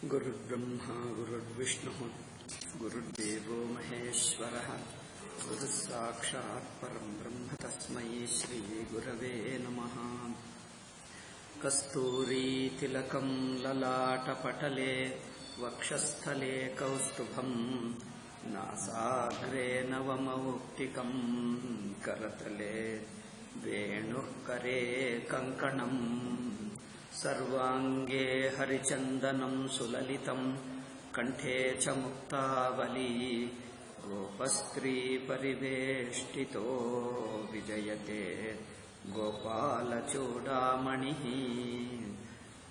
गुरुर्ब्रह्मा गुरुर्विष्णुः गुरुर्देवो महेश्वरः गुरुस्साक्षात् परं ब्रह्म तस्मै श्रीगुरवे नमः। कस्तूरीतिलकं ललाटपटले वक्षस्थले कौस्तुभं नासाग्रे नवमौक्तिकं करतले वेणुः करे कङ्कणम् सर्वांगे हरिचंदनं सुललितं कंठे च मुक्तावली गोपस्त्री परिवेष्टितो विजयते गोपालचूडामणिः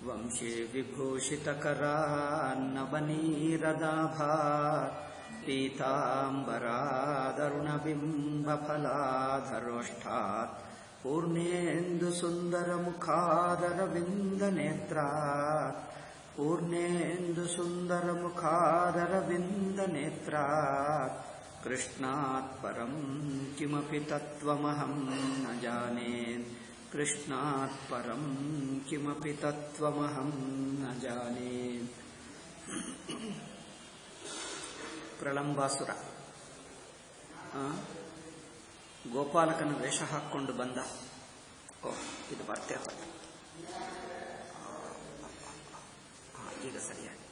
वंशे विभूषितकरान्नवनीरदाभात् पीताम्बरादरुणबिम्बफलाधरोष्ठात् पूर्णेन्दुसुन्दरमुखादरविन्दनेत्रात् पूर्णेन्दुसुन्दरमुखादरविन्दनेत्रात् कृष्णात् परं किमपि तत्त्वमहं न जाने कृष्णात् परं किमपि तत्त्वमहं न जाने। ಪ್ರಳಂಬಾಸುರ ಗೋಪಾಲಕನ ವೇಷ ಹಾಕ್ಕೊಂಡು ಬಂದ. ಇದು ಬರ್ತೇ ಹೋದ. ಈಗ ಸರಿಯಾಗಿ.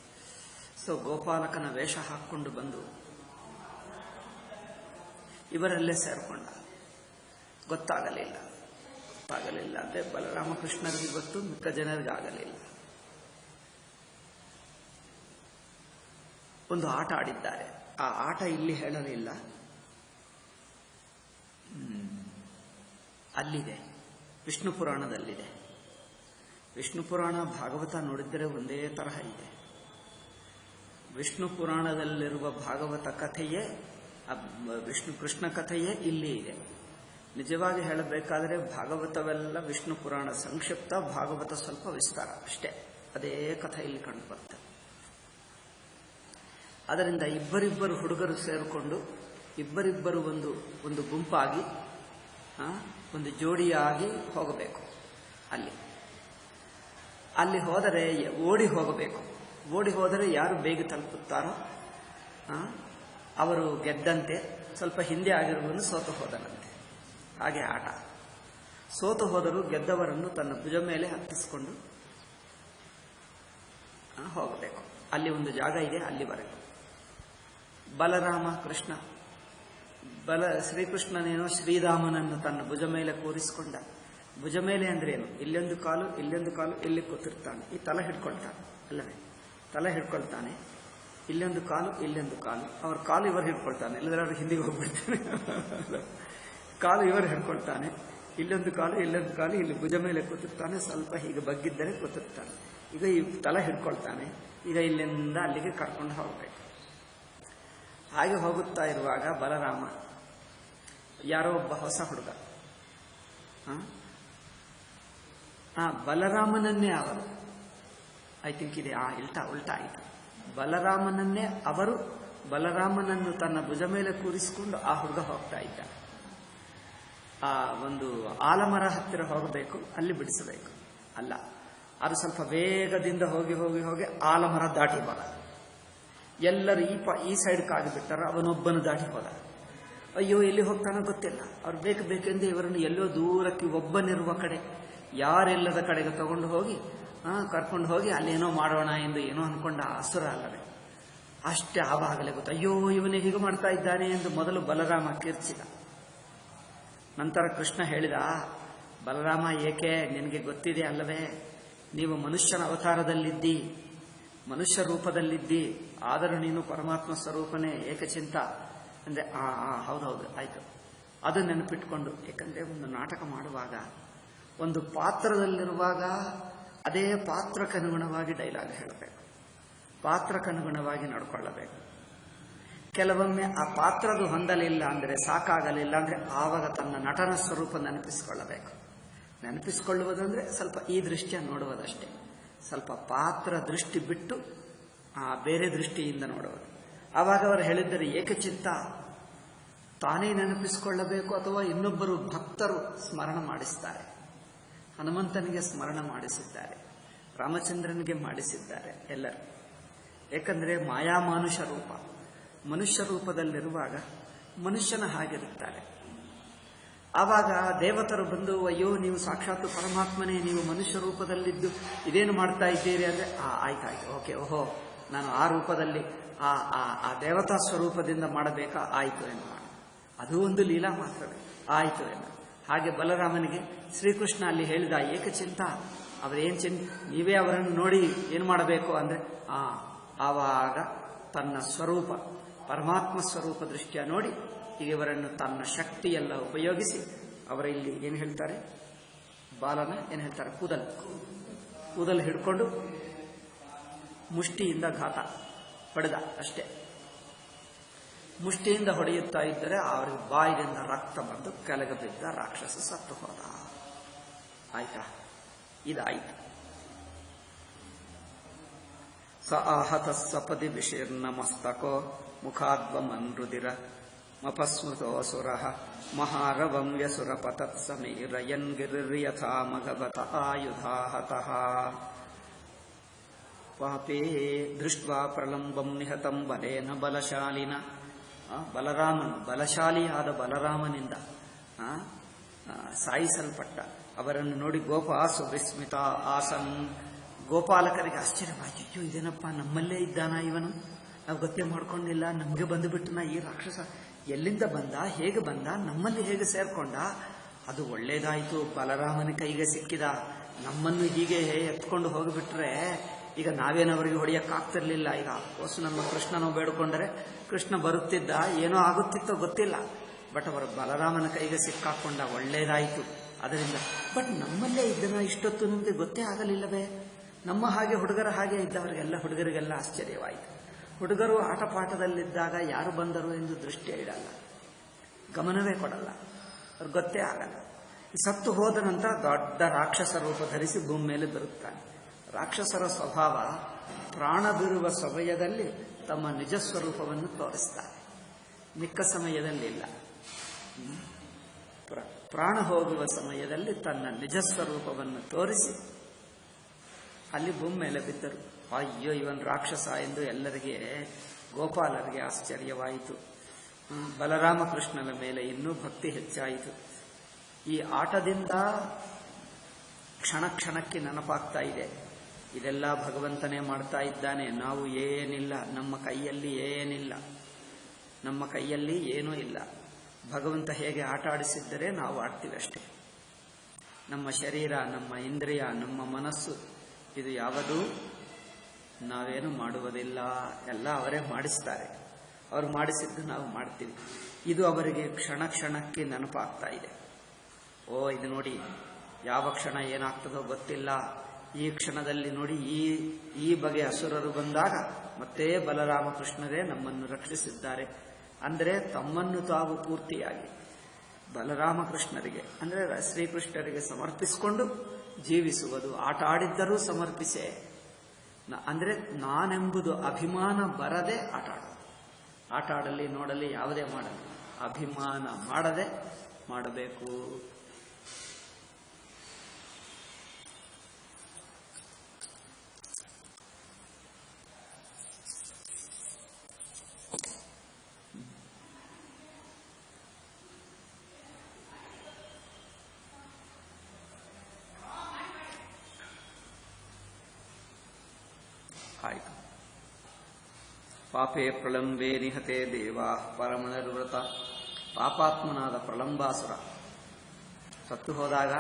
ಗೋಪಾಲಕನ ವೇಷ ಹಾಕ್ಕೊಂಡು ಬಂದು ಇವರಲ್ಲೇ ಸೇರ್ಕೊಂಡ. ಗೊತ್ತಾಗಲಿಲ್ಲ ಅಂದ್ರೆ ಬಲರಾಮಕೃಷ್ಣರಿಗೆ ಗೊತ್ತು, ಮಿಕ್ಕ ಜನರಿಗೆ ಆಗಲಿಲ್ಲ. ಒಂದು ಆಟ ಆಡಿದ್ದಾರೆ. ಆ ಆಟ ಇಲ್ಲಿ ಹೇಳಲಿಲ್ಲ, ಅಲ್ಲಿದೆ, ವಿಷ್ಣು ಪುರಾಣದಲ್ಲಿದೆ. ವಿಷ್ಣು ಪುರಾಣ ಭಾಗವತ ನೋಡಿದರೆ ಒಂದೇ ತರಹ ಇದೆ. ವಿಷ್ಣು ಪುರಾಣದಲ್ಲಿರುವ ಭಾಗವತ ಕಥೆಯೇ, ವಿಷ್ಣು ಕೃಷ್ಣ ಕಥೆಯೇ ಇಲ್ಲಿ ಇದೆ. ನಿಜವಾಗಿ ಹೇಳಬೇಕಾದರೆ ಭಾಗವತವೆಲ್ಲ ವಿಷ್ಣು ಪುರಾಣ ಸಂಕ್ಷಿಪ್ತ, ಭಾಗವತ ಸ್ವಲ್ಪ ವಿಸ್ತಾರ ಅಷ್ಟೇ. ಅದೇ ಕಥೆ ಇಲ್ಲಿ ಕಂಡು ಬರ್ತದೆ. ಅದರಿಂದ ಇಬ್ಬರಿಬ್ಬರು ಹುಡುಗರು ಸೇರಿಕೊಂಡು ಇಬ್ಬರಿಬ್ಬರು ಒಂದು ಗುಂಪಾಗಿ ಒಂದು ಜೋಡಿಯಾಗಿ ಹೋಗಬೇಕು. ಅಲ್ಲಿ ಹೋದರೆ ಓಡಿ ಹೋಗಬೇಕು. ಓಡಿ ಹೋದರೆ ಯಾರು ಬೇಗ ತಲುಪುತ್ತಾರೋ ಅವರು ಗೆದ್ದಂತೆ. ಸ್ವಲ್ಪ ಹಿಂದೆ ಆಗಿರುವನು ಸೋತು ಹೋದನಂತೆ. ಹಾಗೆ ಆಟ. ಸೋತು ಹೋದರೂ ಗೆದ್ದವರನ್ನು ತನ್ನ ಭುಜ ಮೇಲೆ ಹತ್ತಿಸಿಕೊಂಡು ಹೋಗಬೇಕು. ಅಲ್ಲಿ ಒಂದು ಜಾಗ ಇದೆ, ಅಲ್ಲಿವರೆಗೂ. ಬಲರಾಮ ಕೃಷ್ಣ, ಶ್ರೀಕೃಷ್ಣನೇನೋ ಶ್ರೀರಾಮನನ್ನು ತನ್ನ ಭುಜ ಮೇಲೆ ಕೂರಿಸಿಕೊಂಡ. ಭುಜ ಮೇಲೆ ಅಂದ್ರೆ ಏನು? ಇಲ್ಲೊಂದು ಕಾಲು ಇಲ್ಲಿ ಕೂತಿರ್ತಾನೆ. ಈ ತಲೆ ಹಿಡ್ಕೊಳ್ತಾನೆ ಅಲ್ಲವೇ? ತಲೆ ಹಿಡ್ಕೊಳ್ತಾನೆ. ಇಲ್ಲೊಂದು ಕಾಲು ಅವ್ರ ಕಾಲು ಇವರು ಹಿಡ್ಕೊಳ್ತಾನೆ. ಇಲ್ಲದ್ರೆ ಅವ್ರು ಹಿಂದಿಗೆ ಹೋಗ್ಬಿಡ್ತಾನೆ. ಕಾಲು ಇವರು ಹಿಡ್ಕೊಳ್ತಾನೆ. ಇಲ್ಲೊಂದು ಕಾಲು ಇಲ್ಲಿ ಭುಜ ಮೇಲೆ ಕೂತಿರ್ತಾನೆ. ಸ್ವಲ್ಪ ಹೀಗೆ ಬಗ್ಗಿದ್ದರೆ ಕೂತಿರ್ತಾನೆ. ಈಗ ಈ ತಲೆ ಹಿಡ್ಕೊಳ್ತಾನೆ. ಈಗ ಇಲ್ಲಿಂದ ಅಲ್ಲಿಗೆ ಕರ್ಕೊಂಡು ಹೋಗ್ಬೇಕು. ಹಾಗೆ ಹೋಗುತ್ತಾ ಇರುವಾಗ ಬಲರಾಮ, ಯಾರೋ ಒಬ್ಬ ಹೊಸ ಹುಡುಗ, ಬಲರಾಮನನ್ನೇ ಅವರು, ಐ ಥಿಂಕ್ ಇದೆ, ಉಲ್ಟಾ ಆಯಿತು. ಬಲರಾಮನನ್ನೇ ಅವರು, ಬಲರಾಮನನ್ನು ತನ್ನ ಭುಜ ಮೇಲೆ ಕೂರಿಸಿಕೊಂಡು ಆ ಹುಡುಗ ಹೋಗ್ತಾ ಇದ್ದ. ಆ ಒಂದು ಆಲಮರ ಹತ್ತಿರ ಹೋಗಬೇಕು, ಅಲ್ಲಿ ಬಿಡಿಸಬೇಕು. ಅಲ್ಲ, ಅದು ಸ್ವಲ್ಪ ವೇಗದಿಂದ ಹೋಗಿ ಆಲಮರ ದಾಟಿ ಬರ. ಎಲ್ಲರೂ ಈ ಸೈಡ್ ಕಾಗಿಬಿಟ್ಟಾರ. ಅವನೊಬ್ಬನು ದಾಟಿ ಹೋದ. ಅಯ್ಯೋ, ಎಲ್ಲಿ ಹೋಗ್ತಾನೋ ಗೊತ್ತಿಲ್ಲ. ಅವ್ರು ಬೇಕೆಂದು ಇವರನ್ನು ಎಲ್ಲೋ ದೂರಕ್ಕೆ ಒಬ್ಬನಿರುವ ಕಡೆ, ಯಾರೆಲ್ಲದ ಕಡೆಗೆ ತಗೊಂಡು ಹೋಗಿ ಕರ್ಕೊಂಡು ಹೋಗಿ ಅಲ್ಲೇನೋ ಮಾಡೋಣ ಎಂದು ಏನೋ ಅನ್ಕೊಂಡ ಅಸುರ ಅಲ್ಲವೇ. ಅಷ್ಟೇ ಆವಾಗಲೇ ಗೊತ್ತು, ಅಯ್ಯೋ ಇವನಿಗೆ ಹೀಗೆ ಮಾಡ್ತಾ ಇದ್ದಾನೆ ಎಂದು ಮೊದಲು ಬಲರಾಮ ಕಿರ್ಚಿದ. ನಂತರ ಕೃಷ್ಣ ಹೇಳಿದ, ಬಲರಾಮ, ಏಕೆ? ನಿನಗೆ ಗೊತ್ತಿದೆ ಅಲ್ಲವೇ, ನೀವು ಮನುಷ್ಯನ ಅವತಾರದಲ್ಲಿದ್ದಿ, ಮನುಷ್ಯ ರೂಪದಲ್ಲಿದ್ದಿ, ಆದರೂ ನೀನು ಪರಮಾತ್ಮ ಸ್ವರೂಪನೇ, ಏಕಚಿಂತ ಅಂದ್ರೆ ಹೌದೌದು ಆಯ್ತು. ಅದು ನೆನಪಿಟ್ಕೊಂಡು, ಯಾಕಂದ್ರೆ ಒಂದು ನಾಟಕ ಮಾಡುವಾಗ, ಒಂದು ಪಾತ್ರದಲ್ಲಿರುವಾಗ ಅದೇ ಪಾತ್ರಕ್ಕನುಗುಣವಾಗಿ ಡೈಲಾಗ್ ಹೇಳಬೇಕು, ಪಾತ್ರಕ್ಕನುಗುಣವಾಗಿ ನಡ್ಕೊಳ್ಳಬೇಕು. ಕೆಲವೊಮ್ಮೆ ಆ ಪಾತ್ರದ ಹೊಂದಲಿಲ್ಲ ಅಂದ್ರೆ, ಸಾಕಾಗಲಿಲ್ಲ ಅಂದ್ರೆ, ಆವಾಗ ತನ್ನ ನಟನ ಸ್ವರೂಪ ನೆನಪಿಸಿಕೊಳ್ಳಬೇಕು. ನೆನಪಿಸಿಕೊಳ್ಳುವುದಂದ್ರೆ ಸ್ವಲ್ಪ ಈ ದೃಷ್ಟಿಯ ನೋಡುವುದಷ್ಟೇ. ಸ್ವಲ್ಪ ಪಾತ್ರ ದೃಷ್ಟಿ ಬಿಟ್ಟು ಬೇರೆ ದೃಷ್ಟಿಯಿಂದ ನೋಡುವುದು. ಆವಾಗ ಅವರು ಹೇಳಿದ್ದರೆ, ಏಕಚಿತ್ತ, ತಾನೇ ನೆನಪಿಸಿಕೊಳ್ಳಬೇಕು ಅಥವಾ ಇನ್ನೊಬ್ಬರು ಭಕ್ತರು ಸ್ಮರಣ ಮಾಡಿಸ್ತಾರೆ. ಹನುಮಂತನಿಗೆ ಸ್ಮರಣ ಮಾಡಿಸಿದ್ದಾರೆ, ರಾಮಚಂದ್ರನಿಗೆ ಮಾಡಿಸಿದ್ದಾರೆ ಎಲ್ಲರೂ. ಏಕೆಂದರೆ ಮಾಯಾಮಾನುಷ ರೂಪ. ಮನುಷ್ಯ ರೂಪದಲ್ಲಿರುವಾಗ ಮನುಷ್ಯನ ಹಾಗಿರುತ್ತಾರೆ. ಆವಾಗ ದೇವತರು ಬಂದು, ಅಯ್ಯೋ ನೀವು ಸಾಕ್ಷಾತ್ ಪರಮಾತ್ಮನೇ, ನೀವು ಮನುಷ್ಯ ರೂಪದಲ್ಲಿದ್ದು ಇದೇನು ಮಾಡ್ತಾ ಇದ್ದೀರಿ ಅಂದರೆ, ಆಯ್ತಾಯ್ತು, ಓಕೆ, ಓಹೋ, ನಾನು ಆ ರೂಪದಲ್ಲಿ ಆ ದೇವತಾ ಸ್ವರೂಪದಿಂದ ಮಾಡಬೇಕಾ, ಆಯಿತು ಎಂದು ಮಾಡಿ. ಅದು ಒಂದು ಲೀಲಾ ಮಾತ್ರವೇ, ಆಯಿತು ಎಂದು. ಹಾಗೆ ಬಲರಾಮನಿಗೆ ಶ್ರೀಕೃಷ್ಣ ಅಲ್ಲಿ ಹೇಳಿದ ಏಕಚಿಂತ, ಅವರೇನು ನೀವೇ ಅವರನ್ನು ನೋಡಿ ಏನು ಮಾಡಬೇಕು ಅಂದರೆ, ಆವಾಗ ತನ್ನ ಸ್ವರೂಪ ಪರಮಾತ್ಮ ಸ್ವರೂಪ ದೃಷ್ಟಿಯ ನೋಡಿ ಇವರನ್ನು ತನ್ನ ಶಕ್ತಿಯೆಲ್ಲ ಉಪಯೋಗಿಸಿ ಅವರ ಇಲ್ಲಿ ಏನು ಹೇಳ್ತಾರೆ, ಬಾಲನ ಏನು ಹೇಳ್ತಾರೆ, ಕೂದಲು ಹಿಡ್ಕೊಂಡು ಮುಷ್ಟಿಯಿಂದ ಘಾತ ಹೊಡೆದ. ಅಷ್ಟೇ, ಮುಷ್ಟಿಯಿಂದ ಹೊಡೆಯುತ್ತಾ ಇದ್ದರೆ ಅವರಿಗೆ ಬಾಯಿನಿಂದ ರಕ್ತ ಬಂದು ಕೆಳಗೆ ಬಿದ್ದ ರಾಕ್ಷಸ ಸತ್ತು ಹೋದ. ಆಯ್ತಾ, ಇದಾಯಿತು. ಸ ಆಹತ ಸಪದಿ ವಿಶೀರ್ಣ ಮಸ್ತಕೋ ಮುಖಾದ್ವಮನ್ರುದಿರ ಮಪಸ್ಮೃತೋಸುರ ಮಹಾರವಂ ವ್ಯಸುರಪತತ್ ಸಮೀರಯನ್ ಗಿರಿರ್ಯಥಾ ಮಗವತ ಆಯುಧಾಹತಃ ಪಾಪೇ ದೃಷ್ಟ್ವಾ ಪ್ರಲಂಬಂ ನಿಹತಂ ಬಲೇನ ಬಲಶಾಲಿನ. ಬಲರಾಮನು, ಬಲಶಾಲಿಯಾದ ಬಲರಾಮನಿಂದ ಸಾಯಿಸಲ್ಪಟ್ಟ ಅವರನ್ನು ನೋಡಿ ಗೋಪಾಸು ವಿಸ್ಮಿತ ಆಸನ್. ಗೋಪಾಲಕರಿಗೆ ಆಶ್ಚರ್ಯವಾಯಿತು, ಅಯ್ಯೋ ಇದೇನಪ್ಪ, ನಮ್ಮಲ್ಲೇ ಇದ್ದಾನ ಇವನು, ನಾವು ಗೊತ್ತೇ ಮಾಡ್ಕೊಂಡಿಲ್ಲ, ನಮಗೆ ಬಂದುಬಿಟ್ಟನ ಈ ರಾಕ್ಷಸ, ಎಲ್ಲಿಂದ ಬಂದ, ಹೇಗೆ ಬಂದ, ನಮ್ಮಲ್ಲಿ ಹೇಗೆ ಸೇರ್ಕೊಂಡ. ಅದು ಒಳ್ಳೇದಾಯಿತು, ಬಲರಾಮನ ಕೈಗೆ ಸಿಕ್ಕಿದ. ನಮ್ಮನ್ನು ಹೀಗೆ ಎತ್ಕೊಂಡು ಹೋಗಿಬಿಟ್ರೆ ಈಗ ನಾವೇನವರಿಗೆ ಹೊಡೆಯಕ್ಕಾಗ್ತಿರ್ಲಿಲ್ಲ. ಈಗ ಹೊಸ ನಮ್ಮ ಕೃಷ್ಣನೋ ಬೇಡಿಕೊಂಡರೆ ಕೃಷ್ಣ ಬರುತ್ತಿದ್ದ, ಏನೋ ಆಗುತ್ತಿತ್ತೋ ಗೊತ್ತಿಲ್ಲ. ಬಟ್ ಅವರು ಬಲರಾಮನ ಕೈಗೆ ಸಿಕ್ಕಾಕೊಂಡ, ಒಳ್ಳೇದಾಯಿತು ಅದರಿಂದ. ಬಟ್ ನಮ್ಮಲ್ಲೇ ಇದ್ದನ ಇಷ್ಟೊತ್ತು ನಮಗೆ ಗೊತ್ತೇ ಆಗಲಿಲ್ಲವೇ. ನಮ್ಮ ಹಾಗೆ ಹುಡುಗರ ಹಾಗೆ ಇದ್ದವರಿಗೆಲ್ಲ, ಹುಡುಗರಿಗೆಲ್ಲ ಆಶ್ಚರ್ಯವಾಯಿತು. ಹುಡುಗರು ಆಟಪಾಠದಲ್ಲಿದ್ದಾಗ ಯಾರು ಬಂದರು ಎಂದು ದೃಷ್ಟಿ ಇಡಲ್ಲ, ಗಮನವೇ ಕೊಡಲ್ಲ, ಅವ್ರಿಗೆ ಗೊತ್ತೇ ಆಗಲ್ಲ. ಸತ್ತು ಹೋದ ನಂತರ ದೊಡ್ಡ ರಾಕ್ಷಸ ರೂಪ ಧರಿಸಿ ಭೂಮಿ ಮೇಲೆ ಬರುತ್ತಾನೆ. ರಾಕ್ಷಸರ ಸ್ವಭಾವ ಪ್ರಾಣ ಬಿರುವ ಸಮಯದಲ್ಲಿ ತಮ್ಮ ನಿಜ ಸ್ವರೂಪವನ್ನು ತೋರಿಸ್ತಾರೆ, ಮಿಕ್ಕ ಸಮಯದಲ್ಲಿಲ್ಲ. ಪ್ರಾಣ ಹೋಗುವ ಸಮಯದಲ್ಲಿ ತನ್ನ ನಿಜ ಸ್ವರೂಪವನ್ನು ತೋರಿಸಿ ಅಲ್ಲಿ ಭೂಮಿ ಮೇಲೆ ಬಿದ್ದರು. ಅಯ್ಯೋ ಇವನ್ ರಾಕ್ಷಸ ಎಂದು ಎಲ್ಲರಿಗೆ, ಗೋಪಾಲರಿಗೆ ಆಶ್ಚರ್ಯವಾಯಿತು. ಬಲರಾಮಕೃಷ್ಣನ ಮೇಲೆ ಇನ್ನೂ ಭಕ್ತಿ ಹೆಚ್ಚಾಯಿತು. ಈ ಆಟದಿಂದ ಕ್ಷಣ ಕ್ಷಣಕ್ಕೆ ನೆನಪಾಗ್ತಾ ಇದೆ, ಇದೆಲ್ಲ ಭಗವಂತನೇ ಮಾಡ್ತಾ ಇದ್ದಾನೆ, ನಾವು ಏನಿಲ್ಲ, ನಮ್ಮ ಕೈಯಲ್ಲಿ ಏನಿಲ್ಲ, ನಮ್ಮ ಕೈಯಲ್ಲಿ ಏನೂ ಇಲ್ಲ. ಭಗವಂತ ಹೇಗೆ ಆಟ ಆಡಿಸಿದ್ದರೆ ನಾವು ಆಡ್ತೀವಿ ಅಷ್ಟೇ. ನಮ್ಮ ಶರೀರ, ನಮ್ಮ ಇಂದ್ರಿಯ, ನಮ್ಮ ಮನಸ್ಸು, ಇದು ಯಾವುದೂ ನಾವೇನು ಮಾಡುವುದಿಲ್ಲ, ಎಲ್ಲ ಅವರೇ ಮಾಡಿಸ್ತಾರೆ. ಅವರು ಮಾಡಿಸಿದ್ದು ನಾವು ಮಾಡ್ತೀವಿ. ಇದು ಅವರಿಗೆ ಕ್ಷಣ ಕ್ಷಣಕ್ಕೆ ನೆನಪಾಗ್ತಾ ಇದೆ. ಇದು ನೋಡಿ, ಯಾವ ಕ್ಷಣ ಏನಾಗ್ತದೋ ಗೊತ್ತಿಲ್ಲ. ಈ ಕ್ಷಣದಲ್ಲಿ ನೋಡಿ, ಈ ಬಗೆಯ ಅಸುರರು ಬಂದಾಗ ಮತ್ತೆ ಬಲರಾಮಕೃಷ್ಣರೇ ನಮ್ಮನ್ನು ರಕ್ಷಿಸಿದ್ದಾರೆ. ಅಂದರೆ ತಮ್ಮನ್ನು ತಾವು ಪೂರ್ತಿಯಾಗಿ ಬಲರಾಮಕೃಷ್ಣರಿಗೆ, ಅಂದರೆ ಶ್ರೀಕೃಷ್ಣರಿಗೆ ಸಮರ್ಪಿಸಿಕೊಂಡು ಜೀವಿಸುವುದು. ಆಟ ಆಡಿದ್ದರೂ ಸಮರ್ಪಿಸೆ, ಅಂದರೆ ನಾನೆಂಬುದು ಅಭಿಮಾನ ಬರದೆ ಆಟ ಆಡೋದು. ಆಟ ಆಡಲಿ, ನೋಡಲಿ, ಯಾವುದೇ ಮಾಡಲಿ, ಅಭಿಮಾನ ಮಾಡದೆ ಮಾಡಬೇಕು. ಆಯಿತು. ಪಾಪೇ ಪ್ರಳಂಬೆ ನಿಹತೆ ದೇವಾ ಪರಮನಿರ್ವೃತ. ಪಾಪಾತ್ಮನಾದ ಪ್ರಳಂಬಾಸುರ ಸತ್ತು ಹೋದಾಗ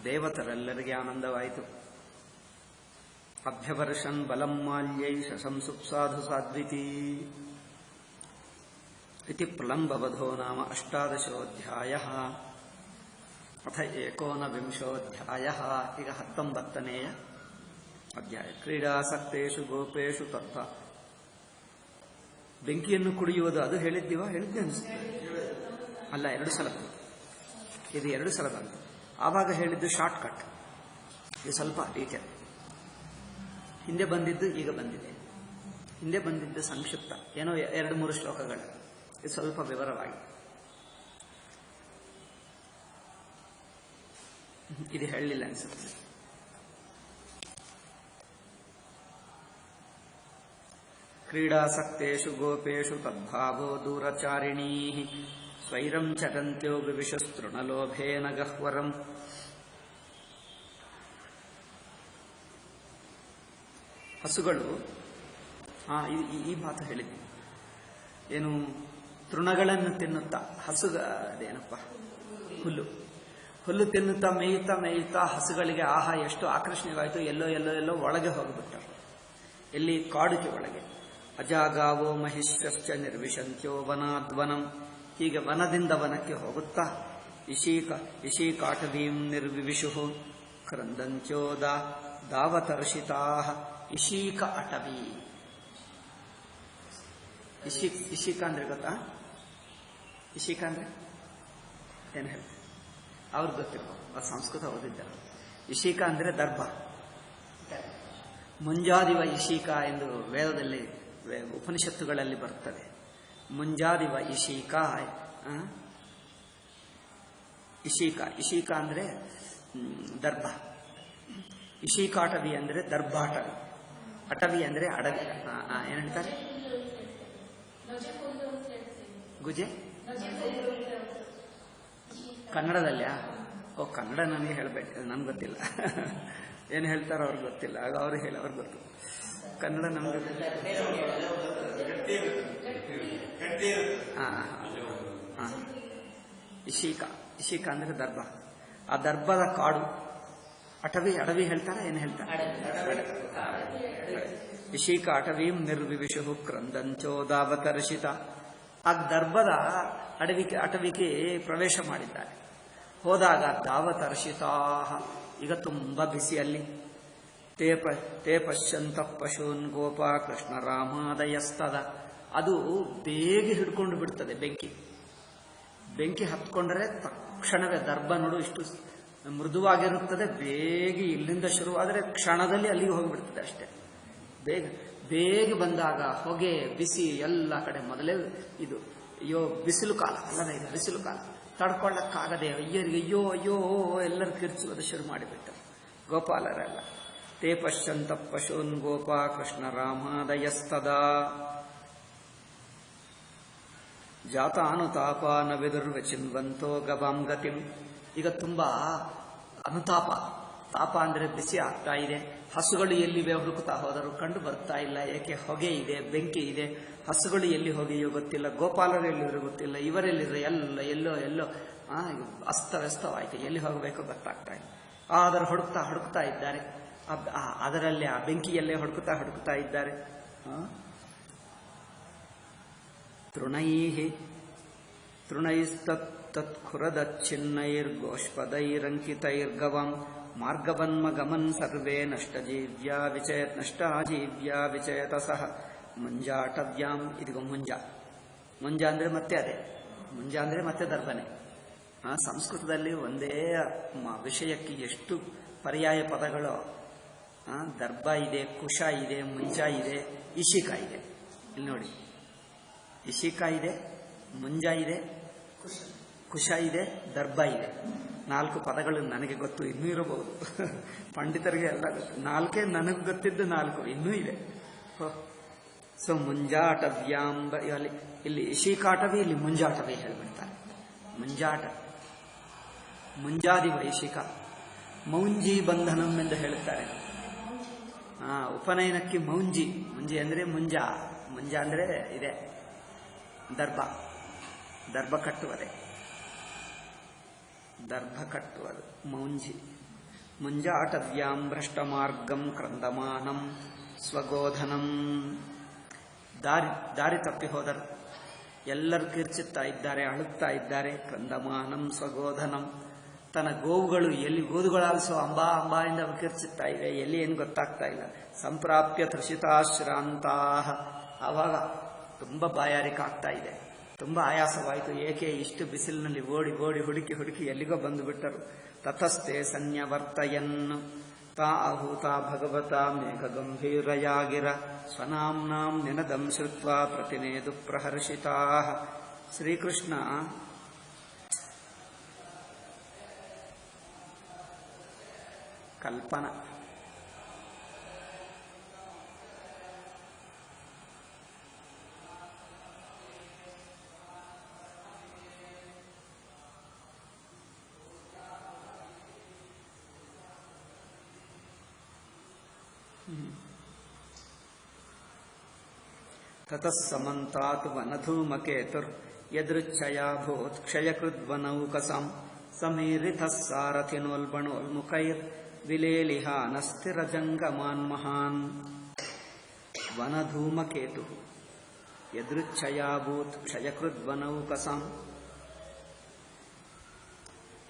ದೇವತರೆಲ್ಲರಿಗೆ ಆನಂದವಾಯಿತು. ಅಭ್ಯವರ್ಷನ್ ಬಲಂ ಮಾಲ್ಯೈ ಶಶಂಸುಪ್ಸಾಧು ಸಾಧ್ವಿತಿ ಇತಿ ಪ್ರಳಂಬವಧೋ ನಾಮ ಅಷ್ಟಾದಶೋಧ್ಯಾಯಃ. ಅಥ ಏಕೋನವಿಂಶೋಧ್ಯಾಯಃ. ಈಗ 19ನೇಯ ಅಧ್ಯಾಯ. ಕ್ರೀಡಾಸಕ್ತೇಷು ಗೋಪೇಷು ತತ್ತ. ಬೆಂಕಿಯನ್ನು ಕುಡಿಯುವುದು, ಅದು ಹೇಳಿದ್ದೆ ಅನಿಸುತ್ತೆ. ಅಲ್ಲ, 2 ಸಲ, ಇದು 2 ಸಲದಂತ. ಆವಾಗ ಹೇಳಿದ್ದು ಶಾರ್ಟ್ ಕಟ್, ಇದು ಸ್ವಲ್ಪ ಡೀಟೇಲ್. ಹಿಂದೆ ಬಂದಿದ್ದು ಈಗ ಬಂದಿದೆ. ಹಿಂದೆ ಬಂದಿದ್ದು ಸಂಕ್ಷಿಪ್ತ, ಏನೋ 2-3 ಶ್ಲೋಕಗಳು. ಇದು ಸ್ವಲ್ಪ ವಿವರವಾಗಿ. ಇದು ಹೇಳಲಿಲ್ಲ ಅನಿಸುತ್ತೆ. ಕ್ರೀಡಾಸಕ್ತೇಷು ಗೋಪೇಷು ತದ್ಭಾವೋ ದೂರಚಾರಿಣೀಃ ಸ್ವೈರಂ ಚರಂತ್ಯೋ ವಿವಿಶಸ್ತೃಣಲೋಭೇನ ಗಹ್ವರಂ. ಹಸುಗಳು ಈ ಮಾತು ಹೇಳಿದ್ವಿ. ಏನು ತೃಣಗಳನ್ನು ತಿನ್ನುತ್ತಾ ಅದೇನಪ್ಪ ಹುಲ್ಲು ತಿನ್ನುತ್ತಾ ಮೇಯುತ್ತಾ ಹಸುಗಳಿಗೆ ಎಷ್ಟು ಆಕರ್ಷಣೀಯವಾಯಿತು. ಎಲ್ಲೋ ಒಳಗೆ ಹೋಗಿಬಿಟ್ಟರು. ಎಲ್ಲಿ? ಕಾಡುಗೆ ಒಳಗೆ. ಅಜಾಗಾವೋ ಮಹಿಷ್ಯಶ್ಚ ನಿರ್ವಿಶಂತ್ಯೋ ವನಾದ್ವನಂ. ಹೀಗೆ ವನದಿಂದ ವನಕ್ಕೆ ಹೋಗುತ್ತಾ ಇಶೀಕಾಟವೀಂ ನಿರ್ವಿವಿಶು ಕ್ರಂದಂತ್ಯೋದ ದಾವತರ್ಷಿತಾ. ಇಶೀಕ ಅಟವಿ. ಇಶೀಕ ಅಂದ್ರೆ ಗೊತ್ತಾ? ಇಶೀಕ ಅಂದ್ರೆ ಏನು ಹೇಳ್ತಾರೆ? ಅವ್ರಿಗೆ ಗೊತ್ತಿರ್ಬೋದು, ಅವ್ರು ಸಂಸ್ಕೃತ ಓದಿದ್ದಾರೆ. ಇಶೀಕ ಅಂದ್ರೆ ದರ್ಭ. ಮುಂಜಾದಿವ ಇಶೀಕ ಎಂದು ವೇದದಲ್ಲಿ ಉಪನಿಷತ್ತುಗಳಲ್ಲಿ ಬರುತ್ತದೆ. ಮುಂಜಾದಿವ ಇಶೀಕ. ಇಶೀಕ ಅಂದ್ರೆ ದರ್ಭ. ಇಶೀಕಾಟವಿ ಅಂದ್ರೆ ದರ್ಭಾಟವಿ. ಅಟವಿ ಅಂದ್ರೆ ಅಡವಿ. ಏನ್ ಹೇಳ್ತಾರೆ? ಗುಜೆ ಕನ್ನಡದಲ್ಯಾ? ಕನ್ನಡ ನನಗೆ ಹೇಳಬೇಡಿ, ನನ್ಗೆ ಗೊತ್ತಿಲ್ಲ. ಏನು ಹೇಳ್ತಾರೋ ಅವ್ರಿಗೆ ಗೊತ್ತಿಲ್ಲ. ಆಗ ಅವ್ರು ಹೇಳಿ ಅವ್ರಿಗೆ ಗೊತ್ತು. ಕನ್ನಡ ನಮ್ಗೆ ಇಶೀಕ ಅಂದ್ರೆ ದರ್ಭ. ಆ ದರ್ಭದ ಕಾಡು. ಅಡವಿ ಹೇಳ್ತಾರ? ಏನು ಹೇಳ್ತಾರೆ? ಇಶೀಕ ಅಟವೀಂ ನಿರ್ವಿವಿಶು ಕ್ರಂದಂಚೋದಾವತರ್ಷಿತ. ಆ ದರ್ಭದ ಅಟವಿಗೆ ಪ್ರವೇಶ ಮಾಡಿದ್ದಾರೆ. ಹೋದಾಗ ದಾವತರ್ಷಿತಾ. ಈಗ ತುಂಬಾ ಬಿಸಿಯಲ್ಲಿ. ತೇ ಪಶ್ಯಂತ ಪಶೂನ್ ಗೋಪ ಕೃಷ್ಣ ರಾಮಾದಯಸ್ತದ. ಅದು ಬೇಗ ಹಿಡ್ಕೊಂಡು ಬಿಡ್ತದೆ ಬೆಂಕಿ ಹತ್ಕೊಂಡ್ರೆ ತಕ್ಷಣವೇ ದರ್ಭ ನೋಡು ಇಷ್ಟು ಮೃದುವಾಗಿರುತ್ತದೆ. ಬೇಗ ಇಲ್ಲಿಂದ ಶುರುವಾದರೆ ಕ್ಷಣದಲ್ಲಿ ಅಲ್ಲಿಗೆ ಹೋಗಿಬಿಡ್ತದೆ ಅಷ್ಟೇ. ಬೇಗ ಬಂದಾಗ ಹೊಗೆ ಬಿಸಿ ಎಲ್ಲ ಕಡೆ. ಮೊದಲೇ ಇದು ಬಿಸಿಲು ಕಾಲ ಅಲ್ಲದ, ಇದು ಬಿಸಿಲು ಕಾಲ. ತಡ್ಕೊಳ್ಳಕ್ಕಾಗದೆ ಅಯ್ಯೋ ಎಲ್ಲರೂ ಕಿರ್ಚುವುದು ಶುರು ಮಾಡಿಬಿಟ್ಟರು ಗೋಪಾಲರೆಲ್ಲ. ತೇ ಪಶ್ಯಂತ ಪಶೂನ್ ಗೋಪ ಕೃಷ್ಣ ರಾಮಾದಯಸ್ತದಾ. ಜಾತಾನುತಾಪಾನ ವಿದುರ್ವಚಿನ್ವಂತೋ ಗವಾಂ ಗತಿಂ. ಈಗ ತುಂಬಾ ಅನುತಾಪ. ತಾಪ ಅಂದ್ರೆ ಬಿಸಿ ಆಗ್ತಾ ಇದೆ. ಹಸುಗಳು ಎಲ್ಲಿವೆ ಹುಡುಕುತ್ತಾ ಹೋದರು, ಕಂಡು ಬರ್ತಾ ಇಲ್ಲ. ಏಕೆ? ಹೊಗೆ ಇದೆ, ಬೆಂಕಿ ಇದೆ. ಹಸುಗಳು ಎಲ್ಲಿ ಹೋಗಿಯೋ ಗೊತ್ತಿಲ್ಲ, ಗೋಪಾಲರು ಎಲ್ಲಿದ್ರು ಗೊತ್ತಿಲ್ಲ, ಇವರೆಲ್ಲಿದ್ರು ಎಲ್ಲೋ ಅಸ್ತವ್ಯಸ್ತವಾಯಿತು. ಎಲ್ಲಿ ಹೋಗಬೇಕೋ ಗೊತ್ತಾಗ್ತಾ ಇಲ್ಲ. ಆದರೆ ಹುಡುಕ್ತಾ ಇದ್ದಾರೆ. ಅದರಲ್ಲಿ ಆ ಬೆಂಕಿಯಲ್ಲೇ ಹುಡುಕ್ತಾ ಇದ್ದಾರೆ. ತೃಣೈಸ್ತತ್ಖುರದಚ್ಛಿನ್ನೈರ್ಗೋಷ್ಪದೈರಂಕಿತೈರ್ಗವಂ ಮಾರ್ಗವನ್ಮಗಮನ್ ಸರ್ವೇ ನಷ್ಟಾಜೀವ್ಯಾ ವಿಚಯತಸಃ ಮುಂಜಾಟವ್ಯಾಂ. ಇದಿಗೋ ಮುಂಜ ಅಂದ್ರೆ ಮತ್ತೆ ಅದೇ. ಮುಂಜ ಅಂದ್ರೆ ಮತ್ತೆ ದರ್ಭನೆ. ಸಂಸ್ಕೃತದಲ್ಲಿ ಒಂದೇ ವಿಷಯಕ್ಕೆ ಎಷ್ಟು ಪರ್ಯಾಯ ಪದಗಳು. ದರ್ಭ ಇದೆ, ಕುಶ ಇದೆ, ಮುಂಜ ಇದೆ, ಇಶಿಕ ಇದೆ. ಇಲ್ಲಿ ನೋಡಿ, ಇಶಿಕ ಇದೆ, ಮುಂಜ ಇದೆ, ಕುಶ ಇದೆ, ದರ್ಭ ಇದೆ. 4 ಪದಗಳು ನನಗೆ ಗೊತ್ತು, ಇನ್ನೂ ಇರಬಹುದು. ಪಂಡಿತರಿಗೆ ಎಲ್ಲ ಗೊತ್ತು. 4 ನನಗೆ ಗೊತ್ತಿದ್ದು 4 ಇನ್ನೂ ಇದೆ. ಸೊ ಮುಂಜಾಟವ್ಯಾಂಬ. ಇಲ್ಲಿ ಇಶಿಕಾಟವಿ, ಇಲ್ಲಿ ಮುಂಜಾಟವಿ ಹೇಳ್ಬಿಡ್ತಾರೆ. ಮುಂಜಾದಿ ವೈಶಿಕ ಮೌಂಜಿ ಬಂಧನಂ ಎಂದು ಹೇಳುತ್ತಾರೆ. ಉಪನಯನಕ್ಕೆ ಮೌಂಜಿ ಅಂದ್ರೆ ಮುಂಜ ಅಂದ್ರೆ ಇದೆ ದರ್ಭ ಕಟ್ಟುವುದೇ. ಮೌಂಜಿ. ಮುಂಜಾಟವ್ಯಾಂ ಭ್ರಷ್ಟ ಮಾರ್ಗಂ ಕ್ರಂದಮಾನಂ ಸ್ವಗೋಧನಂ. ದಾರಿ ತಪ್ಪಿ ಹೋದರು. ಎಲ್ಲರೂ ಕಿರ್ಚುತ್ತಾ ಇದ್ದಾರೆ, ಅಳುತ್ತಾ ಇದ್ದಾರೆ. ಕ್ರಂದಮಾನಂ ಸ್ವಗೋಧನಂ. ತನ್ನ ಗೋವುಗಳು ಎಲ್ಲಿ ಗೋದುಗಳಾಲ್ಸೋ ಅಂಬಾ ಎಂದು ಅವು ಕಿರ್ಚುತ್ತಾ ಇವೆ. ಎಲ್ಲಿ ಏನು ಗೊತ್ತಾಗ್ತಾ ಇಲ್ಲ. ಸಂಪ್ರಾಪ್ಯ ತೃಷಿತಾಶ್ರಾಂತಾ. ಆವಾಗ ತುಂಬ ಬಾಯಾರಿಕೆ ಆಗ್ತಾ ಇದೆ, ತುಂಬ ಆಯಾಸವಾಯಿತು. ಏಕೆ? ಇಷ್ಟು ಬಿಸಿಲಿನಲ್ಲಿ ಓಡಿ ಹುಡುಕಿ ಎಲ್ಲಿಗೋ ಬಂದು ಬಿಟ್ಟರು. ತತಸ್ಥೆ ಸನ್ಯವರ್ತಯನ್ ತಾ ಆಹೂತ ಭಗವತ ಮೇಘ ಗಂಭೀರಯಾಗಿರ ಸ್ವನಾಮ್ನಾಂ ನಿನದಂ ಶ್ರುತ್ವಾ ಪ್ರತಿನೇದು ಪ್ರಹರ್ಷಿತಾ. ಶ್ರೀಕೃಷ್ಣ ಕಲ್ಪನಾ ತತಃ ಸಮಂತಾತ್ ವನಧೂಮಕೇತುರ್ ಯದೃಚ್ಛಯಾಭೂತ್ ಕ್ಷಯಕೃದ್ವನೌಕಸಂ ಸಮೀರಿತಃ ಸಾರಥಿನೋಲ್ಬಣೋಲ್ಮುಖೈರ್ ವಿಲೇಲಿಹಾನಸ್ಥಿರಜಂಗಮಾನ್ ಮಹಾನ್. ವನಧೂಮಕೇತು ಯದೃಚ್ಛಯಾಭೂತ್ ಕ್ಷಯಕೃದ್ವನೌಕಸಂ.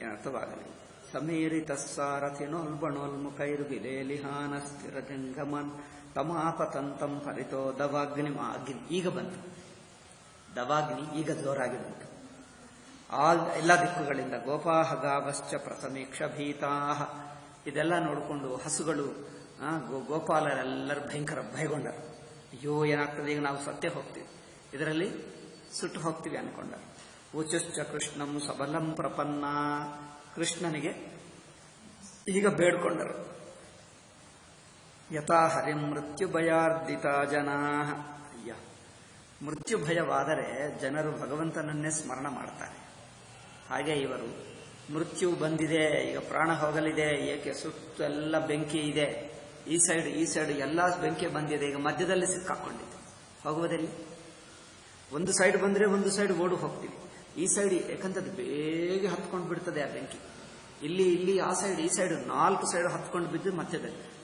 ಅರ್ಥವಾಗಲಿ. ಸಮೀರಿತಃ ಸಾರಥಿನೋಲ್ಬಣೋಲ್ಮುಖೈರ್ ವಿಲೇಲಿಹಾನಸ್ಥಿರಜಂಗಮಾನ್ ತಮಾಪತಂತಂ ಪರಿತೋ ದವಾಗ್ನಿ. ಈಗ ಬಂತು ದವಾಗ್ನಿ, ಈಗ ಜೋರಾಗಿ ಬಂತು. ಎಲ್ಲ ದಿಕ್ಕುಗಳಿಂದ ಗೋಪಾಹ ಗಾವಶ್ಚ ಪ್ರಸಮೇಕ್ಷ ಭೀತಾಹ. ಇದೆಲ್ಲ ನೋಡಿಕೊಂಡು ಹಸುಗಳು, ಗೋಪಾಲರೆಲ್ಲರೂ ಭಯಂಕರ ಭಯಗೊಂಡರು. ಅಯ್ಯೋ, ಏನಾಗ್ತದೆ, ಈಗ ನಾವು ಸತ್ಯ ಹೋಗ್ತೀವಿ, ಇದರಲ್ಲಿ ಸುಟ್ಟು ಹೋಗ್ತೀವಿ ಅನ್ಕೊಂಡರು. ಉಚುಶ್ಚ ಕೃಷ್ಣಂ ಸಬಲಂ ಪ್ರಪನ್ನ. ಕೃಷ್ಣನಿಗೆ ಈಗ ಬೇಡ್ಕೊಂಡರು. ಯಥಾ ಹರಿಂ ಮೃತ್ಯು ಭಯಾರ್ದಿತ ಜನಾ. ಅಯ್ಯ, ಮೃತ್ಯು ಭಯವಾದರೆ ಜನರು ಭಗವಂತನನ್ನೇ ಸ್ಮರಣ ಮಾಡ್ತಾರೆ. ಹಾಗೆ ಇವರು ಮೃತ್ಯು ಬಂದಿದೆ, ಈಗ ಪ್ರಾಣ ಹೋಗಲಿದೆ, ಏಕೆ ಸುತ್ತೆಲ್ಲ ಬೆಂಕಿ ಇದೆ, ಈ ಸೈಡ್ ಎಲ್ಲ ಬೆಂಕಿ ಬಂದಿದೆ, ಈಗ ಮಧ್ಯದಲ್ಲಿ ಸಿಕ್ಕಾಕೊಂಡಿದೆ, ಹೋಗುವುದೆಲ್ಲಿ? ಒಂದು ಸೈಡ್ ಬಂದ್ರೆ ಒಂದು ಸೈಡ್ ಓಡು ಹೋಗ್ತೀವಿ, ಈ ಸೈಡ್ ಯಾಕಂತದ್ದು ಬೇಗ ಹತ್ಕೊಂಡು ಬಿಡ್ತದೆ ಆ ಬೆಂಕಿ. ಇಲ್ಲಿ ಆ ಸೈಡ್ ಈ ಸೈಡ್ 4 ಸೈಡ್ ಹತ್ಕೊಂಡು ಬಿದ್ದು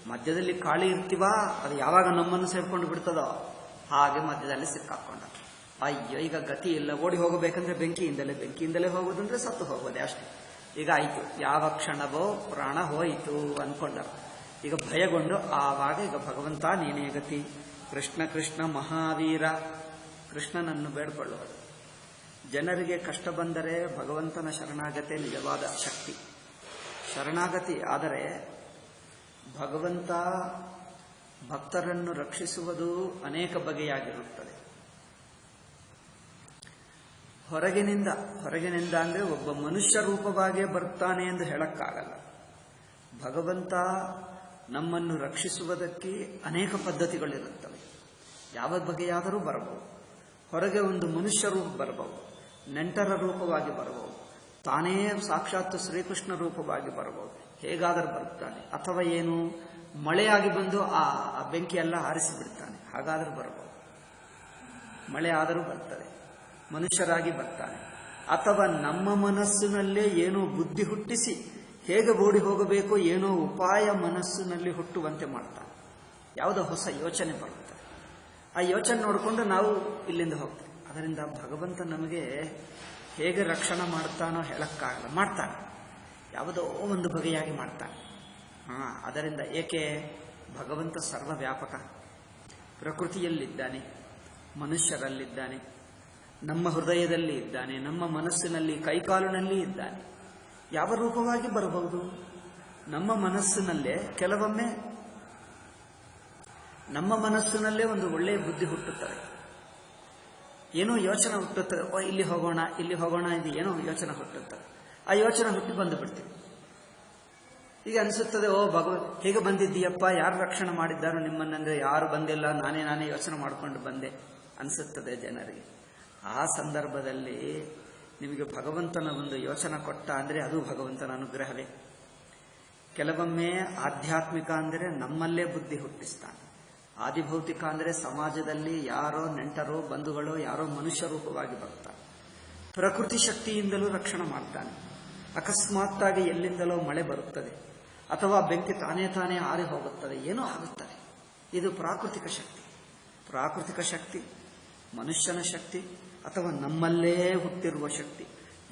ಮಧ್ಯದಲ್ಲಿ ಖಾಲಿ ಇರ್ತೀವಾ, ಅದು ಯಾವಾಗ ನಮ್ಮನ್ನು ಸೇರ್ಕೊಂಡು ಬಿಡ್ತದೋ ಹಾಗೆ ಮಧ್ಯದಲ್ಲಿ ಸಿಕ್ಕಾಕೊಂಡ. ಅಯ್ಯೋ, ಈಗ ಗತಿ ಇಲ್ಲ, ಓಡಿ ಹೋಗಬೇಕಂದ್ರೆ ಬೆಂಕಿಯಿಂದಲೇ ಹೋಗುದಂದ್ರೆ ಸತ್ತು ಹೋಗೋದೆ ಅಷ್ಟೇ. ಈಗ ಆಯ್ತು, ಯಾವ ಕ್ಷಣವೋ ಪ್ರಾಣ ಹೋಯಿತು ಅನ್ಕೊಂಡರು. ಈಗ ಭಯಗೊಂಡು ಆವಾಗ ಈಗ ಭಗವಂತ ನೀನೇ ಗತಿ, ಕೃಷ್ಣ ಕೃಷ್ಣ ಮಹಾವೀರ, ಕೃಷ್ಣನನ್ನು ಬೇಡ್ಕೊಳ್ಳುವುದು. ಜನರಿಗೆ ಕಷ್ಟ ಬಂದರೆ ಭಗವಂತನ ಶರಣಾಗತಿ ನಿಜವಾದ ಶಕ್ತಿ. ಶರಣಾಗತಿ ಆದರೆ ಭಗವಂತ ಭಕ್ತರನ್ನು ರಕ್ಷಿಸುವುದು ಅನೇಕ ಬಗೆಯಾಗಿರುತ್ತದೆ. ಹೊರಗಿನಿಂದ ಅಂದ್ರೆ ಒಬ್ಬ ಮನುಷ್ಯ ರೂಪವಾಗಿಯೇ ಬರ್ತಾನೆ ಎಂದು ಹೇಳಕ್ಕಾಗಲ್ಲ. ಭಗವಂತ ನಮ್ಮನ್ನು ರಕ್ಷಿಸುವುದಕ್ಕೆ ಅನೇಕ ಪದ್ಧತಿಗಳಿರುತ್ತವೆ. ಯಾವ ಬಗೆಯಾದರೂ ಬರಬಹುದು. ಹೊರಗೆ ಒಂದು ಮನುಷ್ಯ ರೂಪ ಬರಬಹುದು, ನೆಂಟರ ರೂಪವಾಗಿ ಬರಬಹುದು, ತಾನೇ ಸಾಕ್ಷಾತ್ ಶ್ರೀಕೃಷ್ಣ ರೂಪವಾಗಿ ಬರಬಹುದು, ಹೇಗಾದರೂ ಬರುತ್ತಾನೆ. ಅಥವಾ ಏನು, ಮಳೆಯಾಗಿ ಬಂದು ಆ ಬೆಂಕಿಯೆಲ್ಲ ಆರಿಸಿಬಿಡ್ತಾನೆ, ಹಾಗಾದರೂ ಬರಬಹುದು. ಮಳೆ ಆದರೂ ಬರ್ತದೆ, ಮನುಷ್ಯರಾಗಿ ಬರ್ತಾನೆ. ಅಥವಾ ನಮ್ಮ ಮನಸ್ಸಿನಲ್ಲೇ ಏನೋ ಬುದ್ಧಿ ಹುಟ್ಟಿಸಿ ಹೇಗೆ ಓಡಿ ಹೋಗಬೇಕು ಏನೋ ಉಪಾಯ ಮನಸ್ಸಿನಲ್ಲಿ ಹುಟ್ಟುವಂತೆ ಮಾಡ್ತಾನೆ. ಯಾವುದೋ ಹೊಸ ಯೋಚನೆ ಬರುತ್ತೆ, ಆ ಯೋಚನೆ ನೋಡಿಕೊಂಡು ನಾವು ಇಲ್ಲಿಂದ ಹೋಗ್ತೀವಿ. ಅದರಿಂದ ಭಗವಂತ ನಮಗೆ ಹೇಗೆ ರಕ್ಷಣೆ ಮಾಡ್ತಾನೋ ಹೇಳಕ್ಕಾಗಲ್ಲ, ಮಾಡ್ತಾನೆ, ಯಾವುದೋ ಒಂದು ಬಗೆಯಾಗಿ ಮಾಡ್ತಾನೆ. ಅದರಿಂದ ಏಕೆ ಭಗವಂತ ಸರ್ವವ್ಯಾಪಕ, ಪ್ರಕೃತಿಯಲ್ಲಿದ್ದಾನೆ, ಮನುಷ್ಯರಲ್ಲಿದ್ದಾನೆ, ನಮ್ಮ ಹೃದಯದಲ್ಲಿ ಇದ್ದಾನೆ, ನಮ್ಮ ಮನಸ್ಸಿನಲ್ಲಿ ಕೈಕಾಲಿನಲ್ಲಿ ಇದ್ದಾನೆ. ಯಾವ ರೂಪವಾಗಿ ಬರಬಹುದು? ನಮ್ಮ ಮನಸ್ಸಿನಲ್ಲೇ ಕೆಲವೊಮ್ಮೆ ನಮ್ಮ ಮನಸ್ಸಿನಲ್ಲೇ ಒಂದು ಒಳ್ಳೆಯ ಬುದ್ಧಿ ಹುಟ್ಟುತ್ತದೆ, ಏನೋ ಯೋಚನೆ ಹುಟ್ಟುತ್ತದೆ. ಇಲ್ಲಿ ಹೋಗೋಣ ಇದು ಏನೋ ಯೋಚನೆ ಹುಟ್ಟುತ್ತದೆ. ಆ ಯೋಚನೆ ಹುಟ್ಟಿ ಬಂದು ಬಿಡ್ತೀವಿ. ಈಗ ಅನಿಸುತ್ತದೆ, ಹೇಗೆ ಬಂದಿದ್ದೀಯಪ್ಪ, ಯಾರು ರಕ್ಷಣೆ ಮಾಡಿದ್ದಾರೋ ನಿಮ್ಮನ್ನಂದ್ರೆ? ಯಾರು ಬಂದಿಲ್ಲ, ನಾನೇ ಯೋಚನೆ ಮಾಡಿಕೊಂಡು ಬಂದೆ ಅನಿಸುತ್ತದೆ ಜನರಿಗೆ. ಆ ಸಂದರ್ಭದಲ್ಲಿ ನಿಮಗೆ ಭಗವಂತನ ಒಂದು ಯೋಚನೆ ಕೊಟ್ಟ ಅಂದರೆ ಅದು ಭಗವಂತನ ಅನುಗ್ರಹವೇ. ಕೆಲವೊಮ್ಮೆ ಆಧ್ಯಾತ್ಮಿಕ ಅಂದರೆ ನಮ್ಮಲ್ಲೇ ಬುದ್ಧಿ ಹುಟ್ಟಿಸ್ತಾನೆ, ಆದಿಭೌತಿಕ ಅಂದರೆ ಸಮಾಜದಲ್ಲಿ ಯಾರೋ ನೆಂಟರೋ ಬಂಧುಗಳೋ ಯಾರೋ ಮನುಷ್ಯ ರೂಪವಾಗಿ ಬರ್ತಾನೆ. ಪ್ರಕೃತಿ ಶಕ್ತಿಯಿಂದಲೂ ರಕ್ಷಣೆ ಮಾಡ್ತಾನೆ. ಅಕಸ್ಮಾತ್ತಾಗಿ ಎಲ್ಲಿಂದಲೋ ಮಳೆ ಬರುತ್ತದೆ, ಅಥವಾ ಬೆಂಕಿ ತಾನೇ ಆರಿ ಹೋಗುತ್ತದೆ, ಏನೋ ಆಗುತ್ತದೆ. ಇದು ಪ್ರಾಕೃತಿಕ ಶಕ್ತಿ. ಪ್ರಾಕೃತಿಕ ಶಕ್ತಿ, ಮನುಷ್ಯನ ಶಕ್ತಿ, ಅಥವಾ ನಮ್ಮಲ್ಲೇ ಹುಟ್ಟಿರುವ ಶಕ್ತಿ,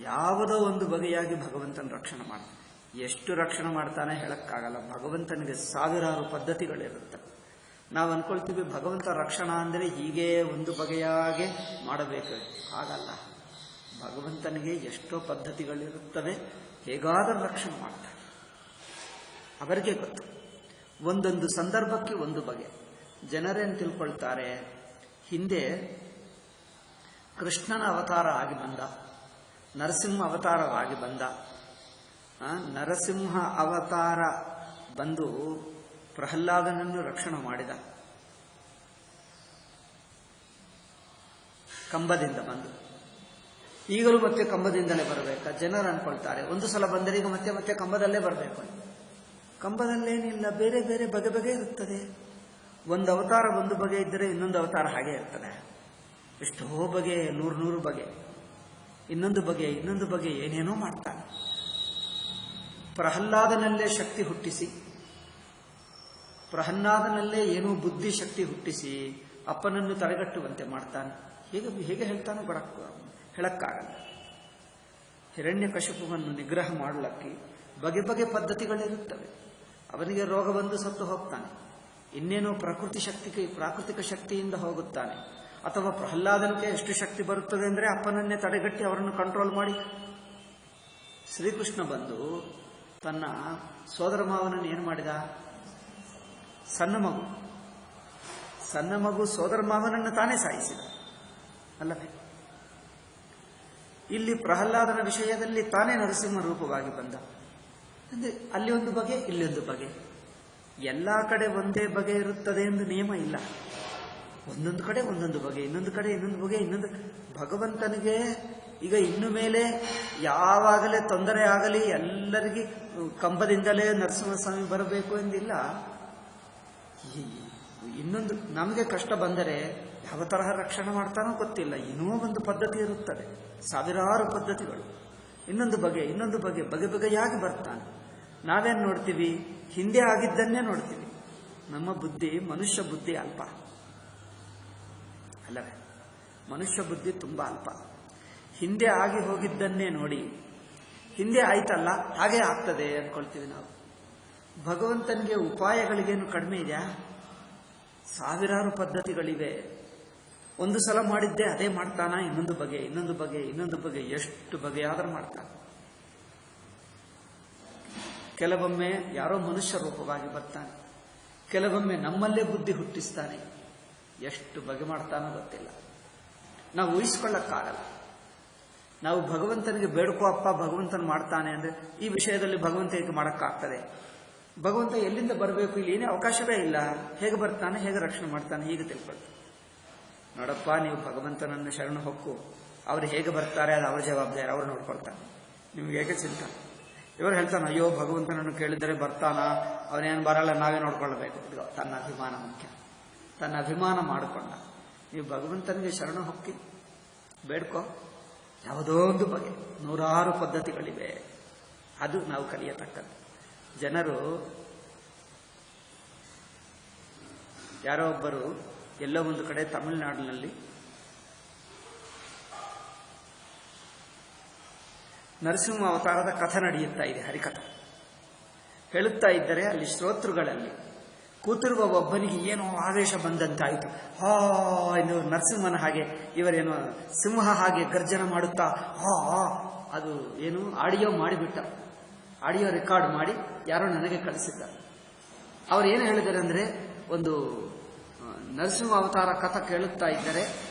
ಯಾವುದೋ ಒಂದು ಬಗೆಯಾಗಿ ಭಗವಂತನ ರಕ್ಷಣೆ ಮಾಡ್ತಾನೆ. ಎಷ್ಟು ರಕ್ಷಣೆ ಮಾಡ್ತಾನೆ ಹೇಳಕ್ಕಾಗಲ್ಲ. ಭಗವಂತನಿಗೆ ಸಾವಿರಾರು ಪದ್ಧತಿಗಳಿರುತ್ತೆ. ನಾವು ಅನ್ಕೊಳ್ತೀವಿ ಭಗವಂತ ರಕ್ಷಣಾ ಅಂದರೆ ಹೀಗೆ ಒಂದು ಬಗೆಯಾಗೆ ಮಾಡಬೇಕು, ಹಾಗಲ್ಲ. ಭಗವಂತನಿಗೆ ಎಷ್ಟೋ ಪದ್ಧತಿಗಳಿರುತ್ತವೆ, ಹೇಗಾದರೂ ರಕ್ಷಣೆ ಮಾಡ್ತಾರೆ. ಅವರಿಗೆ ಗೊತ್ತು. ಒಂದೊಂದು ಸಂದರ್ಭಕ್ಕೆ ಒಂದು ಬಗೆ. ಜನರೇನು ತಿಳ್ಕೊಳ್ತಾರೆ, ಹಿಂದೆ ಕೃಷ್ಣನ ಅವತಾರ ಆಗಿ ಬಂದ, ನರಸಿಂಹ ಅವತಾರವಾಗಿ ಬಂದ. ನರಸಿಂಹ ಅವತಾರ ಬಂದು ಪ್ರಹ್ಲಾದನನ್ನು ರಕ್ಷಣೆ ಮಾಡಿದ, ಕಂಬದಿಂದ ಬಂದು. ಈಗಲೂ ಮತ್ತೆ ಕಂಬದಿಂದಲೇ ಬರಬೇಕಾ? ಜನರು ಅನ್ಕೊಳ್ತಾರೆ, ಒಂದು ಸಲ ಬಂದರೆ ಈಗ ಮತ್ತೆ ಕಂಬದಲ್ಲೇ ಬರಬೇಕು. ಕಂಬದಲ್ಲೇನಿಲ್ಲ, ಬೇರೆ ಬೇರೆ ಬಗೆ ಇರುತ್ತದೆ. ಒಂದು ಅವತಾರ ಒಂದು ಬಗೆ ಇದ್ದರೆ ಇನ್ನೊಂದು ಅವತಾರ ಹಾಗೆ ಇರ್ತದೆ. ಎಷ್ಟೋ ಬಗೆ, ನೂರು ಬಗೆ, ಇನ್ನೊಂದು ಬಗೆ ಏನೇನೋ ಮಾಡ್ತಾನೆ. ಪ್ರಹ್ಲಾದನಲ್ಲೇ ಶಕ್ತಿ ಹುಟ್ಟಿಸಿ, ಪ್ರಹ್ಲಾದನಲ್ಲೇ ಏನೋ ಬುದ್ಧಿ ಶಕ್ತಿ ಹುಟ್ಟಿಸಿ ಅಪ್ಪನನ್ನು ತಡೆಗಟ್ಟುವಂತೆ ಮಾಡ್ತಾನೆ. ಹೇಗೆ ಹೇಳ್ತಾನೋ ಹೇಳಕ್ಕಾಗಲ್ಲ. ಹಿರಣ್ಯಕಶಿಪುವನ್ನು ನಿಗ್ರಹ ಮಾಡಲಿಕ್ಕೆ ಬಗೆ ಪದ್ಧತಿಗಳಿರುತ್ತವೆ. ಅವನಿಗೆ ರೋಗ ಬಂದು ಸತ್ತು ಹೋಗ್ತಾನೆ, ಇನ್ನೇನೋ ಪ್ರಾಕೃತಿಕ ಶಕ್ತಿಯಿಂದ ಹೋಗುತ್ತಾನೆ. ಅಥವಾ ಪ್ರಹ್ಲಾದನಿಗೆ ಎಷ್ಟು ಶಕ್ತಿ ಬರುತ್ತದೆ ಅಂದರೆ ಅಪ್ಪನನ್ನೇ ತಡೆಗಟ್ಟಿ ಅವರನ್ನು ಕಂಟ್ರೋಲ್ ಮಾಡಿ. ಶ್ರೀಕೃಷ್ಣ ಬಂದು ತನ್ನ ಸೋದರ ಮಾವನನ್ನು ಏನು ಮಾಡಿದ? ಸಣ್ಣ ಮಗು ಸೋದರ ಮಾವನನ್ನು ತಾನೇ ಸಾಯಿಸಿದ ಅಲ್ಲವೇ? ಇಲ್ಲಿ ಪ್ರಹ್ಲಾದನ ವಿಷಯದಲ್ಲಿ ತಾನೇ ನರಸಿಂಹ ರೂಪವಾಗಿ ಬಂದ. ಅಂದರೆ ಅಲ್ಲಿ ಒಂದು ಬಗೆ, ಇಲ್ಲೊಂದು ಬಗೆ. ಎಲ್ಲ ಕಡೆ ಒಂದೇ ಬಗೆ ಇರುತ್ತದೆ ಎಂದು ನಿಯಮ ಇಲ್ಲ. ಒಂದೊಂದು ಕಡೆ ಒಂದೊಂದು ಬಗೆ, ಇನ್ನೊಂದು ಕಡೆ ಇನ್ನೊಂದು ಬಗೆ. ಭಗವಂತನಿಗೆ ಈಗ ಇನ್ನು ಮೇಲೆ ಯಾವಾಗಲೇ ತೊಂದರೆ ಆಗಲಿ ಎಲ್ಲರಿಗೆ ಕಂಬದಿಂದಲೇ ನರಸಿಂಹಸ್ವಾಮಿ ಬರಬೇಕು ಎಂದಿಲ್ಲ. ಇನ್ನೊಂದು ನಮಗೆ ಕಷ್ಟ ಬಂದರೆ ಯಾವ ತರಹ ರಕ್ಷಣೆ ಮಾಡ್ತಾನೋ ಗೊತ್ತಿಲ್ಲ. ಇನ್ನೂ ಒಂದು ಪದ್ಧತಿ ಇರುತ್ತದೆ, ಸಾವಿರಾರು ಪದ್ಧತಿಗಳು. ಇನ್ನೊಂದು ಬಗೆಯಾಗಿ ಬರ್ತಾನೆ. ನಾವೇನು ನೋಡ್ತೀವಿ? ಹಿಂದೆ ಆಗಿದ್ದನ್ನೇ ನೋಡ್ತೀವಿ. ನಮ್ಮ ಬುದ್ಧಿ, ಮನುಷ್ಯ ಬುದ್ಧಿ ಅಲ್ಪ ಅಲ್ಲವೇ? ಮನುಷ್ಯ ಬುದ್ಧಿ ತುಂಬ ಅಲ್ಪ. ಹಿಂದೆ ಆಗಿ ಹೋಗಿದ್ದನ್ನೇ ನೋಡಿ ಹಿಂದೆ ಆಯ್ತಲ್ಲ ಹಾಗೆ ಆಗ್ತದೆ ಅಂದ್ಕೊಳ್ತೀವಿ ನಾವು. ಭಗವಂತನಿಗೆ ಉಪಾಯಗಳಿಗೇನು ಕಡಿಮೆ ಇದೆಯಾ? ಸಾವಿರಾರು ಪದ್ಧತಿಗಳಿವೆ. ಒಂದು ಸಲ ಮಾಡಿದ್ದೆ ಅದೇ ಮಾಡ್ತಾನ. ಇನ್ನೊಂದು ಬಗೆ ಎಷ್ಟು ಬಗೆಯಾದರೂ ಮಾಡ್ತಾನೆ. ಕೆಲವೊಮ್ಮೆ ಯಾರೋ ಮನುಷ್ಯ ರೂಪವಾಗಿ ಬರ್ತಾನೆ, ಕೆಲವೊಮ್ಮೆ ನಮ್ಮಲ್ಲೇ ಬುದ್ಧಿ ಹುಟ್ಟಿಸ್ತಾನೆ. ಎಷ್ಟು ಬಗೆ ಮಾಡ್ತಾನೋ ಗೊತ್ತಿಲ್ಲ, ನಾವು ಊಹಿಸ್ಕೊಳ್ಳಕ್ಕಾಗಲ್ಲ. ನಾವು ಭಗವಂತನಿಗೆ ಬೇಡ್ಕೋ ಅಪ್ಪ ಭಗವಂತನ ಮಾಡ್ತಾನೆ ಅಂದರೆ ಈ ವಿಷಯದಲ್ಲಿ ಭಗವಂತ ಹೇಗೆ ಮಾಡೋಕ್ಕಾಗ್ತದೆ? ಭಗವಂತ ಎಲ್ಲಿಂದ ಬರಬೇಕು? ಇಲ್ಲಿ ಏನೇ ಅವಕಾಶವೇ ಇಲ್ಲ. ಹೇಗೆ ಬರ್ತಾನೆ, ಹೇಗೆ ರಕ್ಷಣೆ ಮಾಡ್ತಾನೆ, ಹೀಗೆ ತಿಳ್ಕೊಳ್ತಾನೆ. ನೋಡಪ್ಪ, ನೀವು ಭಗವಂತನನ್ನು ಶರಣ ಹೊಕ್ಕು, ಅವರು ಹೇಗೆ ಬರ್ತಾರೆ ಅದು ಅವರ ಜವಾಬ್ದಾರಿ, ಅವರು ನೋಡ್ಕೊಳ್ತಾನೆ. ನಿಮ್ಗೆ ಹೇಗೆ ಚಿಂತೆ? ಇವರು ಹೇಳ್ತಾನೆ, ಅಯ್ಯೋ ಭಗವಂತನನ್ನು ಕೇಳಿದರೆ ಬರ್ತಾನ, ಅವನೇನು ಬರಲ್ಲ, ನಾವೇ ನೋಡ್ಕೊಳ್ಬೇಕು. ತನ್ನ ಅಭಿಮಾನ ಮುಖ್ಯ. ತನ್ನ ಅಭಿಮಾನ ಮಾಡಿಕೊಂಡ. ನೀವು ಭಗವಂತನಿಗೆ ಶರಣ ಹೊಕ್ಕಿ ಬೇಡ್ಕೋ, ಯಾವುದೋ ಒಂದು ಬಗೆ, ನೂರಾರು ಪದ್ಧತಿಗಳಿವೆ. ಅದು ನಾವು ಕಲಿಯತಕ್ಕದ್ದು. ಜನರು ಯಾರೋ ಒಬ್ಬರು ಎಲ್ಲೋ ಒಂದು ಕಡೆ ತಮಿಳುನಾಡಿನಲ್ಲಿ ನರಸಿಂಹ ಅವತಾರದ ಕಥೆ ನಡೆಯುತ್ತಾ ಇದೆ, ಹರಿಕಥೆ ಹೇಳುತ್ತಾ ಇದ್ದರೆ ಅಲ್ಲಿ ಶ್ರೋತೃಗಳಲ್ಲಿ ಕೂತಿರುವ ಒಬ್ಬನಿಗೆ ಏನೋ ಆವೇಶ ಬಂದಂತಾಯಿತು. ಇನ್ನು ನರಸಿಂಹನ ಹಾಗೆ ಇವರೇನೋ ಸಿಂಹ ಹಾಗೆ ಗರ್ಜನ ಮಾಡುತ್ತಾ ಅದು ಏನು ಆಡಿಯೋ ಮಾಡಿಬಿಟ್ಟ. ಆಡಿಯೋ ರೆಕಾರ್ಡ್ ಮಾಡಿ ಯಾರೋ ನನಗೆ ಕಳಿಸಿದ್ದಾರೆ. ಅವ್ರು ಏನು ಹೇಳಿದ್ದಾರೆ ಅಂದರೆ, ಒಂದು ನರಸಿಂಹ ಅವತಾರ ಕಥೆ ಕೇಳುತ್ತಾ ಇದ್ದರೆ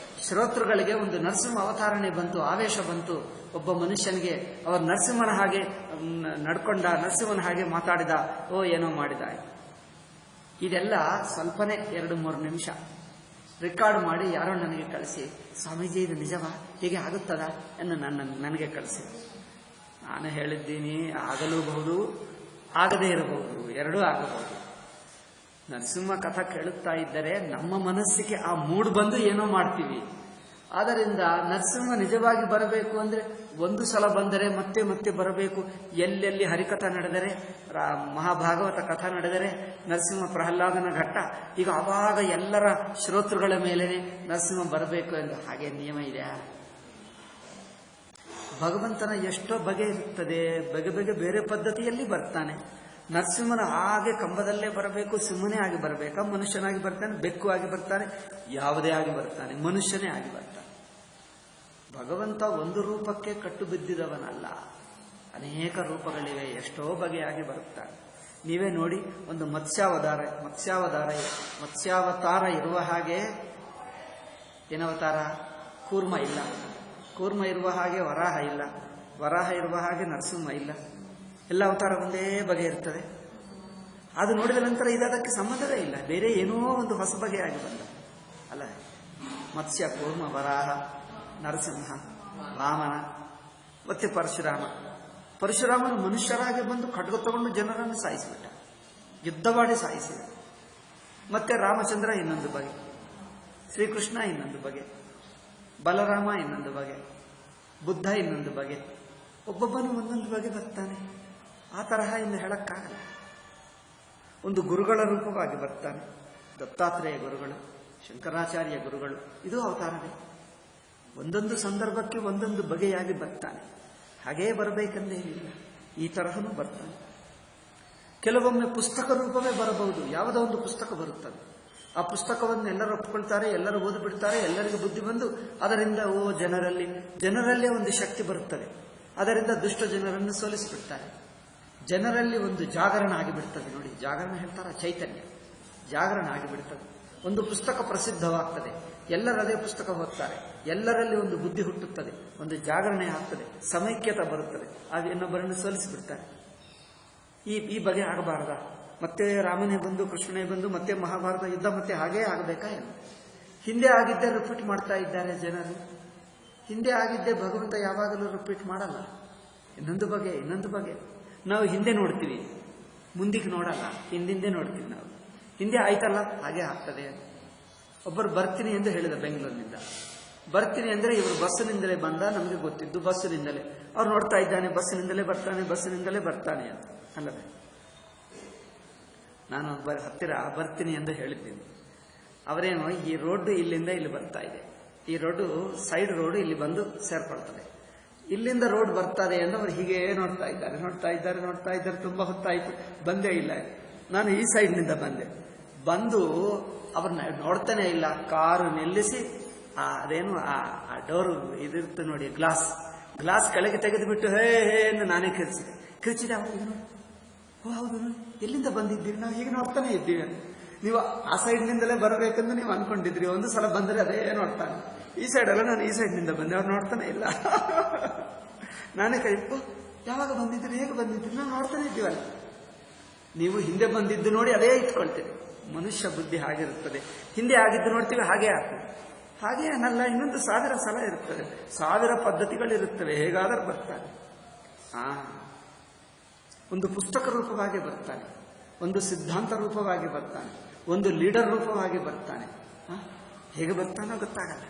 ಶ್ರೋತೃಗಳಿಗೆ ಒಂದು ನರಸಿಂಹ ಅವತಾರನೆ ಬಂತು, ಆವೇಶ ಬಂತು. ಒಬ್ಬ ಮನುಷ್ಯನಿಗೆ ಅವರು ನರಸಿಂಹನ ಹಾಗೆ ನಡ್ಕೊಂಡ, ನರಸಿಂಹನ ಹಾಗೆ ಮಾತಾಡಿದ, ಏನೋ ಮಾಡಿದ. ಇದೆಲ್ಲ ಸ್ವಲ್ಪನೇ 2-3 ನಿಮಿಷ ರೆಕಾರ್ಡ್ ಮಾಡಿ ಯಾರೋ ನನಗೆ ಕಳಿಸಿ, ಸ್ವಾಮೀಜಿ ಇದು ನಿಜವಾ, ಹೀಗೆ ಆಗುತ್ತದ ಎಂದು ನನಗೆ ಕಳಿಸಿ. ನಾನು ಹೇಳಿದ್ದೀನಿ, ಆಗಲೂಬಹುದು, ಆಗದೇ ಇರಬಹುದು, ಎರಡೂ ಆಗಬಹುದು. ನರಸಿಂಹ ಕಥೆ ಕೇಳುತ್ತಾ ಇದ್ದರೆ ನಮ್ಮ ಮನಸ್ಸಿಗೆ ಆ ಮೂಡ್ ಬಂದು ಏನೋ ಮಾಡ್ತೀವಿ. ಆದ್ದರಿಂದ ನರಸಿಂಹ ನಿಜವಾಗಿ ಬರಬೇಕು ಅಂದರೆ ಒಂದು ಸಲ ಬಂದರೆ ಮತ್ತೆ ಮತ್ತೆ ಬರಬೇಕು. ಎಲ್ಲೆಲ್ಲಿ ಹರಿಕಥೆ ನಡೆದರೆ, ಮಹಾಭಾಗವತ ಕಥೆ ನಡೆದರೆ, ನರಸಿಂಹ ಪ್ರಹ್ಲಾದನ ಘಟ್ಟ, ಈಗ ಆವಾಗ ಎಲ್ಲರ ಶ್ರೋತೃಗಳ ಮೇಲೇನೆ ನರಸಿಂಹ ಬರಬೇಕು ಎಂದು ಹಾಗೆ ನಿಯಮ ಇದೆ. ಭಗವಂತನ ಎಷ್ಟೋ ಬಗೆ ಇರುತ್ತದೆ, ಬಗೆ ಬೇರೆ ಪದ್ಧತಿಯಲ್ಲಿ ಬರ್ತಾನೆ. ನರಸಿಂಹನ ಹಾಗೆ ಕಂಬದಲ್ಲೇ ಬರಬೇಕು, ಸಿಂಹನೇ ಆಗಿ ಬರಬೇಕಾ? ಮನುಷ್ಯನಾಗಿ ಬರ್ತಾನೆ, ಬೆಕ್ಕು ಆಗಿ ಬರ್ತಾನೆ, ಯಾವುದೇ ಆಗಿ ಬರ್ತಾನೆ, ಮನುಷ್ಯನೇ ಆಗಿ ಬರ್ತಾನೆ. ಭಗವಂತ ಒಂದು ರೂಪಕ್ಕೆ ಕಟ್ಟು ಬಿದ್ದಿದವನಲ್ಲ, ಅನೇಕ ರೂಪಗಳಿವೆ, ಎಷ್ಟೋ ಬಗೆಯಾಗಿ ಬರುತ್ತಾನೆ. ನೀವೇ ನೋಡಿ, ಒಂದು ಮತ್ಸ್ಯಾವತಾರ ಇರುವ ಹಾಗೆ ಏನವತಾರ? ಕೂರ್ಮ ಇಲ್ಲ. ಕೂರ್ಮ ಇರುವ ಹಾಗೆ ವರಾಹ ಇಲ್ಲ. ವರಾಹ ಇರುವ ಹಾಗೆ ನರಸಿಂಹ ಇಲ್ಲ. ಎಲ್ಲ ಅವತಾರ ಒಂದೇ ಬಗೆ ಇರ್ತದೆ. ಅದು ನೋಡಿದ ನಂತರ ಇದಕ್ಕೆ ಸಂಬಂಧವೇ ಇಲ್ಲ, ಬೇರೆ ಏನೋ ಒಂದು ಹೊಸ ಬಗೆಯಾಗಿ ಬಂದ ಅಲ್ಲ. ಮತ್ಸ್ಯ, ಕೂರ್ಮ, ವರಾಹ, ನರಸಿಂಹ, ವಾಮನ, ಮತ್ತೆ ಪರಶುರಾಮನು ಮನುಷ್ಯರಾಗಿ ಬಂದು ಖಡ್ಗ ತಗೊಂಡು ಜನರನ್ನು ಸಾಯಿಸಿಬಿಟ್ಟ, ಯುದ್ಧ ಮಾಡಿ ಸಾಯಿಸಿದ. ಮತ್ತೆ ರಾಮಚಂದ್ರ ಇನ್ನೊಂದು ಬಗೆ, ಶ್ರೀಕೃಷ್ಣ ಇನ್ನೊಂದು ಬಗೆ, ಬಲರಾಮ ಇನ್ನೊಂದು ಬಗೆ, ಬುದ್ಧ ಇನ್ನೊಂದು ಬಗೆ, ಒಬ್ಬೊಬ್ಬನು ಒಂದೊಂದು ಬಗೆ ಬರ್ತಾನೆ. ಆ ತರಹ ಇನ್ನು ಹೇಳಕ್ಕಾಗಲ್ಲ. ಒಂದು ಗುರುಗಳ ರೂಪವಾಗಿ ಬರ್ತಾನೆ, ದತ್ತಾತ್ರೇಯ ಗುರುಗಳು, ಶಂಕರಾಚಾರ್ಯ ಗುರುಗಳು, ಇದು ಅವತಾರವೇ. ಒಂದೊಂದು ಸಂದರ್ಭಕ್ಕೆ ಒಂದೊಂದು ಬಗೆಯಾಗಿ ಬರ್ತಾನೆ. ಹಾಗೇ ಬರಬೇಕಂದೇನಿಲ್ಲ, ಈ ತರಹನೂ ಬರ್ತಾನೆ. ಕೆಲವೊಮ್ಮೆ ಪುಸ್ತಕ ರೂಪವೇ ಬರಬಹುದು. ಯಾವುದೋ ಒಂದು ಪುಸ್ತಕ ಬರುತ್ತದೆ, ಆ ಪುಸ್ತಕವನ್ನು ಎಲ್ಲರೂ ಒಪ್ಕೊಳ್ತಾರೆ, ಎಲ್ಲರೂ ಓದಿಬಿಡ್ತಾರೆ, ಎಲ್ಲರಿಗೂ ಬುದ್ಧಿ ಬಂದು ಅದರಿಂದ ಜನರಲ್ಲೇ ಒಂದು ಶಕ್ತಿ ಬರುತ್ತದೆ. ಅದರಿಂದ ದುಷ್ಟ ಜನರನ್ನು ಸೋಲಿಸಿಬಿಡ್ತಾರೆ. ಜನರಲ್ಲಿ ಒಂದು ಜಾಗರಣ ಆಗಿಬಿಡ್ತದೆ. ನೋಡಿ, ಜಾಗರಣ ಹೇಳ್ತಾರ, ಚೈತನ್ಯ ಜಾಗರಣ ಆಗಿಬಿಡ್ತದೆ. ಒಂದು ಪುಸ್ತಕ ಪ್ರಸಿದ್ಧವಾಗ್ತದೆ, ಎಲ್ಲರೂ ಅದೇ ಪುಸ್ತಕ ಓದ್ತಾರೆ, ಎಲ್ಲರಲ್ಲಿ ಒಂದು ಬುದ್ಧಿ ಹುಟ್ಟುತ್ತದೆ, ಒಂದು ಜಾಗರಣೆ ಆಗ್ತದೆ, ಸಮೈಕ್ಯತೆ ಬರುತ್ತದೆ, ಆಗ ಇನ್ನೊಬ್ಬರನ್ನು ಸೋಲಿಸಿಬಿಡ್ತಾರೆ. ಈ ಬಗೆ ಆಗಬಾರದ? ಮತ್ತೆ ರಾಮನೇ ಬಂದು ಕೃಷ್ಣನೇ ಬಂದು ಮತ್ತೆ ಮಹಾಭಾರತ ಯುದ್ಧ ಮತ್ತೆ ಹಾಗೇ ಆಗಬೇಕಾ ಏನು? ಹಿಂದೆ ಆಗಿದ್ದೇ ರಿಪೀಟ್ ಮಾಡ್ತಾ ಇದ್ದಾರೆ ಜನರು. ಹಿಂದೆ ಆಗಿದ್ದೇ ಭಗವಂತ ಯಾವಾಗಲೂ ರಿಪೀಟ್ ಮಾಡಲ್ಲ. ಇನ್ನೊಂದು ಬಗೆ. ನಾವು ಹಿಂದೆ ನೋಡ್ತೀವಿ, ಮುಂದಕ್ಕೆ ನೋಡಲ್ಲ, ಹಿಂದಿಂದೆ ನೋಡ್ತೀವಿ ನಾವು. ಹಿಂದೆ ಆಯ್ತಲ್ಲ, ಹಾಗೆ ಆಗ್ತದೆ. ಒಬ್ಬರು ಬರ್ತೀನಿ ಎಂದು ಹೇಳಿದ ಬೆಂಗಳೂರಿನಿಂದ. ಬರ್ತೀನಿ ಅಂದರೆ ಇವರು ಬಸ್ಸಿನಿಂದಲೇ ಬಂದ, ನಮಗೆ ಗೊತ್ತಿದ್ದು ಬಸ್ಸಿನಿಂದಲೇ. ಅವ್ರು ನೋಡ್ತಾ ಇದ್ದಾನೆ, ಬಸ್ಸಿನಿಂದಲೇ ಬರ್ತಾನೆ ಅಂತ ಅಲ್ಲವೇ? ನಾನು ಹತ್ತಿರ ಬರ್ತೀನಿ ಎಂದು ಹೇಳಿದ್ದೀನಿ. ಅವರೇನೋ ಈ ರೋಡ್ ಇಲ್ಲಿಂದ ಇಲ್ಲಿ ಬರ್ತಾ ಇದೆ, ಈ ರೋಡ್ ಸೈಡ್ ರೋಡ್ ಇಲ್ಲಿ ಬಂದು ಸೇರ್ಕೊಳ್ತದೆ, ಇಲ್ಲಿಂದ ರೋಡ್ ಬರ್ತದೆ ಎಂದು ಅವರು ಹೀಗೆ ನೋಡ್ತಾ ಇದ್ದಾರೆ. ತುಂಬಾ ಹೊತ್ತಾಯಿತು, ಬಂದೇ ಇಲ್ಲ. ನಾನು ಈ ಸೈಡ್ನಿಂದ ಬಂದು ಅವ್ರನ್ನ ನೋಡ್ತಾನೆ ಇಲ್ಲ. ಕಾರು ನಿಲ್ಲಿಸಿ ಅದೇನು ಆ ಡೋರು ಇದಿರುತ್ತೆ ನೋಡಿ, ಗ್ಲಾಸ್ ಕೆಳಗೆ ತೆಗೆದುಬಿಟ್ಟು ಹೇ ಎಂದು ನಾನೇ ಕಿರ್ಚಿದೆ. ಹೌದು, ಎಲ್ಲಿಂದ ಬಂದಿದ್ದೀರಿ? ನಾವು ಹೀಗೆ ನೋಡ್ತಾನೆ ಇದ್ದೀವಿ. ನೀವು ಆ ಸೈಡ್ನಿಂದಲೇ ಬರಬೇಕೆಂದು ನೀವು ಅನ್ಕೊಂಡಿದ್ರಿ. ಒಂದು ಸಲ ಬಂದರೆ ಅದೇ ನೋಡ್ತಾನೆ. ಈ ಸೈಡ್ ಅಲ್ಲ, ನಾನು ಈ ಸೈಡ್ನಿಂದ ಬಂದೆ, ಅವ್ರು ನೋಡ್ತಾನೆ ಇಲ್ಲ. ನಾನೇ ಯಾವಾಗ ಬಂದಿದ್ದೀರಿ, ಹೇಗೆ ಬಂದಿದ್ದೀರಿ? ನಾವು ನೋಡ್ತಾನೆ ಇದ್ದೀವಲ್ಲ. ನೀವು ಹಿಂದೆ ಬಂದಿದ್ದು ನೋಡಿ ಅದೇ ಇಟ್ಕೊಳ್ತೀರಿ. ಮನುಷ್ಯ ಬುದ್ಧಿ ಹಾಗಿರುತ್ತದೆ. ಹಿಂದೆ ಆಗಿದ್ದು ನೋಡ್ತೀವಿ, ಹಾಗೇ ಆಗ್ತದೆ. ಹಾಗೆ ಅನ್ನಲ್ಲ, ಇನ್ನೊಂದು 1000 ಸಲ ಇರುತ್ತದೆ, 1000 ಪದ್ಧತಿಗಳಿರುತ್ತವೆ. ಹೇಗಾದರೂ ಬರ್ತಾನೆ. ಒಂದು ಪುಸ್ತಕ ರೂಪವಾಗಿ ಬರ್ತಾನೆ, ಒಂದು ಸಿದ್ಧಾಂತ ರೂಪವಾಗಿ ಬರ್ತಾನೆ, ಒಂದು ಲೀಡರ್ ರೂಪವಾಗಿ ಬರ್ತಾನೆ. ಹೇಗೆ ಬರ್ತಾನೋ ಗೊತ್ತಾಗಲ್ಲ.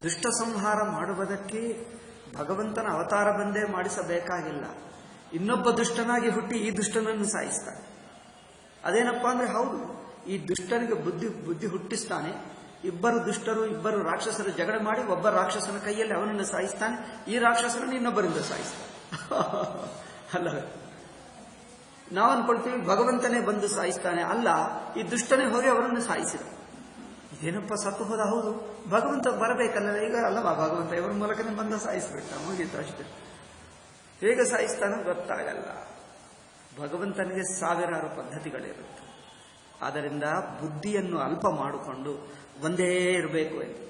ದುಷ್ಟ ಸಂಹಾರ ಮಾಡುವುದಕ್ಕೆ ಭಗವಂತನ ಅವತಾರ ಬಂದೇ ಮಾಡಿಸಬೇಕಾಗಿಲ್ಲ. ಇನ್ನೊಬ್ಬ ದುಷ್ಟನಾಗಿ ಹುಟ್ಟಿ ಈ ದುಷ್ಟನನ್ನು ಸಾಯಿಸ್ತಾನೆ. ಅದೇನಪ್ಪಾ ಅಂದ್ರೆ, ಹೌದು, ಈ ದುಷ್ಟನಿಗೆ ಬುದ್ಧಿ ಹುಟ್ಟಿಸ್ತಾನೆ. ಇಬ್ಬರು ರಾಕ್ಷಸರು ಜಗಳ ಮಾಡಿ ಒಬ್ಬ ರಾಕ್ಷಸನ ಕೈಯಲ್ಲಿ ಅವನನ್ನು ಸಾಯಿಸ್ತಾನೆ, ಈ ರಾಕ್ಷಸನನ್ನು ಇನ್ನೊಬ್ಬರಿಂದ ಸಾಯಿಸ್ತಾನೆ. ಅಲ್ಲವೇ? ನಾವು ಅನ್ಕೊಳ್ತೀವಿ ಭಗವಂತನೇ ಬಂದು ಸಾಯಿಸ್ತಾನೆ. ಅಲ್ಲ, ಈ ದುಷ್ಟನೇ ಹೋಗಿ ಅವರನ್ನು ಸಾಯಿಸಿದ. ಇದೇನಪ್ಪ, ಸತ್ತು ಹೋದ? ಹೌದು, ಭಗವಂತ ಬರಬೇಕಲ್ಲ ಈಗ. ಅಲ್ಲವಾ, ಭಗವಂತ ಇವರ ಮೂಲಕನೇ ಬಂದ ಸಾಯಿಸ್ಬಿಟ್ಟ, ಮುಗೀತು ಅಷ್ಟೇ. ಹೇಗೆ ಸಾಯಿಸ್ತಾನೋ ಗೊತ್ತಾಗಲ್ಲ. ಭಗವಂತನಿಗೆ 1000 ಪದ್ಧತಿಗಳಿರುತ್ತೆ. ಆದ್ದರಿಂದ ಬುದ್ಧಿಯನ್ನು ಅಲ್ಪ ಮಾಡಿಕೊಂಡು ಒಂದೇ ಇರಬೇಕು ಎಂದು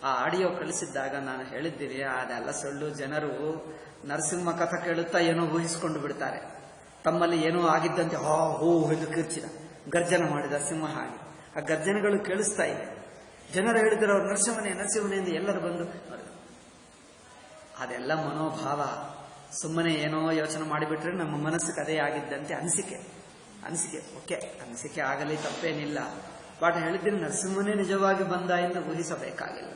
ಆ ಆಡಿಯೋ ಕಳಿಸಿದ್ದಾಗ ನಾನು ಹೇಳಿದ್ದೀನಿ. ಅದೆಲ್ಲ ಸುಳ್ಳು. ಜನರು ನರಸಿಂಹ ಕಥೆ ಕೇಳುತ್ತಾ ಏನೋ ಊಹಿಸಿಕೊಂಡು ಬಿಡ್ತಾರೆ. ತಮ್ಮಲ್ಲಿ ಏನೋ ಆಗಿದ್ದಂತೆ ಹೋ ಎಂದು ಕಿರ್ಚಿದ, ಗರ್ಜನ ಮಾಡಿದ ಸಿಂಹ. ಹಾಗೆ ಆ ಗರ್ಜನೆಗಳು ಕೇಳಿಸ್ತಾ ಇದೆ. ಜನರು ಹೇಳಿದ್ರು, ಅವ್ರು ನರಸಿಂಹನೇ ಎಂದು ಎಲ್ಲರೂ ಬಂದು. ಅದೆಲ್ಲ ಮನೋಭಾವ. ಸುಮ್ಮನೆ ಏನೋ ಯೋಚನೆ ಮಾಡಿಬಿಟ್ರೆ ನಮ್ಮ ಮನಸ್ಸಿಗೆ ಅದೇ ಆಗಿದ್ದಂತೆ ಅನಿಸಿಕೆ. ಓಕೆ, ಅನಿಸಿಕೆ ಆಗಲಿ, ತಪ್ಪೇನಿಲ್ಲ. ಪಾಠ ಹೇಳಿದ್ದೀನಿ, ನರಸಿಂಹನೇ ನಿಜವಾಗಿ ಬಂದ ಎಂದು ಊಹಿಸಬೇಕಾಗಿಲ್ಲ.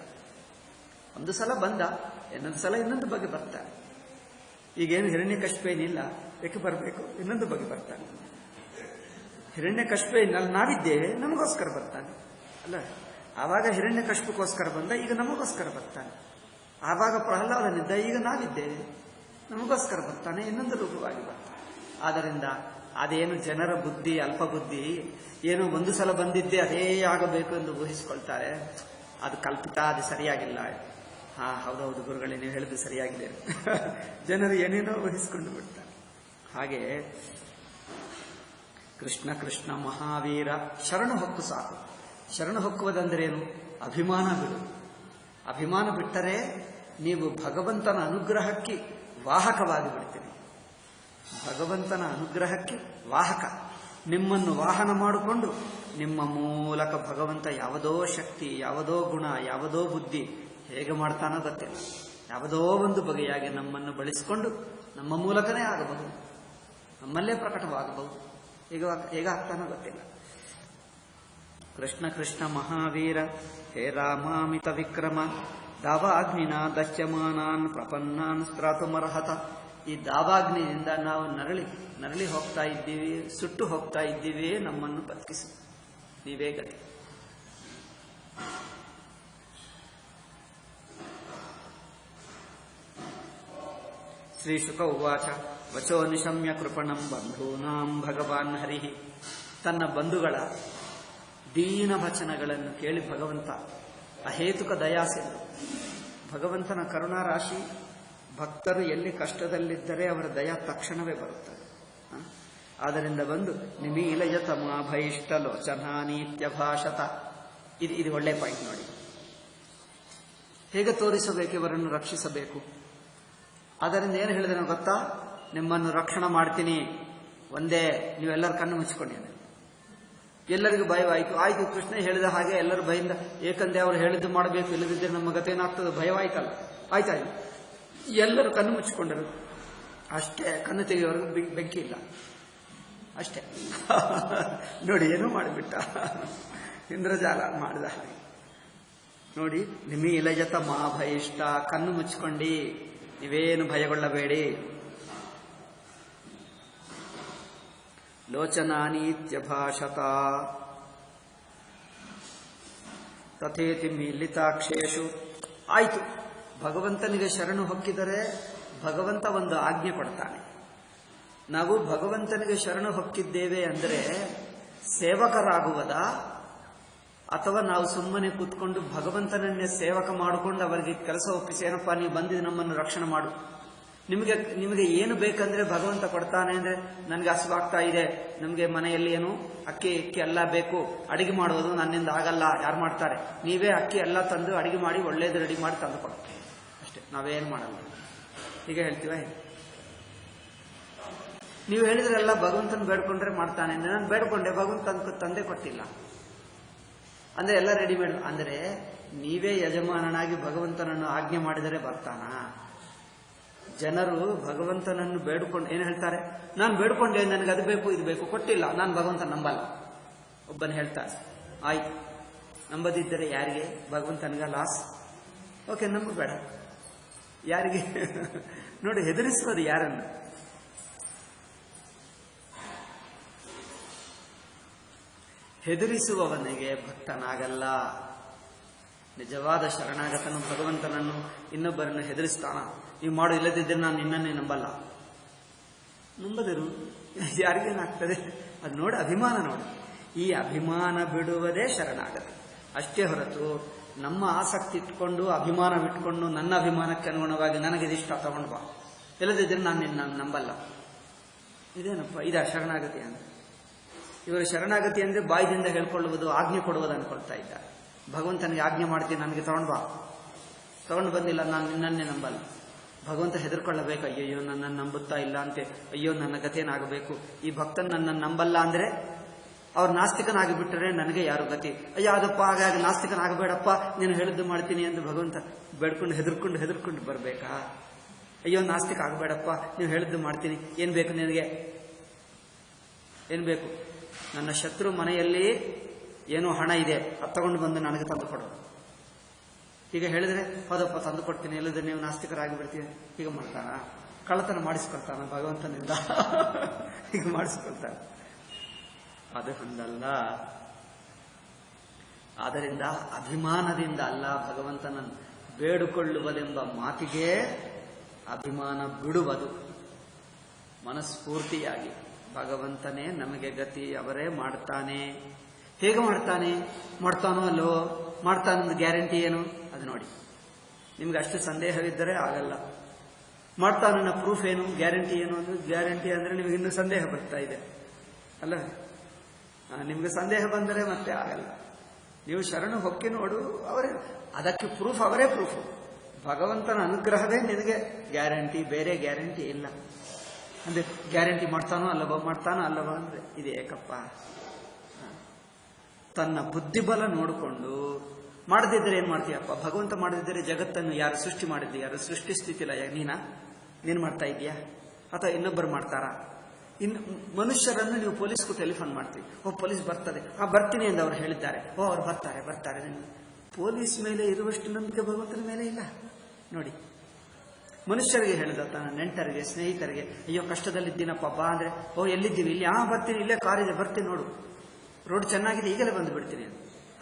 ಒಂದು ಸಲ ಬಂದ, ಇನ್ನೊಂದು ಸಲ ಇನ್ನೊಂದು ಬಗೆ ಬರ್ತಾನೆ. ಈಗೇನು ಹಿರಣ್ಯಕಶಿಪೇನಿಲ್ಲ, ಏಕೆ ಬರಬೇಕು? ಇನ್ನೊಂದು ಬಗೆ ಬರ್ತಾನೆ. ಹಿರಣ್ಯಕಶಿಪೇನಲ್ಲಿ ನಾವಿದ್ದೇವೆ, ನಮಗೋಸ್ಕರ ಬರ್ತಾನೆ ಅಲ್ಲ. ಆವಾಗ ಹಿರಣ್ಯಕಶಿಪಕ್ಕೋಸ್ಕರ ಬಂದ, ಈಗ ನಮಗೋಸ್ಕರ ಬರ್ತಾನೆ. ಆವಾಗ ಪ್ರಹ್ಲಾದನಿದ್ದ, ಈಗ ನಾವಿದ್ದೇವೆ, ನಮಗೋಸ್ಕರ ಬರ್ತಾನೆ, ಇನ್ನೊಂದು ರೂಪವಾಗಿ ಬರ್ತಾನೆ. ಆದ್ದರಿಂದ ಅದೇನು ಜನರ ಬುದ್ಧಿ, ಅಲ್ಪ ಬುದ್ಧಿ, ಏನು ಒಂದು ಸಲ ಬಂದಿದ್ದೇ ಅದೇ ಆಗಬೇಕು ಎಂದು ಊಹಿಸಿಕೊಳ್ತಾರೆ. ಅದು ಕಲ್ಪಿತ, ಅದು ಸರಿಯಾಗಿಲ್ಲ. ಹೌದೌದು ಗುರುಗಳೇ, ನೀವು ಹೇಳಿದ್ದು ಸರಿಯಾಗಿದೆ. ಜನರು ಏನೇನೋ ಊಹಿಸಿಕೊಂಡು ಬಿಡ್ತಾರೆ. ಹಾಗೆ ಕೃಷ್ಣ ಮಹಾವೀರ ಶರಣು ಹೊಕ್ಕು ಸಾಕು. ಶರಣು ಹೊಕ್ಕುವುದಂದ್ರೇನು? ಅಭಿಮಾನ ಬಿಡು. ಅಭಿಮಾನ ಬಿಟ್ಟರೆ ನೀವು ಭಗವಂತನ ಅನುಗ್ರಹಕ್ಕೆ ವಾಹಕವಾಗಿ ಬಿಡ್ತೀರಿ. ಭಗವಂತನ ಅನುಗ್ರಹಕ್ಕೆ ವಾಹಕ. ನಿಮ್ಮನ್ನು ವಾಹನ ಮಾಡಿಕೊಂಡು ನಿಮ್ಮ ಮೂಲಕ ಭಗವಂತ ಯಾವುದೋ ಶಕ್ತಿ, ಯಾವುದೋ ಗುಣ, ಯಾವುದೋ ಬುದ್ಧಿ ಹೇಗೆ ಮಾಡ್ತಾನೋ ಗೊತ್ತಿಲ್ಲ. ಯಾವುದೋ ಒಂದು ಬಗೆಯಾಗಿ ನಮ್ಮನ್ನು ಬಳಸಿಕೊಂಡು ನಮ್ಮ ಮೂಲಕನೇ ಆಗಬಹುದು, ನಮ್ಮಲ್ಲೇ ಪ್ರಕಟವಾಗಬಹುದು. ಹೇಗಾಗ್ತಾನೋ ಗೊತ್ತಿಲ್ಲ. ಕೃಷ್ಣ ಕೃಷ್ಣ ಮಹಾವೀರ ಹೇ ರಾಮಾಮಿತ ವಿಕ್ರಮ ದಾವಾಗ್ನಿನ ದಶ್ಯಮಾನಾನ್ ಪ್ರಪನ್ನಾನ್ ಸ್ತ್ರಾತುಮರ್ಹತ. ಈ ದಾವಾಗ್ನಿಯಿಂದ ನಾವು ನರಳಿ ಹೋಗ್ತಾ ಇದ್ದೀವಿ, ಸುಟ್ಟು ಹೋಗ್ತಾ ಇದ್ದೀವಿ, ನಮ್ಮನ್ನು ಬದುಕಿಸಿ ನೀವೇ ಗತಿ. ಶ್ರೀಶುಕ ಉವಾಚ ವಚೋ ನಿಶಮ್ಯ ಕೃಪಣಂ ಬಂಧೂನಾಂ ಭಗವಾನ್ ಹರಿಃ. ತನ್ನ ಬಂಧುಗಳ ದೀನ ವಚನಗಳನ್ನು ಕೇಳಿ ಭಗವಂತ ಅಹೇತುಕ ದಯಾಸೆಂದು. ಭಗವಂತನ ಕರುಣಾರಾಶಿ. ಭಕ್ತರು ಎಲ್ಲಿ ಕಷ್ಟದಲ್ಲಿದ್ದರೆ ಅವರ ದಯಾ ತಕ್ಷಣವೇ ಬರುತ್ತದೆ. ಆದ್ದರಿಂದ ಬಂದು ನಿಮೀಲಯತಮಾಭೈಷ್ಟ ಲೋಚನಾನೀತ್ಯಭಾಷತ. ಇದು ಒಳ್ಳೆ ಪಾಯಿಂಟ್ ನೋಡಿ. ಹೇಗೆ ತೋರಿಸಬೇಕು ಇವರನ್ನು ರಕ್ಷಿಸಬೇಕು? ಆದ್ದರಿಂದ ಏನು ಹೇಳಿದ್ರೆ ಗೊತ್ತಾ? ನಿಮ್ಮನ್ನು ರಕ್ಷಣೆ ಮಾಡ್ತೀನಿ, ಒಂದೇ ನೀವೆಲ್ಲರ ಕಣ್ಣು ಮುಚ್ಚಿಕೊಂಡಿ. ಎಲ್ಲರಿಗೂ ಭಯವಾಯಿತು. ಆಯ್ತು, ಕೃಷ್ಣ ಹೇಳಿದ ಹಾಗೆ ಎಲ್ಲರೂ ಭಯದಿಂದ, ಏಕೆಂದ್ರೆ ಅವರು ಹೇಳಿದ್ದು ಮಾಡಬೇಕು, ಇಲ್ಲದಿದ್ದರೆ ನಮ್ಮ ಗತಿ ಏನಾಗ್ತದೆ, ಭಯವಾಯ್ತಲ್ಲ. ಆಯ್ತಾಯ್ತು, ಎಲ್ಲರೂ ಕಣ್ಣು ಮುಚ್ಚಿಕೊಂಡರು. ಅಷ್ಟೇ, ಕಣ್ಣು ತೆಗೆಯುವವರೆಗೂ ಬೆಂಕಿ ಇಲ್ಲ. ಅಷ್ಟೇ ನೋಡಿ, ಏನೂ ಮಾಡಿಬಿಟ್ಟ, ಇಂದ್ರಜಾಲ ಮಾಡಿದ ಹಾಗೆ ನೋಡಿ. ನಿಮೀಲಯತ ಮಾ ಭಯಿಷ್ಟ, ಕಣ್ಣು ಮುಚ್ಚಿಕೊಂಡಿ, ನೀವೇನು ಭಯಗೊಳ್ಳಬೇಡಿ. ಲೋಚನಾನೀತ್ಯಭಾಷತ ತಥೇತಿ ಮೀಲಿತಾಕ್ಷೇಷು. ಆಯ್ತು, ಭಗವಂತನಿಗೆ ಶರಣು ಹೊಕ್ಕಿದರೆ ಭಗವಂತ ಒಂದು ಆಜ್ಞೆ ಕೊಡ್ತಾನೆ. ನಾವು ಭಗವಂತನಿಗೆ ಶರಣು ಹೊಕ್ಕಿದ್ದೇವೆ ಅಂದರೆ ಸೇವಕರಾಗುವುದಾ, ಅಥವಾ ನಾವು ಸುಮ್ಮನೆ ಕೂತ್ಕೊಂಡು ಭಗವಂತನನ್ನೇ ಸೇವಕ ಮಾಡಿಕೊಂಡು ಅವರಿಗೆ ಕೆಲಸ ಒಪ್ಪಿಸಿ, ಏನಪ್ಪ ನೀವು ಬಂದಿದ್ದು ನಮ್ಮನ್ನು ರಕ್ಷಣೆ ಮಾಡು, ನಿಮಗೆ ಏನು ಬೇಕಂದ್ರೆ ಭಗವಂತ ಕೊಡ್ತಾನೆ. ಅಂದ್ರೆ ನನಗೆ ಹಸುವಾಗ್ತಾ ಇದೆ, ನಮಗೆ ಮನೆಯಲ್ಲಿ ಏನು ಅಕ್ಕಿ ಎಲ್ಲ ಬೇಕು, ಅಡಿಗೆ ಮಾಡುವುದು ನನ್ನಿಂದ ಆಗಲ್ಲ, ಯಾರು ಮಾಡ್ತಾರೆ, ನೀವೇ ಅಕ್ಕಿ ಎಲ್ಲ ತಂದು ಅಡಿಗೆ ಮಾಡಿ ಒಳ್ಳೇದು ರೆಡಿ ಮಾಡಿ ತಂದು ಕೊಡು, ಅಷ್ಟೇ, ನಾವೇನು ಮಾಡಲ್ಲ. ಹೀಗೆ ಹೇಳ್ತೀವ? ನೀವು ಹೇಳಿದ್ರೆಲ್ಲ ಭಗವಂತನ ಬೇಡ್ಕೊಂಡ್ರೆ ಮಾಡ್ತಾನೆ. ನಾನು ಬೇಡ್ಕೊಂಡೆ, ಭಗವಂತ ತಂದೆ ಕೊಟ್ಟಿಲ್ಲ ಅಂದ್ರೆ ಎಲ್ಲ ರೆಡಿಮೇಡ್. ಅಂದರೆ ನೀವೇ ಯಜಮಾನನಾಗಿ ಭಗವಂತನನ್ನು ಆಜ್ಞೆ ಮಾಡಿದರೆ ಬರ್ತಾನ? ಜನರು ಭಗವಂತನನ್ನು ಬೇಡ್ಕೊಂಡು ಏನು ಹೇಳ್ತಾರೆ, ನಾನು ಬೇಡ್ಕೊಂಡೆ, ನನಗೆ ಅದು ಬೇಕು ಇದು ಬೇಕು, ಕೊಟ್ಟಿಲ್ಲ, ನಾನು ಭಗವಂತ ನಂಬಲ್ಲ. ಒಬ್ಬನು ಹೇಳ್ತಾರೆ, ಆಯ್ತು, ನಂಬದಿದ್ದರೆ ಯಾರಿಗೆ? ಭಗವಂತನಿಗೆ ಲಾಸ್. ಓಕೆ, ನಂಬಬೇಡ. ಯಾರಿಗೆ? ನೋಡಿ, ಹೆದರಿಸೋದು ಯಾರನ್ನು? ಹೆದರಿಸುವವನಿಗೆ ಭಕ್ತನಾಗಲ್ಲ. ನಿಜವಾದ ಶರಣಾಗತನು ಭಗವಂತನನ್ನು ಇನ್ನೊಬ್ಬರನ್ನು ಹೆದರಿಸ್ತಾನ. ನೀವು ಮಾಡು, ಇಲ್ಲದಿದ್ದರೆ ನಾನು ನಿನ್ನನ್ನೇ ನಂಬಲ್ಲ. ನಂಬದಿರು, ಯಾರಿಗೇನಾಗ್ತದೆ? ಅದು ನೋಡಿ, ಅಭಿಮಾನ ನೋಡಿ. ಈ ಅಭಿಮಾನ ಬಿಡುವುದೇ ಶರಣಾಗತ. ಅಷ್ಟೇ ಹೊರತು ನಮ್ಮ ಆಸಕ್ತಿ ಇಟ್ಕೊಂಡು ಅಭಿಮಾನವಿಟ್ಕೊಂಡು ನನ್ನ ಅಭಿಮಾನಕ್ಕೆ ಅನುಗುಣವಾಗಿ ನನಗಿದಿಷ್ಟ ತಗೊಂಡು ಬಾ, ಇಲ್ಲದಿದ್ದರೆ ನಾನು ನಿನ್ನ ನಂಬಲ್ಲ. ಇದೇನಪ್ಪ ಇದಾ ಶರಣಾಗತಿ? ಅಂದ್ರೆ ಇವರು ಶರಣಾಗತಿ ಅಂದರೆ ಬಾಯಿದಿಂದ ಹೇಳ್ಕೊಳ್ಳುವುದು, ಆಜ್ಞೆ ಕೊಡುವುದು ಅನ್ಕೊಳ್ತಾ ಇದ್ದಾರೆ. ಭಗವಂತನಿಗೆ ಆಜ್ಞೆ ಮಾಡ್ತೀನಿ, ನನಗೆ ತಗೊಂಡು ಬಾ, ತಗೊಂಡು ಬಂದಿಲ್ಲ, ನಾನು ನಿನ್ನನ್ನೇ ನಂಬಲ್ಲ. ಭಗವಂತ ಹೆದರ್ಕೊಳ್ಳಬೇಕು, ಅಯ್ಯಯ್ಯೋ ನನ್ನನ್ನು ನಂಬುತ್ತಾ ಇಲ್ಲ ಅಂತೆ, ಅಯ್ಯೋ ನನ್ನ ಗತೇನಾಗಬೇಕು, ಈ ಭಕ್ತನ ನನ್ನನ್ನು ನಂಬಲ್ಲ ಅಂದರೆ ಅವ್ರು ನಾಸ್ತಿಕನಾಗಿಬಿಟ್ಟರೆ ನನಗೆ ಯಾರು ಗತಿ? ಅಯ್ಯೋ ಅದಪ್ಪ, ಹಾಗಾಗಿ ನಾಸ್ತಿಕನಾಗಬೇಡಪ್ಪ, ನೀನು ಹೇಳಿದ್ದು ಮಾಡ್ತೀನಿ ಎಂದು ಭಗವಂತ ಬೇಡ್ಕೊಂಡು ಹೆದರ್ಕೊಂಡು ಬರಬೇಕಾ? ಅಯ್ಯೋ ನಾಸ್ತಿಕ ಆಗಬೇಡಪ್ಪ, ನೀವು ಹೇಳಿದ್ದು ಮಾಡ್ತೀನಿ, ಏನು ಬೇಕು ನಿನಗೆ? ಏನು ಬೇಕು? ನನ್ನ ಶತ್ರು ಮನೆಯಲ್ಲಿ ಏನೋ ಹಣ ಇದೆ, ಅದು ತಗೊಂಡು ಬಂದು ನನಗೆ ತಂದು ಕೊಡು. ಹೀಗೆ ಹೇಳಿದ್ರೆ ಹೌದಪ್ಪ ತಂದು ಕೊಡ್ತೀನಿ, ಇಲ್ಲದ್ರೆ ನೀವು ನಾಸ್ತಿಕರಾಗಿ ಬಿಡ್ತೀನಿ. ಹೀಗೆ ಮಾಡ್ತಾನ? ಕಳ್ಳತನ ಮಾಡಿಸ್ಕೊಳ್ತಾನ ಭಗವಂತನಿಂದ? ಹೀಗೆ ಮಾಡಿಸ್ಕೊಳ್ತಾನೆ? ಅದು ಹಂಗಲ್ಲ. ಆದ್ದರಿಂದ ಅಭಿಮಾನದಿಂದ ಅಲ್ಲ, ಭಗವಂತನನ್ನು ಬೇಡಿಕೊಳ್ಳುವುದೆಂಬ ಮಾತಿಗೆ ಅಭಿಮಾನ ಬಿಡುವುದು. ಮನಸ್ಫೂರ್ತಿಯಾಗಿ ಭಗವಂತನೇ ನಮಗೆ ಗತಿ, ಅವರೇ ಮಾಡ್ತಾನೆ. ಹೇಗೆ ಮಾಡ್ತಾನೆ? ಮಾಡ್ತಾನೋ ಅಲ್ಲೋ? ಮಾಡ್ತಾನೊಂದು ಗ್ಯಾರಂಟಿ ಏನು? ಅದು ನೋಡಿ. ನಿಮ್ಗೆ ಅಷ್ಟು ಸಂದೇಹವಿದ್ದರೆ ಆಗಲ್ಲ. ಮಾಡ್ತಾನನ್ನ ಪ್ರೂಫ್ ಏನು, ಗ್ಯಾರಂಟಿ ಏನು? ಅಂದ್ರೆ ಗ್ಯಾರಂಟಿ ಅಂದರೆ ನಿಮಗೆ ಇನ್ನೂ ಸಂದೇಹ ಬರ್ತಾ ಇದೆ ಅಲ್ಲ? ನಿಮ್ಗೆ ಸಂದೇಹ ಬಂದರೆ ಮತ್ತೆ ಆಗಲ್ಲ. ನೀವು ಶರಣು ಹೊಕ್ಕಿ ನೋಡು, ಅವರೇ ಅದಕ್ಕೆ ಪ್ರೂಫ್, ಅವರೇ ಪ್ರೂಫ್. ಭಗವಂತನ ಅನುಗ್ರಹವೇ ನಿನಗೆ ಗ್ಯಾರಂಟಿ, ಬೇರೆ ಗ್ಯಾರಂಟಿ ಇಲ್ಲ. ಅಂದ್ರೆ ಗ್ಯಾರಂಟಿ ಮಾಡ್ತಾನೋ ಅಲ್ಲವೋ ಅಂದ್ರೆ ಇದು ಏಕಪ್ಪ. ತನ್ನ ಬುದ್ಧಿಬಲ ನೋಡಿಕೊಂಡು ಮಾಡದಿದ್ದರೆ ಏನ್ ಮಾಡ್ತೀಯಪ್ಪ? ಭಗವಂತ ಮಾಡದಿದ್ದರೆ ಜಗತ್ತನ್ನು ಯಾರು ಸೃಷ್ಟಿ ಮಾಡಿದ್ದು? ಯಾರು ಸೃಷ್ಟಿಸ್ತಿಲ್ಲ? ನೀನು ಮಾಡ್ತಾ ಇದೀಯಾ ಅಥವಾ ಇನ್ನೊಬ್ಬರು ಮಾಡ್ತಾರಾ? ಇನ್ನು ಮನುಷ್ಯರನ್ನು ನೀವು ಪೊಲೀಸ್ಗೂ ಟೆಲಿಫೋನ್ ಮಾಡ್ತೀವಿ, ಪೊಲೀಸ್ ಬರ್ತದೆ, ಬರ್ತೀನಿ ಎಂದು ಅವರು ಹೇಳಿದ್ದಾರೆ, ಅವ್ರು ಬರ್ತಾರೆ. ಪೊಲೀಸ್ ಮೇಲೆ ಇರುವಷ್ಟು ನಂಬಿಕೆ ಭಗವಂತನ ಮೇಲೆ ಇಲ್ಲ ನೋಡಿ. ಮನುಷ್ಯರಿಗೆ ಹೇಳಿದ ತನ್ನ ನೆಂಟರಿಗೆ, ಸ್ನೇಹಿತರಿಗೆ, ಅಯ್ಯೋ ಕಷ್ಟದಲ್ಲಿದ್ದೀನಪ್ಪ ಬಾ ಅಂದ್ರೆ, ಎಲ್ಲಿದ್ದೀವಿ, ಇಲ್ಲಿ ಬರ್ತೀನಿ, ಇಲ್ಲೇ ಕಾರಿದೆ, ಬರ್ತೀನಿ ನೋಡು, ರೋಡ್ ಚೆನ್ನಾಗಿದೆ, ಈಗಲೇ ಬಂದು ಬಿಡ್ತೀನಿ.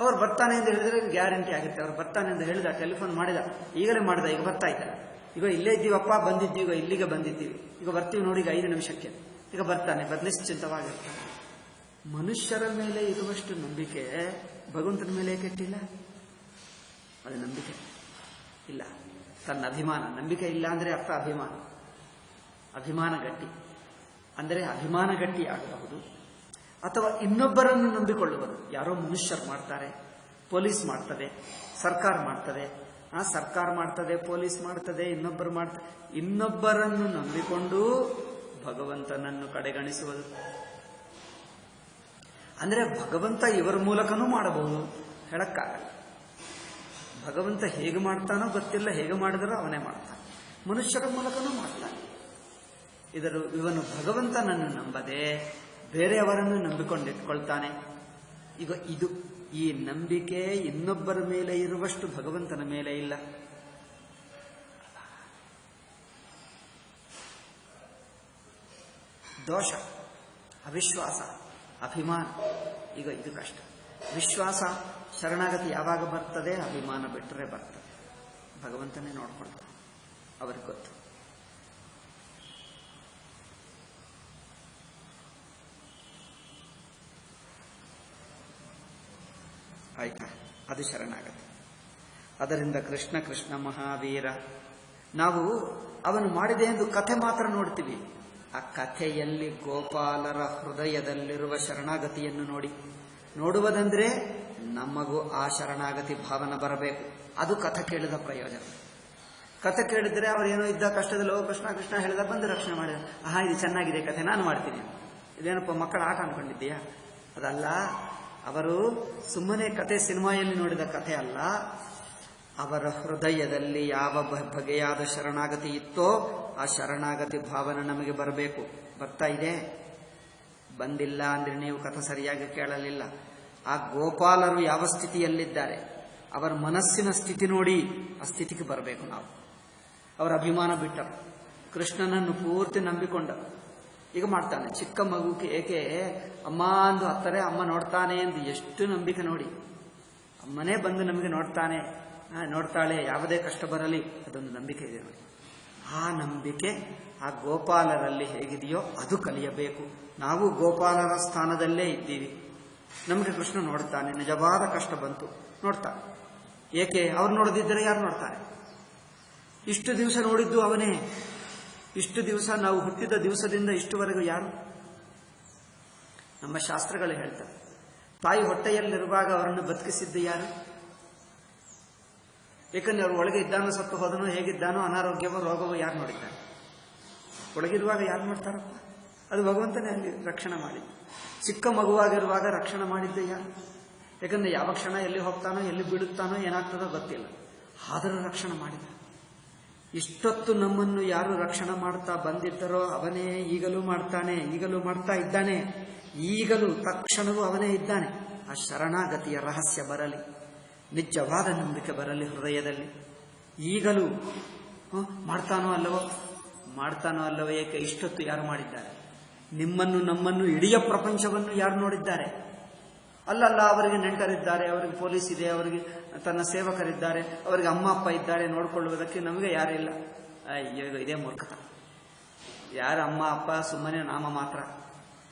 ಅವ್ರು ಬರ್ತಾನೆ ಎಂದು ಹೇಳಿದ್ರೆ ಗ್ಯಾರಂಟಿ ಆಗುತ್ತೆ. ಅವ್ರು ಬರ್ತಾನೆ ಎಂದು ಹೇಳಿದ, ಟೆಲಿಫೋನ್ ಮಾಡಿದ, ಈಗಲೇ ಮಾಡಿದ, ಈಗ ಬರ್ತಾ ಇದ್ದಾರೆ, ಈಗ ಇಲ್ಲೇ ಇದ್ದೀವಪ್ಪ, ಬಂದಿದ್ದೀವಿ, ಈಗ ಇಲ್ಲಿಗೆ ಬಂದಿದ್ದೀವಿ, ಈಗ ಬರ್ತೀವಿ ನೋಡಿ, ಈಗ 5 ನಿಮಿಷಕ್ಕೆ, ಈಗ ಬರ್ತಾನೆ, ನಿಶ್ಚಿಂತವಾಗಿರ್ತಾನೆ. ಮನುಷ್ಯರ ಮೇಲೆ ಇರುವಷ್ಟು ನಂಬಿಕೆ ಭಗವಂತನ ಮೇಲೆ ಕೆಟ್ಟಿಲ್ಲ. ಅದು ನಂಬಿಕೆ ಇಲ್ಲ, ತನ್ನ ಅಭಿಮಾನ. ನಂಬಿಕೆ ಇಲ್ಲ ಅಂದ್ರೆ ಅರ್ಥ ಅಭಿಮಾನ ಗಟ್ಟಿ ಅಂದರೆ ಅಭಿಮಾನ ಗಟ್ಟಿ ಆಗಬಹುದು. ಅಥವಾ ಇನ್ನೊಬ್ಬರನ್ನು ನಂಬಿಕೊಳ್ಳುವುದು. ಯಾರೋ ಮನುಷ್ಯರು ಮಾಡ್ತಾರೆ, ಪೊಲೀಸ್ ಮಾಡ್ತದೆ, ಸರ್ಕಾರ ಮಾಡ್ತದೆ, ಪೊಲೀಸ್ ಮಾಡ್ತದೆ, ಇನ್ನೊಬ್ಬರು ಮಾಡ್ತಾರೆ. ಇನ್ನೊಬ್ಬರನ್ನು ನಂಬಿಕೊಂಡು ಭಗವಂತನನ್ನು ಕಡೆಗಣಿಸುವುದು ಅಂದ್ರೆ ಭಗವಂತ ಇವರ ಮೂಲಕನೂ ಮಾಡಬಹುದು, ಹೇಳಕ್ಕಾಗಲ್ಲ. ಭಗವಂತ ಹೇಗೆ ಮಾಡ್ತಾನೋ ಗೊತ್ತಿಲ್ಲ, ಹೇಗೆ ಮಾಡಿದರೂ ಅವನೇ ಮಾಡ್ತಾನೆ, ಮನುಷ್ಯರ ಮೂಲಕನೂ ಮಾಡ್ತಾನೆ. ಇವನು ಭಗವಂತನನ್ನು ನಂಬದೆ ಬೇರೆಯವರನ್ನು ನಂಬಿಕೊಂಡಿಟ್ಕೊಳ್ತಾನೆ. ಈಗ ಈ ನಂಬಿಕೆ ಇನ್ನೊಬ್ಬರ ಮೇಲೆ ಇರುವಷ್ಟು ಭಗವಂತನ ಮೇಲೆ ಇಲ್ಲ. ದೋಷ, ಅವಿಶ್ವಾಸ, ಅಭಿಮಾನ, ಈಗ ಇದು ಕಷ್ಟ. ವಿಶ್ವಾಸ, ಶರಣಾಗತಿ ಯಾವಾಗ ಬರ್ತದೆ? ಅಭಿಮಾನ ಬಿಟ್ಟರೆ ಬರ್ತದೆ. ಭಗವಂತನೇ ನೋಡ್ಕೊಳ್ತಾರೆ, ಅವ್ರಿಗೆ ಗೊತ್ತು. ಆಯ್ತಾ? ಅದು ಶರಣಾಗತಿ. ಅದರಿಂದ ಕೃಷ್ಣ ಕೃಷ್ಣ ಮಹಾವೀರ. ನಾವು ಅವನು ಮಾಡಿದೆ ಎಂದು ಕಥೆ ಮಾತ್ರ ನೋಡ್ತೀವಿ. ಆ ಕಥೆಯಲ್ಲಿ ಗೋಪಾಲರ ಹೃದಯದಲ್ಲಿರುವ ಶರಣಾಗತಿಯನ್ನು ನೋಡುವುದಂದ್ರೆ ನಮಗೂ ಆ ಶರಣಾಗತಿ ಭಾವನೆ ಬರಬೇಕು. ಅದು ಕಥೆ ಕೇಳಿದ ಪ್ರಯೋಜನ. ಕಥೆ ಕೇಳಿದ್ರೆ ಅವರೇನೋ ಇದ್ದ ಕಷ್ಟದಲ್ಲಿ ಕೃಷ್ಣ ಕೃಷ್ಣ ಹೇಳಿದ, ಬಂದು ರಕ್ಷಣೆ ಮಾಡಿದ, ಇದು ಚೆನ್ನಾಗಿದೆ ಕಥೆ, ನಾನು ಮಾಡ್ತೀನಿ. ಇದೇನಪ್ಪ ಮಕ್ಕಳ ಆಟ ಅನ್ಕೊಂಡಿದ್ದೀಯಾ? ಅದಲ್ಲ. ಅವರು ಸುಮ್ಮನೆ ಕಥೆ ಸಿನಿಮಾಯಲ್ಲಿ ನೋಡಿದ ಕಥೆ ಅಲ್ಲ. ಅವರ ಹೃದಯದಲ್ಲಿ ಯಾವ ಬಗೆಯಾದ ಶರಣಾಗತಿ ಇತ್ತೋ ಆ ಶರಣಾಗತಿ ಭಾವನೆ ನಮಗೆ ಬರಬೇಕು. ಬರ್ತಾ ಇದೆ? ಬಂದಿಲ್ಲ ಅಂದ್ರೆ ನೀವು ಕಥೆ ಸರಿಯಾಗಿ ಕೇಳಲಿಲ್ಲ. ಆ ಗೋಪಾಲರು ಯಾವ ಸ್ಥಿತಿಯಲ್ಲಿದ್ದಾರೆ, ಅವರ ಮನಸ್ಸಿನ ಸ್ಥಿತಿ ನೋಡಿ ಆ ಸ್ಥಿತಿಗೆ ಬರಬೇಕು ನಾವು. ಅವರ ಅಭಿಮಾನ ಬಿಟ್ಟರು, ಕೃಷ್ಣನನ್ನು ಪೂರ್ತಿ ನಂಬಿಕೊಂಡರು. ಈಗ ಮಾಡ್ತಾನೆ. ಚಿಕ್ಕ ಮಗುಕ್ಕೆ ಏಕೆ ಅಮ್ಮ ಅಂದು ಹತ್ತಾರೆ, ಅಮ್ಮ ನೋಡ್ತಾನೆ ಎಂದು ಎಷ್ಟು ನಂಬಿಕೆ ನೋಡಿ. ಅಮ್ಮನೇ ಬಂದು ನಮಗೆ ನೋಡ್ತಾಳೆ, ಯಾವುದೇ ಕಷ್ಟ ಬರಲಿ, ಅದೊಂದು ನಂಬಿಕೆ ಇದೆ ನೋಡಿ. ಆ ನಂಬಿಕೆ ಆ ಗೋಪಾಲರಲ್ಲಿ ಹೇಗಿದೆಯೋ ಅದು ಕಲಿಯಬೇಕು. ನಾವು ಗೋಪಾಲರ ಸ್ಥಾನದಲ್ಲೇ ಇದ್ದೀವಿ. ನಮಗೆ ಕೃಷ್ಣ ನೋಡ್ತಾನೆ, ನಿಜವಾದ ಕಷ್ಟ ಬಂತು ನೋಡ್ತಾನೆ. ಏಕೆ? ಅವ್ರು ನೋಡದಿದ್ದರೆ ಯಾರು ನೋಡ್ತಾರೆ? ಇಷ್ಟು ದಿವಸ ನೋಡಿದ್ದು ಅವನೇ. ಇಷ್ಟು ದಿವಸ ನಾವು ಹುಟ್ಟಿದ ದಿವಸದಿಂದ ಇಷ್ಟುವರೆಗೂ ಯಾರು? ನಮ್ಮ ಶಾಸ್ತ್ರಗಳು ಹೇಳ್ತಾರೆ, ತಾಯಿ ಹೊಟ್ಟೆಯಲ್ಲಿರುವಾಗ ಅವರನ್ನು ಬದುಕಿಸಿದ್ದು ಯಾರು? ಏಕಂದ್ರೆ ಅವರು ಒಳಗೆ ಇದ್ದಾನೋ ಸತ್ತು ಹೋದನೋ, ಹೇಗಿದ್ದಾನೋ, ಅನಾರೋಗ್ಯವೋ ರೋಗವೋ ಯಾರು ನೋಡಿದ್ದಾರೆ? ಒಳಗಿರುವಾಗ ಯಾರು ನೋಡ್ತಾರಪ್ಪ? ಅದು ಭಗವಂತನೇ ಅಲ್ಲಿ ರಕ್ಷಣೆ ಮಾಡಿ. ಚಿಕ್ಕ ಮಗುವಾಗಿರುವಾಗ ರಕ್ಷಣೆ ಮಾಡಿದ್ದೆ ಯಾರು? ಯಾಕಂದ್ರೆ ಯಾವ ಕ್ಷಣ ಎಲ್ಲಿ ಹೋಗ್ತಾನೋ, ಎಲ್ಲಿ ಬೀಳುತ್ತಾನೋ, ಏನಾಗ್ತದೋ ಗೊತ್ತಿಲ್ಲ. ಆದರೂ ರಕ್ಷಣೆ ಮಾಡಿದ. ಇಷ್ಟೊತ್ತು ನಮ್ಮನ್ನು ಯಾರು ರಕ್ಷಣೆ ಮಾಡ್ತಾ ಬಂದಿದ್ದರೋ ಅವನೇ ಈಗಲೂ ಮಾಡ್ತಾನೆ, ಈಗಲೂ ಮಾಡ್ತಾ ಇದ್ದಾನೆ, ಈಗಲೂ ತಕ್ಷಣವೂ ಅವನೇ ಇದ್ದಾನೆ. ಆ ಶರಣಾಗತಿಯ ರಹಸ್ಯ ಬರಲಿ, ನಿಜವಾದ ನಂಬಿಕೆ ಬರಲಿ ಹೃದಯದಲ್ಲಿ. ಈಗಲೂ ಮಾಡ್ತಾನೋ ಅಲ್ಲವೋ ಏಕೆ ಇಷ್ಟೊತ್ತು ಯಾರು ಮಾಡಿದ್ದಾರೆ? ನಿಮ್ಮನ್ನು, ನಮ್ಮನ್ನು, ಇಡೀ ಪ್ರಪಂಚವನ್ನು ಯಾರು ನೋಡಿದ್ದಾರೆ? ಅಲ್ಲಲ್ಲ, ಅವರಿಗೆ ನೆಂಟರಿದ್ದಾರೆ, ಅವರಿಗೆ ಪೊಲೀಸ್ ಇದೆ, ಅವರಿಗೆ ತನ್ನ ಸೇವಕರಿದ್ದಾರೆ, ಅವರಿಗೆ ಅಮ್ಮ ಅಪ್ಪ ಇದ್ದಾರೆ, ನೋಡಿಕೊಳ್ಳುವುದಕ್ಕೆ ನಮಗೆ ಯಾರಿಲ್ಲ. ಅಯ್ಯೋ, ಇದೇ ಮೂರ್ಖತ. ಯಾರ ಅಮ್ಮ ಅಪ್ಪ? ಸುಮ್ಮನೆ ನಾಮ ಮಾತ್ರ.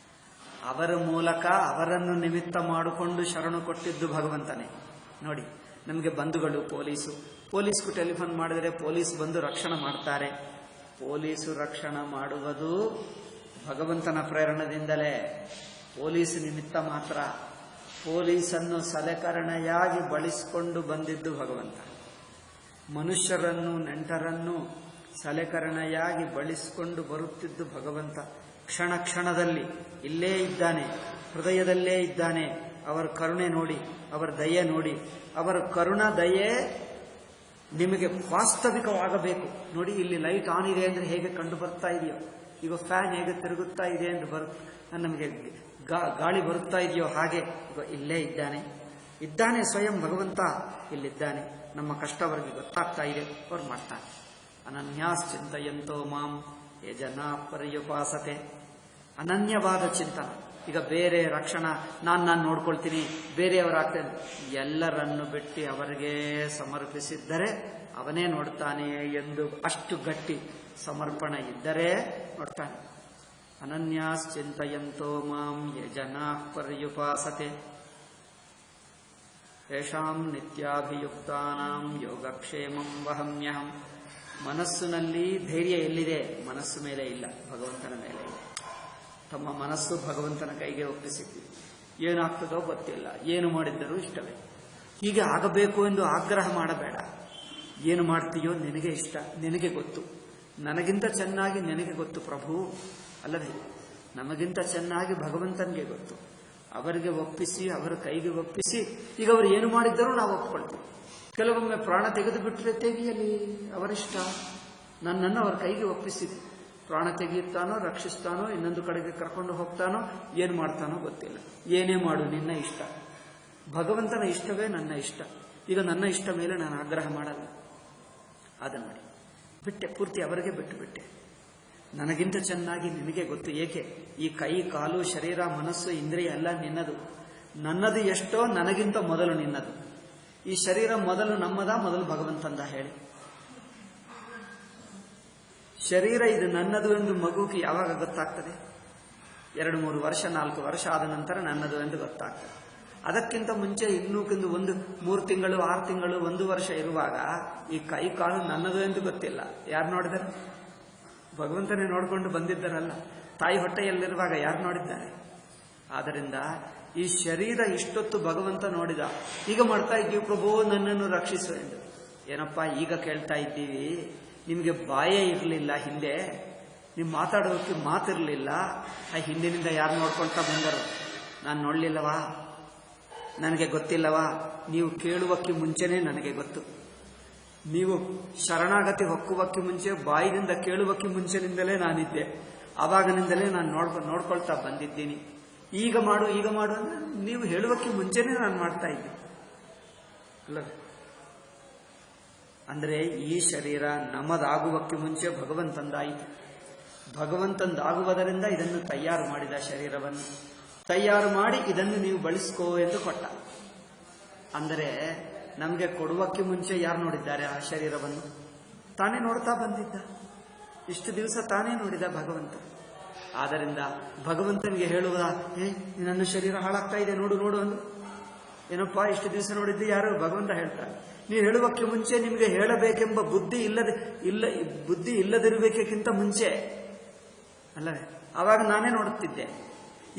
ಅವರ ಮೂಲಕ ಅವರನ್ನು ನಿಮಿತ್ತ ಮಾಡಿಕೊಂಡು ಶರಣು ಕೊಟ್ಟಿದ್ದು ಭಗವಂತನೇ. ನೋಡಿ, ನಮಗೆ ಬಂಧುಗಳು ಪೊಲೀಸ್ಗೂ ಟೆಲಿಫೋನ್ ಮಾಡಿದರೆ ಪೊಲೀಸ್ ಬಂದು ರಕ್ಷಣೆ ಮಾಡ್ತಾರೆ. ಪೊಲೀಸು ರಕ್ಷಣೆ ಮಾಡುವುದು ಭಗವಂತನ ಪ್ರೇರಣದಿಂದಲೇ. ಪೊಲೀಸ್ ನಿಮಿತ್ತ ಮಾತ್ರ. ಪೊಲೀಸನ್ನು ಸಲಕರಣೆಯಾಗಿ ಬಳಸಿಕೊಂಡು ಬಂದಿದ್ದು ಭಗವಂತ. ಮನುಷ್ಯರನ್ನು, ನೆಂಟರನ್ನು ಸಲಕರಣೆಯಾಗಿ ಬಳಸಿಕೊಂಡು ಬರುತ್ತಿದ್ದು ಭಗವಂತ. ಕ್ಷಣ ಕ್ಷಣದಲ್ಲಿ ಇಲ್ಲೇ ಇದ್ದಾನೆ, ಹೃದಯದಲ್ಲೇ ಇದ್ದಾನೆ. ಅವರ ಕರುಣೆ ನೋಡಿ, ಅವರ ದಯೆ ನೋಡಿ. ಅವರ ಕರುಣ ದಯೆ ನಿಮಗೆ ವಾಸ್ತವಿಕವಾಗಬೇಕು. ನೋಡಿ, ಇಲ್ಲಿ ಲೈಟ್ ಆನ್ ಇದೆ ಅಂದ್ರೆ ಹೇಗೆ ಕಂಡು ಬರ್ತಾ ಇದೆಯೋ, ಈಗ ಫ್ಯಾನ್ ಹೇಗೆ ತಿರುಗುತ್ತಾ ಇದೆ ಎಂದು ನಮಗೆ ಗಾಳಿ ಬರುತ್ತಾ ಇದೆಯೋ ಹಾಗೆ ಈಗ ಇಲ್ಲೇ ಇದ್ದಾನೆ ಸ್ವಯಂ ಭಗವಂತ ಇಲ್ಲಿದ್ದಾನೆ. ನಮ್ಮ ಕಷ್ಟ ಅವರಿಗೆ ಗೊತ್ತಾಗ್ತಾ ಇದೆ, ಅವ್ರು ಮಾಡ್ತಾನೆ. ಅನನ್ಯಾಶ್ಚಿಂತಯಂತೋ ಮಾಂ ಯೇ ಜನಾ ಪರ್ಯುಪಾಸತೆ. ಅನನ್ಯವಾದ ಚಿಂತನ. ಈಗ ಬೇರೆ ರಕ್ಷಣಾ ನಾನು ನೋಡ್ಕೊಳ್ತೀನಿ, ಬೇರೆಯವರಾಗ್ತೇನೆ, ಎಲ್ಲರನ್ನು ಬಿಟ್ಟು ಅವರಿಗೆ ಸಮರ್ಪಿಸಿದ್ದರೆ ಅವನೇ ನೋಡ್ತಾನೆ ಎಂದು ಅಷ್ಟು ಗಟ್ಟಿ ಸಮರ್ಪಣೆ ಇದ್ದರೆ ನೋಡ್ತಾನೆ. ಅನನ್ಯಾಶ್ಚಿಂತಯಂತೋ ಮಾಂ ಯೇ ಜನಾ ಪರ್ಯುಪಾಸತೆ ತೇಷಾಂ ನಿತ್ಯಾಭಿಯುಕ್ತಾನಾಂ ಯೋಗಕ್ಷೇಮಂ ವಹಮ್ಯಹಂ. ಮನಸ್ಸಿನಲ್ಲಿ ಧೈರ್ಯ ಎಲ್ಲಿದೆ? ಮನಸ್ಸು ಮೇಲೆ ಇಲ್ಲ, ಭಗವಂತನ ಮೇಲೆ ಇದೆ. ತಮ್ಮ ಮನಸ್ಸು ಭಗವಂತನ ಕೈಗೆ ಒಪ್ಪಿಸಿದ್ದೀವಿ. ಏನಾಗ್ತದೋ ಗೊತ್ತಿಲ್ಲ, ಏನು ಮಾಡಿದ್ದರೂ ಇಷ್ಟವೇ. ಹೀಗೆ ಆಗಬೇಕು ಎಂದು ಆಗ್ರಹ ಮಾಡಬೇಡ. ಏನು ಮಾಡ್ತೀಯೋ ನಿನಗೆ ಇಷ್ಟ, ನಿನಗೆ ಗೊತ್ತು. ನನಗಿಂತ ಚೆನ್ನಾಗಿ ನಿನಗೆ ಗೊತ್ತು ಪ್ರಭು, ಅಲ್ಲವೇ? ನಮಗಿಂತ ಚೆನ್ನಾಗಿ ಭಗವಂತನಿಗೆ ಗೊತ್ತು. ಅವರಿಗೆ ಒಪ್ಪಿಸಿ, ಅವರ ಕೈಗೆ ಒಪ್ಪಿಸಿ, ಈಗ ಅವರು ಏನು ಮಾಡಿದ್ದರೂ ನಾವು ಒಪ್ಕೊಳ್ತೀವಿ. ಕೆಲವೊಮ್ಮೆ ಪ್ರಾಣ ತೆಗೆದು ಬಿಟ್ಟರೆ ತೆಗೆಯಲಿ, ಅವರಿಷ್ಟ. ನನ್ನನ್ನು ಅವರ ಕೈಗೆ ಒಪ್ಪಿಸಿದೆ. ಪ್ರಾಣ ತೆಗೆಯುತ್ತಾನೋ, ರಕ್ಷಿಸ್ತಾನೋ, ಇನ್ನೊಂದು ಕಡೆಗೆ ಕರ್ಕೊಂಡು ಹೋಗ್ತಾನೋ, ಏನು ಮಾಡ್ತಾನೋ ಗೊತ್ತಿಲ್ಲ. ಏನೇ ಮಾಡು, ನಿನ್ನ ಇಷ್ಟ. ಭಗವಂತನ ಇಷ್ಟವೇ ನನ್ನ ಇಷ್ಟ. ಈಗ ನನ್ನ ಇಷ್ಟ ಮೇಲೆ ನಾನು ಆಗ್ರಹ ಮಾಡಲ್ಲ. ಅದನ್ನು ಮಾಡಿ ಬಿಟ್ಟೆ, ಪೂರ್ತಿ ಅವರಿಗೆ ಬಿಟ್ಟೆ. ನನಗಿಂತ ಚೆನ್ನಾಗಿ ನಿನಗೆ ಗೊತ್ತು. ಏಕೆ? ಈ ಕೈ, ಕಾಲು, ಶರೀರ, ಮನಸ್ಸು, ಇಂದ್ರಿಯ ಎಲ್ಲ ನಿನ್ನದು. ನನ್ನದು ಎಷ್ಟೋ ನನಗಿಂತ ಮೊದಲು ನಿನ್ನದು. ಈ ಶರೀರ ಮೊದಲು ನಮ್ಮದ, ಮೊದಲು ಭಗವಂತಂದ ಹೇಳಿ. ಶರೀರ ಇದು ನನ್ನದು ಎಂದು ಮಗುವಿಗೆ ಯಾವಾಗ ಗೊತ್ತಾಗ್ತದೆ? 2-3 ವರ್ಷ, 4 ವರ್ಷ ಆದ ನಂತರ ನನ್ನದು ಎಂದು ಗೊತ್ತಾಗ್ತದೆ. ಅದಕ್ಕಿಂತ ಮುಂಚೆ ಇನ್ನೂ 3 ತಿಂಗಳು, 6 ತಿಂಗಳು, 1 ವರ್ಷ ಇರುವಾಗ ಈ ಕೈ ಕಾಲು ನನ್ನದು ಎಂದು ಗೊತ್ತಿಲ್ಲ. ಯಾರು ನೋಡಿದರೆ? ಭಗವಂತನೇ ನೋಡಿಕೊಂಡು ಬಂದಿದ್ದರಲ್ಲ. ತಾಯಿ ಹೊಟ್ಟೆಯಲ್ಲಿರುವಾಗ ಯಾರು ನೋಡಿದ್ದಾರೆ? ಆದ್ದರಿಂದ ಈ ಶರೀರ ಇಷ್ಟೊತ್ತು ಭಗವಂತ ನೋಡಿದ. ಈಗ ಮಾಡ್ತಾ ಇದ್ದೀವಿ, ಪ್ರಭು ನನ್ನನ್ನು ರಕ್ಷಿಸು ಎಂದು. ಏನಪ್ಪಾ ಈಗ ಕೇಳ್ತಾ ಇದ್ದೀವಿ? ನಿಮಗೆ ಬಾಯೇ ಇರಲಿಲ್ಲ ಹಿಂದೆ, ನೀವು ಮಾತಾಡೋದಕ್ಕೆ ಮಾತಿರಲಿಲ್ಲ. ಆ ಹಿಂದಿನಿಂದ ಯಾರು ನೋಡ್ಕೊಳ್ತಾ ಬಂದರು? ನಾನು ನೋಡಲಿಲ್ಲವಾ? ನನಗೆ ಗೊತ್ತಿಲ್ಲವಾ? ನೀವು ಕೇಳುವಕ್ಕೆ ಮುಂಚೆನೇ ನನಗೆ ಗೊತ್ತು. ನೀವು ಶರಣಾಗತಿ ಹೊಕ್ಕುವಕ್ಕೆ ಮುಂಚೆ, ಬಾಯಿನಿಂದ ಕೇಳುವಕ್ಕೆ ಮುಂಚೆನಿಂದಲೇ ನಾನಿದ್ದೆ. ಆವಾಗಿನಿಂದಲೇ ನಾನು ನೋಡ್ಕೊಳ್ತಾ ಬಂದಿದ್ದೀನಿ. ಈಗ ಮಾಡು ಅಂದ್ರೆ ನೀವು ಹೇಳುವಕ್ಕೆ ಮುಂಚೆನೇ ನಾನು ಮಾಡ್ತಾ ಇದ್ದೆ ಅಲ್ಲ. ಅಂದರೆ ಈ ಶರೀರ ನಮ್ಮದಾಗುವಕ್ಕೆ ಮುಂಚೆ ಭಗವಂತಂದಾಯಿತು. ಭಗವಂತಂದಾಗುವುದರಿಂದ ಇದನ್ನು ತಯಾರು ಮಾಡಿದ ಶರೀರವನ್ನು ತಯಾರು ಮಾಡಿ ಇದನ್ನು ನೀವು ಬಳಸ್ಕೋ ಎಂದು ಕೊಟ್ಟ. ಅಂದರೆ ನಮಗೆ ಕೊಡುವಕ್ಕೆ ಮುಂಚೆ ಯಾರು ನೋಡಿದ್ದಾರೆ ಆ ಶರೀರವನ್ನು? ತಾನೇ ನೋಡ್ತಾ ಬಂದಿದ್ದ. ಇಷ್ಟು ದಿವಸ ತಾನೇ ನೋಡಿದ ಭಗವಂತ. ಆದ್ದರಿಂದ ಭಗವಂತನಿಗೆ ಹೇಳುವುದ, ನನ್ನ ಶರೀರ ಹಾಳಾಗ್ತಾ ಇದೆ, ನೋಡು ಅಂದು. ಏನಪ್ಪಾ ಇಷ್ಟು ದಿವಸ ನೋಡಿದ್ದು ಯಾರು? ಭಗವಂತ ಹೇಳ್ತಾರೆ. ನೀವು ಹೇಳುವಕ್ಕೆ ಮುಂಚೆ ನಿಮಗೆ ಹೇಳಬೇಕೆಂಬ ಬುದ್ಧಿ ಇಲ್ಲದಿರಬೇಕಿಂತ ಮುಂಚೆ ಅಲ್ಲವೇ? ಆವಾಗ ನಾನೇ ನೋಡುತ್ತಿದ್ದೆ.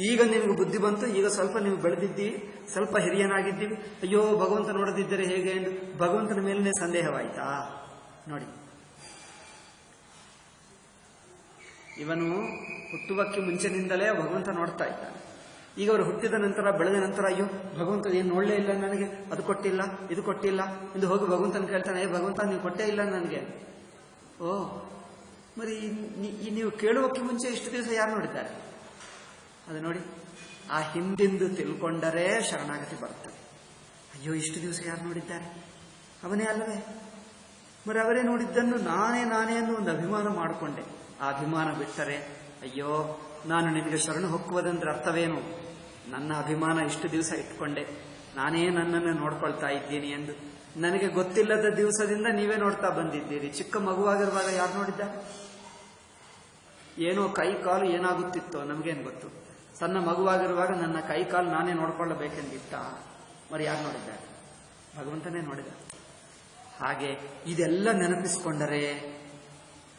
ಈಗ ನಿಮಗೆ ಬುದ್ಧಿ ಬಂತು, ಈಗ ಸ್ವಲ್ಪ ನೀವು ಬೆಳೆದಿದ್ದೀವಿ, ಸ್ವಲ್ಪ ಹಿರಿಯನಾಗಿದ್ದೀವಿ. ಅಯ್ಯೋ ಭಗವಂತ ನೋಡದಿದ್ದರೆ ಹೇಗೆ ಎಂದು ಭಗವಂತನ ಮೇಲೇ ಸಂದೇಹವಾಯ್ತಾ? ನೋಡಿ, ಇವನು ಹುಟ್ಟುವಕ್ಕೆ ಮುಂಚಿನಿಂದಲೇ ಭಗವಂತ ನೋಡ್ತಾ ಇದ್ದಾನೆ. ಈಗ ಅವರು ಹುಟ್ಟಿದ ನಂತರ, ಬೆಳೆದ ನಂತರ, ಅಯ್ಯೋ ಭಗವಂತ ಏನು ನೋಡಲೇ ಇಲ್ಲ ನನಗೆ, ಅದು ಕೊಟ್ಟಿಲ್ಲ, ಇದು ಕೊಟ್ಟಿಲ್ಲ ಎಂದು ಹೋಗಿ ಭಗವಂತನ ಕೇಳ್ತಾನೆ. ಭಗವಂತ ನೀವು ಕೊಟ್ಟೇ ಇಲ್ಲ ನನಗೆ. ಓ మరి ನೀವು ಕೇಳುವಕ್ಕೆ ಮುಂಚೆ ಇಷ್ಟು ದಿವಸ ಯಾರು ನೋಡಿದ್ದಾರೆ? ಅದು ನೋಡಿ, ಆ ಹಿಂದಿಂದು ತಿಳ್ಕೊಂಡರೆ ಶರಣಾಗತಿ ಬರ್ತದೆ. ಅಯ್ಯೋ ಇಷ್ಟು ದಿವಸ ಯಾರು ನೋಡಿದ್ದಾರೆ? ಅವನೇ ಅಲ್ಲವೇ? మరి ಅವರೇ ನೋಡಿದ್ದನ್ನು ನಾನೇ ಅನ್ನೋ ಒಂದು ಅಭಿಮಾನ ಮಾಡಿಕೊಂಡೆ. ಆ ಅಭಿಮಾನ ಬಿಟ್ಟರೆ, ಅಯ್ಯೋ ನಾನು ನಿನಗೆ ಶರಣು ಹೊಕ್ಕುವುದಂದ್ರೆ ಅರ್ಥವೇನು? ನನ್ನ ಅಭಿಮಾನ ಇಷ್ಟು ದಿವಸ ಇಟ್ಕೊಂಡೆ, ನಾನೇ ನನ್ನನ್ನು ನೋಡ್ಕೊಳ್ತಾ ಇದ್ದೀನಿ ಎಂದು. ನನಗೆ ಗೊತ್ತಿಲ್ಲದ ದಿವಸದಿಂದ ನೀವೇ ನೋಡ್ತಾ ಬಂದಿದ್ದೀರಿ. ಚಿಕ್ಕ ಮಗುವಾಗಿರುವಾಗ ಯಾರು ನೋಡಿದ್ದಾರೆ? ಏನೋ ಕೈ ಕಾಲು ಏನಾಗುತ್ತಿತ್ತೋ ನಮಗೇನು ಗೊತ್ತು. ಸಣ್ಣ ಮಗುವಾಗಿರುವಾಗ ನನ್ನ ಕೈ ಕಾಲು ನಾನೇ ನೋಡ್ಕೊಳ್ಳಬೇಕೆಂದಿತ್ತ? మరి ಯಾರು ನೋಡಿದ್ದಾರೆ? ಭಗವಂತನೇ ನೋಡಿದ. ಹಾಗೆ ಇದೆಲ್ಲ ನೆನಪಿಸಿಕೊಂಡರೆ,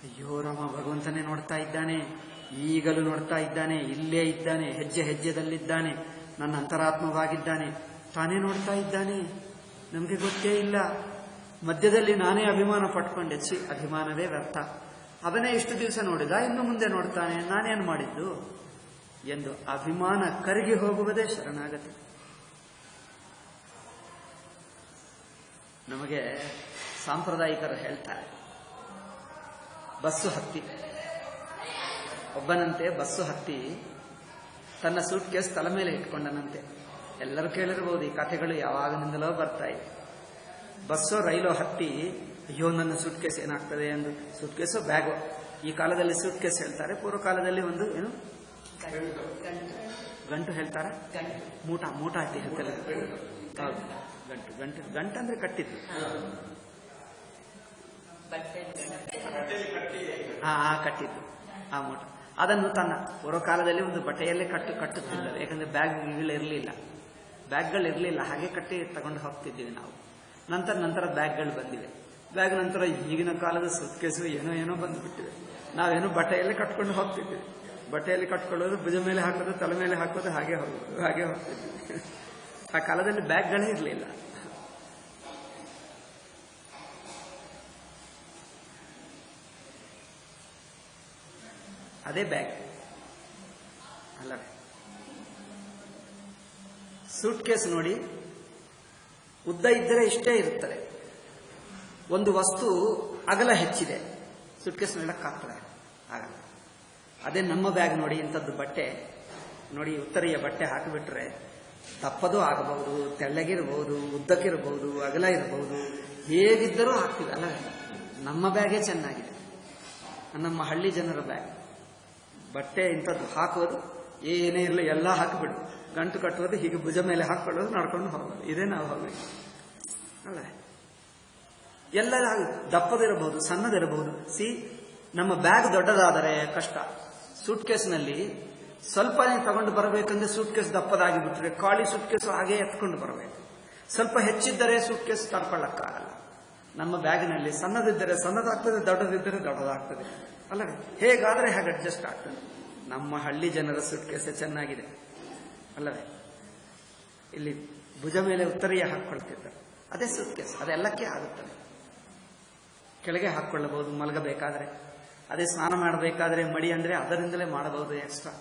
ಅಯ್ಯೋ ರಾಮ, ಭಗವಂತನೇ ನೋಡ್ತಾ ಇದ್ದಾನೆ, ಈಗಲೂ ನೋಡ್ತಾ ಇದ್ದಾನೆ, ಇಲ್ಲೇ ಇದ್ದಾನೆ, ಹೆಜ್ಜೆ ಹೆಜ್ಜೆದಲ್ಲಿದ್ದಾನೆ, ನನ್ನ ಅಂತರಾತ್ಮವಾಗಿದ್ದಾನೆ, ತಾನೇ ನೋಡ್ತಾ ಇದ್ದಾನೆ. ನಮಗೆ ಗೊತ್ತೇ ಇಲ್ಲ. ಮಧ್ಯದಲ್ಲಿ ನಾನೇ ಅಭಿಮಾನ ಪಟ್ಕೊಂಡೆ. ಅಭಿಮಾನವೇ ವ್ಯರ್ಥ. ಅವನೇ ಇಷ್ಟು ದಿವಸ ನೋಡಿದ, ಇನ್ನು ಮುಂದೆ ನೋಡ್ತಾನೆ, ನಾನೇನು ಮಾಡಿದ್ದು ಎಂದು ಅಭಿಮಾನ ಕರಗಿ ಹೋಗುವುದೇ ಶರಣಾಗತಿ. ನಮಗೆ ಸಾಂಪ್ರದಾಯಿಕರು ಹೇಳ್ತಾರೆ, ಬಸ್ಸು ಹತ್ತಿ ಒಬ್ಬನಂತೆ ಬಸ್ಸು ಹತ್ತಿ ತನ್ನ ಸೂಟ್ ಕೇಸ್ ತಲೆ ಮೇಲೆ ಇಟ್ಕೊಂಡನಂತೆ. ಎಲ್ಲರೂ ಕೇಳಿರ್ಬೋದು ಈ ಕಥೆಗಳು, ಯಾವಾಗಿನಿಂದಲೋ ಬರ್ತಾ ಇದೆ. ಬಸ್ಸೋ ರೈಲೋ ಹತ್ತಿ ಅಯ್ಯೋ ನನ್ನ ಸೂಟ್ ಕೇಸ್ ಏನಾಗ್ತದೆ ಎಂದು, ಸೂಟ್ ಕೇಸು ಬ್ಯಾಗು, ಈ ಕಾಲದಲ್ಲಿ ಸೂಟ್ ಕೇಸ್ ಹೇಳ್ತಾರೆ, ಪೂರ್ವ ಕಾಲದಲ್ಲಿ ಒಂದು ಏನು ಗಂಟು ಹೇಳ್ತಾರೆ, ಮೂಟ ಹಾಕಿ ಹೇಳ್ತಾರೆ. ಹೌದು, ಗಂಟು ಅಂದ್ರೆ ಕಟ್ಟಿದ್ದು. ಕಟ್ಟಿದ್ದು ಆ ಮೂಟ, ಅದನ್ನು ತನ್ನ ಪೂರ್ವ ಕಾಲದಲ್ಲಿ ಒಂದು ಬಟ್ಟೆಯಲ್ಲೇ ಕಟ್ಟುತ್ತಿದ್ದರು. ಯಾಕಂದ್ರೆ ಬ್ಯಾಗ್ಗಳಿರಲಿಲ್ಲ, ಹಾಗೆ ಕಟ್ಟಿ ತಗೊಂಡು ಹೋಗ್ತಿದ್ದೀವಿ ನಾವು. ನಂತರ ಬ್ಯಾಗ್ಗಳು ಬಂದಿವೆ. ಬ್ಯಾಗ್ ನಂತರ ಈಗಿನ ಕಾಲದ ಸುಟ್ಕೇಸು ಏನೋ ಬಂದುಬಿಟ್ಟಿವೆ. ನಾವೇನೋ ಬಟ್ಟೆಯಲ್ಲೇ ಕಟ್ಕೊಂಡು ಹೋಗ್ತಿದ್ದೀವಿ. ಬಟ್ಟೆಯಲ್ಲಿ ಕಟ್ಕೊಳ್ಳೋದು, ಭುಜ ಮೇಲೆ ಹಾಕೋದು, ತಲೆ ಮೇಲೆ ಹಾಕೋದು, ಹಾಗೆ ಹೋಗ್ತಿದ್ವಿ. ಆ ಕಾಲದಲ್ಲಿ ಬ್ಯಾಗ್ಗಳೇ ಇರಲಿಲ್ಲ. ಅದೇ ಬ್ಯಾಗ್ ಅಲ್ಲ. ಸೂಟ್ ಕೇಸ್ ನೋಡಿ, ಉದ್ದ ಇದ್ದರೆ ಇಷ್ಟೇ ಇರುತ್ತದೆ. ಒಂದು ವಸ್ತು ಅಗಲ ಹೆಚ್ಚಿದೆ, ಸೂಟ್ ಕೇಸ್ ನೆಡಕ್ಕಾಗ್ತದೆ ಆಗಲ್ಲ. ಅದೇ ನಮ್ಮ ಬ್ಯಾಗ್ ನೋಡಿ, ಇಂಥದ್ದು ಬಟ್ಟೆ ನೋಡಿ, ಉತ್ತರೀಯ ಬಟ್ಟೆ ಹಾಕಿಬಿಟ್ರೆ ದಪ್ಪದೂ ಆಗಬಹುದು, ತೆಳ್ಳಗಿರಬಹುದು, ಉದ್ದಕ್ಕಿರಬಹುದು, ಅಗಲ ಇರಬಹುದು, ಹೇಗಿದ್ದರೂ ಆಗ್ತಿದೆ ಅಲ್ಲ. ನಮ್ಮ ಬ್ಯಾಗೇ ಚೆನ್ನಾಗಿದೆ, ನಮ್ಮ ಹಳ್ಳಿ ಜನರ ಬ್ಯಾಗ್. ಬಟ್ಟೆ ಇಂಥದ್ದು ಹಾಕೋದು ಏನೇ ಇರಲಿ ಎಲ್ಲ ಹಾಕಿಬಿಡು, ಗಂಟು ಕಟ್ಟುವುದು, ಹೀಗೆ ಭುಜ ಮೇಲೆ ಹಾಕೊಳ್ಳೋದು, ನಡ್ಕೊಂಡು ಹೋಗೋದು, ಇದೇ ನಾವು ಹೋಗ್ಬೇಕು ಅಲ್ಲ. ಎಲ್ಲ ದಪ್ಪದಿರಬಹುದು, ಸಣ್ಣದಿರಬಹುದು. ನಮ್ಮ ಬ್ಯಾಗ್ ದೊಡ್ಡದಾದರೆ ಕಷ್ಟ. ಸೂಟ್ ಕೇಸ್ನಲ್ಲಿ ಸ್ವಲ್ಪನೇ ತಗೊಂಡು ಬರಬೇಕಂದ್ರೆ ಸೂಟ್ ಕೇಸ್ ದಪ್ಪದಾಗಿ ಬಿಟ್ರೆ ಖಾಲಿ ಸೂಟ್ ಕೇಸು ಹಾಗೆ ಎತ್ಕೊಂಡು ಬರಬೇಕು. ಸ್ವಲ್ಪ ಹೆಚ್ಚಿದ್ದರೆ ಸೂಟ್ ಕೇಸ್ ತಡ್ಕೊಳ್ಳಕ್ಕಾಗಲ್ಲ. ನಮ್ಮ ಬ್ಯಾಗಿನಲ್ಲಿ ಸಣ್ಣದಿದ್ದರೆ ಸಣ್ಣದಾಗ್ತದೆ, ದೊಡ್ಡದಿದ್ದರೆ ದೊಡ್ಡದಾಗ್ತದೆ ಅಲ್ಲವೇ. ಹೇಗಾದರೆ ಹಾಗೆ ಅಡ್ಜಸ್ಟ್ ಆಗ್ತದೆ. ನಮ್ಮ ಹಳ್ಳಿ ಜನರ ಸೂಟ್ ಕೇಸೇ ಚೆನ್ನಾಗಿದೆ ಅಲ್ಲವೇ. ಇಲ್ಲಿ ಭುಜ ಮೇಲೆ ಉತ್ತರೀಯ ಹಾಕ್ಕೊಳ್ತಿದ್ದಾರೆ, ಅದೇ ಸೂಟ್ ಕೇಸ್, ಅದೆಲ್ಲಕ್ಕೆ ಆಗುತ್ತದೆ. ಕೆಳಗೆ ಹಾಕ್ಕೊಳ್ಳಬಹುದು ಮಲಗಬೇಕಾದ್ರೆ. ಅದೇ ಸ್ನಾನ ಮಾಡಬೇಕಾದ್ರೆ ಮಡಿ ಅಂದರೆ ಅದರಿಂದಲೇ ಮಾಡಬಹುದು ಎಕ್ಸ್ಟ್ರಾ.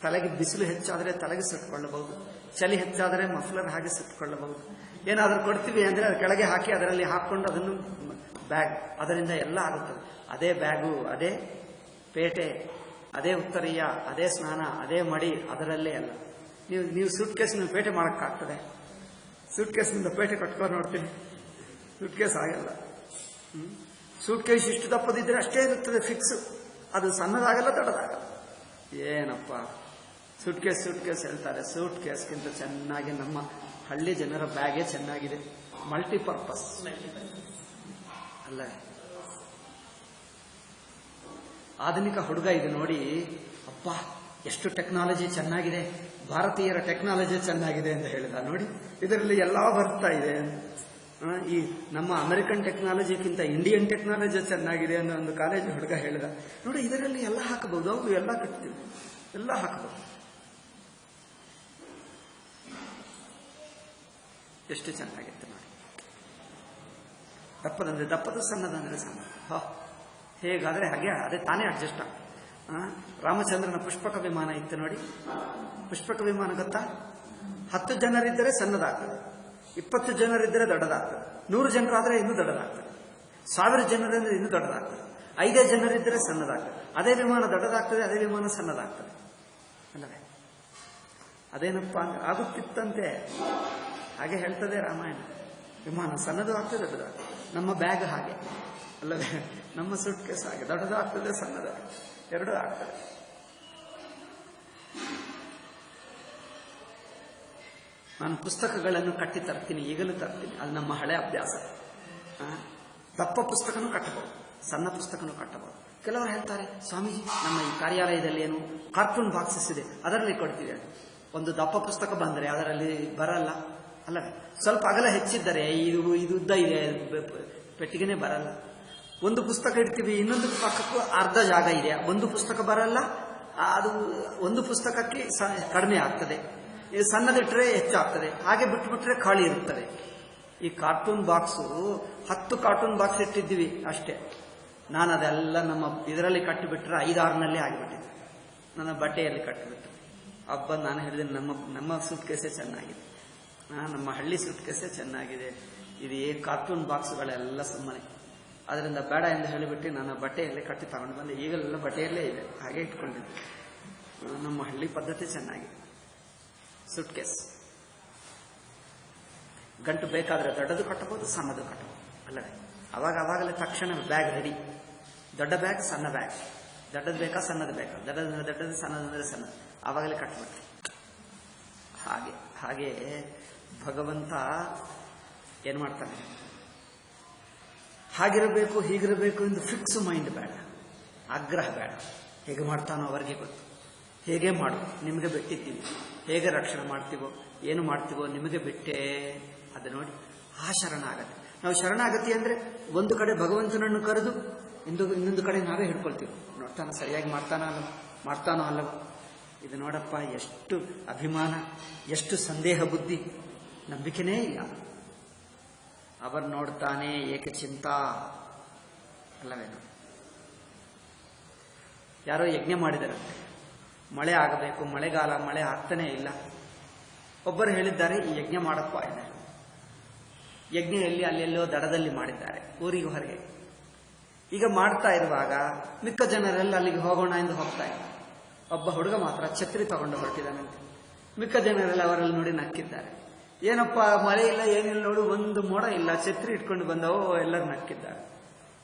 ತಲೆಗೆ ಬಿಸಿಲು ಹೆಚ್ಚಾದರೆ ತಲೆಗೆ ಸುಟ್ಕೊಳ್ಳಬಹುದು, ಚಳಿ ಹೆಚ್ಚಾದರೆ ಮಫ್ಲರ್ ಹಾಗೆ ಸುಟ್ಕೊಳ್ಳಬಹುದು. ಏನಾದರೂ ಕೊಡ್ತೀವಿ ಅಂದರೆ ಅದು ಕೆಳಗೆ ಹಾಕಿ ಅದರಲ್ಲಿ ಹಾಕ್ಕೊಂಡು ಅದನ್ನು ಬ್ಯಾಗ್, ಅದರಿಂದ ಎಲ್ಲ ಆಗುತ್ತದೆ. ಅದೇ ಬ್ಯಾಗು, ಅದೇ ಪೇಟೆ, ಅದೇ ಉತ್ತರೀಯ, ಅದೇ ಸ್ನಾನ, ಅದೇ ಮಡಿ, ಅದರಲ್ಲೇ ಅಲ್ಲ. ನೀವು ಸೂಟ್ ಕೇಸ್ನ ಪೇಟೆ ಮಾಡೋಕ್ಕಾಗ್ತದೆ? ಸೂಟ್ ಕೇಸ್ನಿಂದ ಪೇಟೆ ಕಟ್ಕೊಂಡು ನೋಡ್ತೀನಿ, ಸೂಟ್ ಕೇಸ್ ಆಗಲ್ಲ. ಸೂಟ್ ಕೇಸ್ ಇಷ್ಟು ದಪ್ಪದಿದ್ರೆ ಅಷ್ಟೇ ಇರುತ್ತದೆ ಫಿಕ್ಸ್, ಅದು ಸಣ್ಣದಾಗಲ್ಲ, ದೊಡ್ಡದಾಗಲ್ಲ. ಏನಪ್ಪ ಸೂಟ್ ಕೇಸ್ ಹೇಳ್ತಾರೆ. ಸೂಟ್ ಕೇಸ್ಗಿಂತ ಚೆನ್ನಾಗಿ ನಮ್ಮ ಹಳ್ಳಿ ಜನರ ಬ್ಯಾಗೇ ಚೆನ್ನಾಗಿದೆ, ಮಲ್ಟಿಪರ್ಪಸ್ ಅಲ್ಲ. ಆಧುನಿಕ ಹುಡುಗ ಇದು ನೋಡಿ, ಅಪ್ಪ ಎಷ್ಟು ಟೆಕ್ನಾಲಜಿ ಚೆನ್ನಾಗಿದೆ, ಭಾರತೀಯರ ಟೆಕ್ನಾಲಜಿ ಚೆನ್ನಾಗಿದೆ ಅಂತ ಹೇಳಿದ. ನೋಡಿ ಇದರಲ್ಲಿ ಎಲ್ಲ ಬರ್ತಾ ಇದೆ. ಈ ನಮ್ಮ ಅಮೆರಿಕನ್ ಟೆಕ್ನಾಲಜಿಗಿಂತ ಇಂಡಿಯನ್ ಟೆಕ್ನಾಲಜಿ ಚೆನ್ನಾಗಿದೆ ಅನ್ನೋ ಒಂದು ಕಾಲೇಜ್ ಹುಡುಗ ಹೇಳಿದ. ನೋಡಿ ಇದರಲ್ಲಿ ಎಲ್ಲ ಹಾಕಬಹುದು, ಅವು ಎಲ್ಲ ಕಟ್ತೀವಿ, ಎಲ್ಲ ಹಾಕಬಹುದು. ಎಷ್ಟು ಚೆನ್ನಾಗಿತ್ತು ನೋಡಿ. ದಪ್ಪದಂದ್ರೆ ದಪ್ಪದು, ಸಣ್ಣದಂದ್ರೆ ಸಣ್ಣ. ಹೇಗಾದ್ರೆ ಹಾಗೆ ಅದೇ ತಾನೇ ಅಡ್ಜಸ್ಟ್ ಆಗ್ತದೆ. ರಾಮಚಂದ್ರನ ಪುಷ್ಪಕ ವಿಮಾನ ಇತ್ತು ನೋಡಿ. ಪುಷ್ಪಕ ವಿಮಾನ ಗೊತ್ತಾ? 10 ಜನರಿದ್ದರೆ ಸಣ್ಣದಾಗ್ತದೆ, 20 ಜನರಿದ್ದರೆ ದೊಡ್ಡದಾಗ್ತದೆ, 100 ಜನರಾದರೆ ಇನ್ನೂ ದೊಡ್ಡದಾಗ್ತದೆ, 1000 ಜನರಿದ್ರೆ ಇನ್ನೂ ದೊಡ್ಡದಾಗ್ತದೆ, 5 ಜನರಿದ್ದರೆ ಸಣ್ಣದಾಗ್ತದೆ. ಅದೇ ವಿಮಾನ ದೊಡ್ಡದಾಗ್ತದೆ, ಅದೇ ವಿಮಾನ ಸಣ್ಣದಾಗ್ತದೆ ಅಲ್ಲವೇ. ಅದೇನಪ್ಪ ಆಗುತ್ತಿತ್ತಂತೆ, ಹಾಗೆ ಹೇಳ್ತದೆ ರಾಮಾಯಣ. ವಿಮಾನ ಸಣ್ಣದು ಆಗ್ತದೆ, ದೊಡ್ಡದಾಗ್ತದೆ. ನಮ್ಮ ಬ್ಯಾಗ್ ಹಾಗೆ ಅಲ್ಲವೇ, ನಮ್ಮ ಸೂಟ್ ಕೇಸ್ ಹಾಗೆ ದೊಡ್ಡದು ಆಗ್ತದೆ, ಸಣ್ಣದು ಆಗ್ತದೆ, ಎರಡೂ ಆಗ್ತದೆ. ನಾನು ಪುಸ್ತಕಗಳನ್ನು ಕಟ್ಟಿ ತರ್ತೀನಿ, ಈಗಲೂ ತರ್ತೀನಿ, ಅದು ನಮ್ಮ ಹಳೆ ಅಭ್ಯಾಸ. ದಪ್ಪ ಪುಸ್ತಕನೂ ಕಟ್ಟಬಹುದು, ಸಣ್ಣ ಪುಸ್ತಕನೂ ಕಟ್ಟಬಹುದು. ಕೆಲವರು ಹೇಳ್ತಾರೆ, ಸ್ವಾಮೀಜಿ ನಮ್ಮ ಈ ಕಾರ್ಯಾಲಯದಲ್ಲಿ ಏನು ಕಾರ್ಟೂನ್ ಬಾಕ್ಸಸ್ ಇದೆ, ಅದರಲ್ಲಿ ಕೊಡ್ತೀವಿ. ಒಂದು ದಪ್ಪ ಪುಸ್ತಕ ಬಂದರೆ ಅದರಲ್ಲಿ ಬರಲ್ಲ ಅಲ್ಲವೇ. ಸ್ವಲ್ಪ ಅಗಲ ಹೆಚ್ಚಿದ್ದರೆ ಇದು ಉದ್ದ ಇದೆ, ಪೆಟ್ಟಿಗೆನೇ ಬರಲ್ಲ. ಒಂದು ಪುಸ್ತಕ ಇಡ್ತೀವಿ, ಇನ್ನೊಂದು ಪಕ್ಕಕ್ಕೂ ಅರ್ಧ ಜಾಗ ಇದೆ, ಒಂದು ಪುಸ್ತಕ ಬರಲ್ಲ. ಅದು ಒಂದು ಪುಸ್ತಕಕ್ಕೆ ಕಡಿಮೆ ಆಗ್ತದೆ, ಸಣ್ಣದಿಟ್ಟರೆ ಹೆಚ್ಚಾಗ್ತದೆ, ಹಾಗೆ ಬಿಟ್ಬಿಟ್ರೆ ಖಾಲಿ ಇರುತ್ತದೆ. ಈ ಕಾರ್ಟೂನ್ ಬಾಕ್ಸು 10 ಕಾರ್ಟೂನ್ ಬಾಕ್ಸ್ ಇಟ್ಟಿದ್ದೀವಿ ಅಷ್ಟೇ. ನಾನು ಅದೆಲ್ಲ ನಮ್ಮ ಇದರಲ್ಲಿ ಕಟ್ಟಿಬಿಟ್ರೆ 5-6 ಆಗಿಬಿಟ್ಟಿದೆ, ನನ್ನ ಬಟ್ಟೆಯಲ್ಲಿ ಕಟ್ಟಿಬಿಟ್ಟು. ಹಬ್ಬ ನಾನು ಹೇಳಿದೆ, ನಮ್ಮ ಸೂಟ್ ಕೇಸೇ ಚೆನ್ನಾಗಿದೆ, ನಮ್ಮ ಹಳ್ಳಿ ಸೂಟ್ ಕೇಸೇ ಚೆನ್ನಾಗಿದೆ. ಇದು ಕಾರ್ಟೂನ್ ಬಾಕ್ಸ್ಗಳೆಲ್ಲ ಸುಮ್ಮನೆ ಅದರಿಂದ ಬೇಡ ಎಂದು ಹೇಳಿಬಿಟ್ಟು ನನ್ನ ಬಟ್ಟೆಯಲ್ಲಿ ಕಟ್ಟಿ ತಗೊಂಡು ಬಂದೆ. ಈಗಲೆಲ್ಲ ಬಟ್ಟೆಯಲ್ಲೇ ಇದೆ, ಹಾಗೆ ಇಟ್ಕೊಂಡಿದ್ದೆ. ನಮ್ಮ ಹಳ್ಳಿ ಪದ್ಧತಿ ಚೆನ್ನಾಗಿ ಸೂಟ್ ಕೇಸ್, ಗಂಟು ಬೇಕಾದ್ರೆ ದೊಡ್ಡದು ಕಟ್ಟಬಹುದು, ಸಣ್ಣದು ಕಟ್ಟಬಹುದು ಅಲ್ಲವೇ. ಅವಾಗಲೇ ತಕ್ಷಣ ಬ್ಯಾಗ್ ರೆಡಿ. ದೊಡ್ಡ ಬ್ಯಾಗ್, ಸಣ್ಣ ಬ್ಯಾಗ್, ದೊಡ್ಡದು ಬೇಕಾ ಸಣ್ಣದು ಬೇಕಾ, ದೊಡ್ಡದು ಸಣ್ಣದಂದ್ರೆ ಸಣ್ಣದು, ಆವಾಗಲೇ ಕಟ್ಬಿಡ್ತೀವಿ. ಹಾಗೆ ಭಗವಂತ ಏನ್ ಮಾಡ್ತಾನೆ, ಹಾಗಿರಬೇಕು ಹೀಗಿರಬೇಕು ಎಂದು ಫಿಕ್ಸ್ ಮೈಂಡ್ ಬೇಡ, ಆಗ್ರಹ ಬೇಡ. ಹೇಗೆ ಮಾಡ್ತಾನೋ ಅವರಿಗೆ ಗೊತ್ತು. ಹೇಗೆ ಮಾಡು, ನಿಮಗೆ ಬಿಟ್ಟಿದ್ದೀವಿ. ಹೇಗೆ ರಕ್ಷಣೆ ಮಾಡ್ತೀವೋ ಏನು ಮಾಡ್ತೀವೋ ನಿಮಗೆ ಬಿಟ್ಟೇ. ಅದು ನೋಡಿ ಆ ಶರಣಾಗತಿ. ನಾವು ಶರಣಾಗತಿ ಅಂದ್ರೆ ಒಂದು ಕಡೆ ಭಗವಂತನನ್ನು ಕರೆದು ಇನ್ನೊಂದು ಕಡೆ ನಾವೇ ಹಿಡ್ಕೊಳ್ತೀವಿ. ನೋಡ್ತಾನ ಸರಿಯಾಗಿ ಮಾಡ್ತಾನೋ ಅಲ್ಲವ. ಇದು ನೋಡಪ್ಪ, ಎಷ್ಟು ಅಭಿಮಾನ, ಎಷ್ಟು ಸಂದೇಹ ಬುದ್ಧಿ, ನಂಬಿಕೆನೇ ಇಲ್ಲ. ಅವರು ನೋಡ್ತಾನೆ, ಏಕೆ ಚಿಂತಾ ಅಲ್ಲವೇನು. ಯಾರೋ ಯಜ್ಞ ಮಾಡಿದರಂತೆ, ಮಳೆ ಆಗಬೇಕು, ಮಳೆಗಾಲ, ಮಳೆ ಆಗ್ತಾನೇ ಇಲ್ಲ. ಒಬ್ಬರು ಹೇಳಿದ್ದಾರೆ, ಈ ಯಜ್ಞ ಮಾಡಪ್ಪ ಇದೆ. ಯಜ್ಞ ಎಲ್ಲಿ, ಅಲ್ಲೆಲ್ಲೋ ದಡದಲ್ಲಿ ಮಾಡಿದ್ದಾರೆ, ಊರಿಗೆ ಹೊರಗೆ. ಈಗ ಮಾಡ್ತಾ ಇರುವಾಗ ಮಿಕ್ಕ ಜನರೆಲ್ಲ ಅಲ್ಲಿಗೆ ಹೋಗೋಣ ಎಂದು ಹೋಗ್ತಾ ಇದ್ದಾರೆ. ಒಬ್ಬ ಹುಡುಗ ಮಾತ್ರ ಛತ್ರಿ ತಗೊಂಡು ಹೊರಟಿದ್ದಾನಂತೆ. ಮಿಕ್ಕ ಜನರೆಲ್ಲ ಅವರಲ್ಲಿ ನೋಡಿ ನಕ್ಕಿದ್ದಾರೆ. ಏನಪ್ಪ ಮಳೆ ಇಲ್ಲ, ಏನಿಲ್ಲ ನೋಡು, ಒಂದು ಮೋಡ ಇಲ್ಲ, ಛತ್ರಿ ಇಟ್ಕೊಂಡು ಬಂದವೋ, ಎಲ್ಲರೂ ನಕ್ಕಿದ್ದಾರೆ.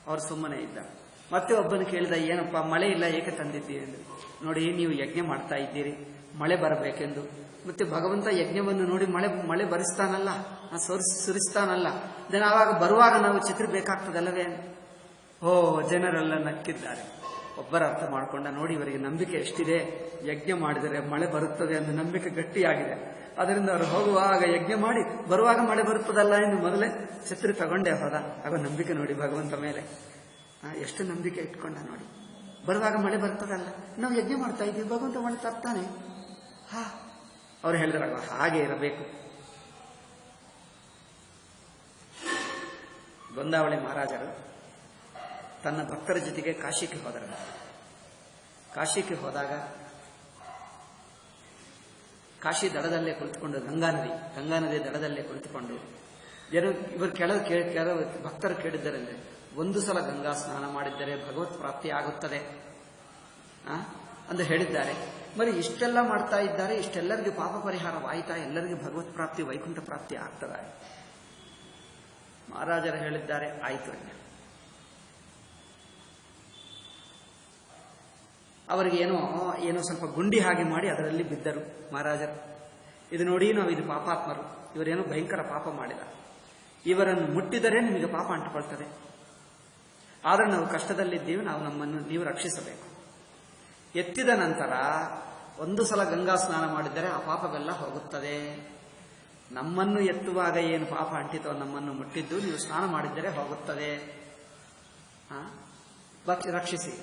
ಅವ್ರು ಸುಮ್ಮನೆ ಇದ್ದಾರೆ. ಮತ್ತೆ ಒಬ್ಬನು ಕೇಳಿದ, ಏನಪ್ಪ ಮಳೆ ಇಲ್ಲ, ಏಕೆ ತಂದಿದ್ದೀರಿ ಎಂದು. ನೋಡಿ, ನೀವು ಯಜ್ಞ ಮಾಡ್ತಾ ಇದ್ದೀರಿ, ಮಳೆ ಬರಬೇಕೆಂದು. ಮತ್ತೆ ಭಗವಂತ ಯಜ್ಞವನ್ನು ನೋಡಿ ಮಳೆ ಬರಿಸ್ತಾನಲ್ಲ, ಸುರಿಸ್ತಾನಲ್ಲ. ಆವಾಗ ಬರುವಾಗ ನಾವು ಛತ್ರಿ ಬೇಕಾಗ್ತದಲ್ಲವೇ. ಓ, ಜನರೆಲ್ಲ ನಕ್ಕಿದ್ದಾರೆ. ಒಬ್ಬರ ಅರ್ಥ ಮಾಡಿಕೊಂಡ, ನೋಡಿ ಇವರಿಗೆ ನಂಬಿಕೆ ಎಷ್ಟಿದೆ, ಯಜ್ಞ ಮಾಡಿದರೆ ಮಳೆ ಬರುತ್ತದೆ ಎಂದು ನಂಬಿಕೆ ಗಟ್ಟಿಯಾಗಿದೆ. ಅದರಿಂದ ಅವರು ಹೋಗುವಾಗ ಯಜ್ಞ ಮಾಡಿ ಬರುವಾಗ ಮಳೆ ಬರುತ್ತದಲ್ಲ ಎಂದು ಮೊದಲೇ ಛತ್ರಿ ತಗೊಂಡೇ ಹೋದ. ಆಗ ನಂಬಿಕೆ ನೋಡಿ ಭಗವಂತ ಮೇಲೆ ಎಷ್ಟು ನಂಬಿಕೆ ಇಟ್ಕೊಂಡ ನೋಡಿ. ಬರುವಾಗ ಮಳೆ ಬರ್ತದಲ್ಲ, ನಾವು ಯಜ್ಞ ಮಾಡ್ತಾ ಇದ್ದೀವಿ, ಭಗವಂತ ಮಳೆ ತರ್ತಾನೆ. ಅವ್ರು ಹೇಳಿದ್ರಾಗ ಹಾಗೆ ಇರಬೇಕು. ಗೊಂದಾವಳಿ ಮಹಾರಾಜರು ತನ್ನ ಭಕ್ತರ ಜೊತೆಗೆ ಕಾಶಿಗೆ ಹೋದರು. ಕಾಶಿಗೆ ಹೋದಾಗ ಕಾಶಿ ದಡದಲ್ಲೇ ಕುಳಿತುಕೊಂಡು, ಗಂಗಾ ನದಿ ದಡದಲ್ಲೇ ಕುಳಿತುಕೊಂಡು, ಇವರು ಕೆಲವು ಭಕ್ತರು ಕೇಳಿದ್ದರಂದ್ರೆ, ಒಂದು ಸಲ ಗಂಗಾ ಸ್ನಾನ ಮಾಡಿದ್ದರೆ ಭಗವತ್ ಪ್ರಾಪ್ತಿ ಆಗುತ್ತದೆ ಎಂದು ಹೇಳಿದ್ದಾರೆ. మరి ಇಷ್ಟೆಲ್ಲ ಮಾಡ್ತಾ ಇದ್ದಾರೆ, ಇಷ್ಟೆಲ್ಲರಿಗೂ ಪಾಪ ಪರಿಹಾರವಾಯಿತಾ, ಎಲ್ಲರಿಗೂ ಭಗವತ್ ಪ್ರಾಪ್ತಿ, ವೈಕುಂಠ ಪ್ರಾಪ್ತಿ ಆಗ್ತದ? ಮಹಾರಾಜರು ಹೇಳಿದ್ದಾರೆ, ಆಯಿತು. ಅವರಿಗೆ ಏನೋ ಸ್ವಲ್ಪ ಗುಂಡಿ ಹಾಗೆ ಮಾಡಿ ಅದರಲ್ಲಿ ಬಿದ್ದರು ಮಹಾರಾಜರು. ಇದು ನೋಡಿ, ನಾವು ಇದು ಪಾಪಾತ್ಮರು, ಇವರೇನೋ ಭಯಂಕರ ಪಾಪ ಮಾಡಿದ, ಇವರನ್ನು ಮುಟ್ಟಿದರೆ ನಿಮಗೆ ಪಾಪ ಅಂಟಿಕೊಳ್ತದೆ. ಆದರೆ ನಾವು ಕಷ್ಟದಲ್ಲಿದ್ದೀವಿ, ನಮ್ಮನ್ನು ನೀವು ರಕ್ಷಿಸಬೇಕು. ಎತ್ತಿದ ನಂತರ ಒಂದು ಸಲ ಗಂಗಾ ಸ್ನಾನ ಮಾಡಿದರೆ ಆ ಪಾಪವೆಲ್ಲ ಹೋಗುತ್ತದೆ. ನಮ್ಮನ್ನು ಎತ್ತುವಾಗ ಏನು ಪಾಪ ಅಂಟಿತೋ, ನಮ್ಮನ್ನು ಮುಟ್ಟಿದ್ದು ನೀವು ಸ್ನಾನ ಮಾಡಿದ್ದರೆ ಹೋಗುತ್ತದೆ.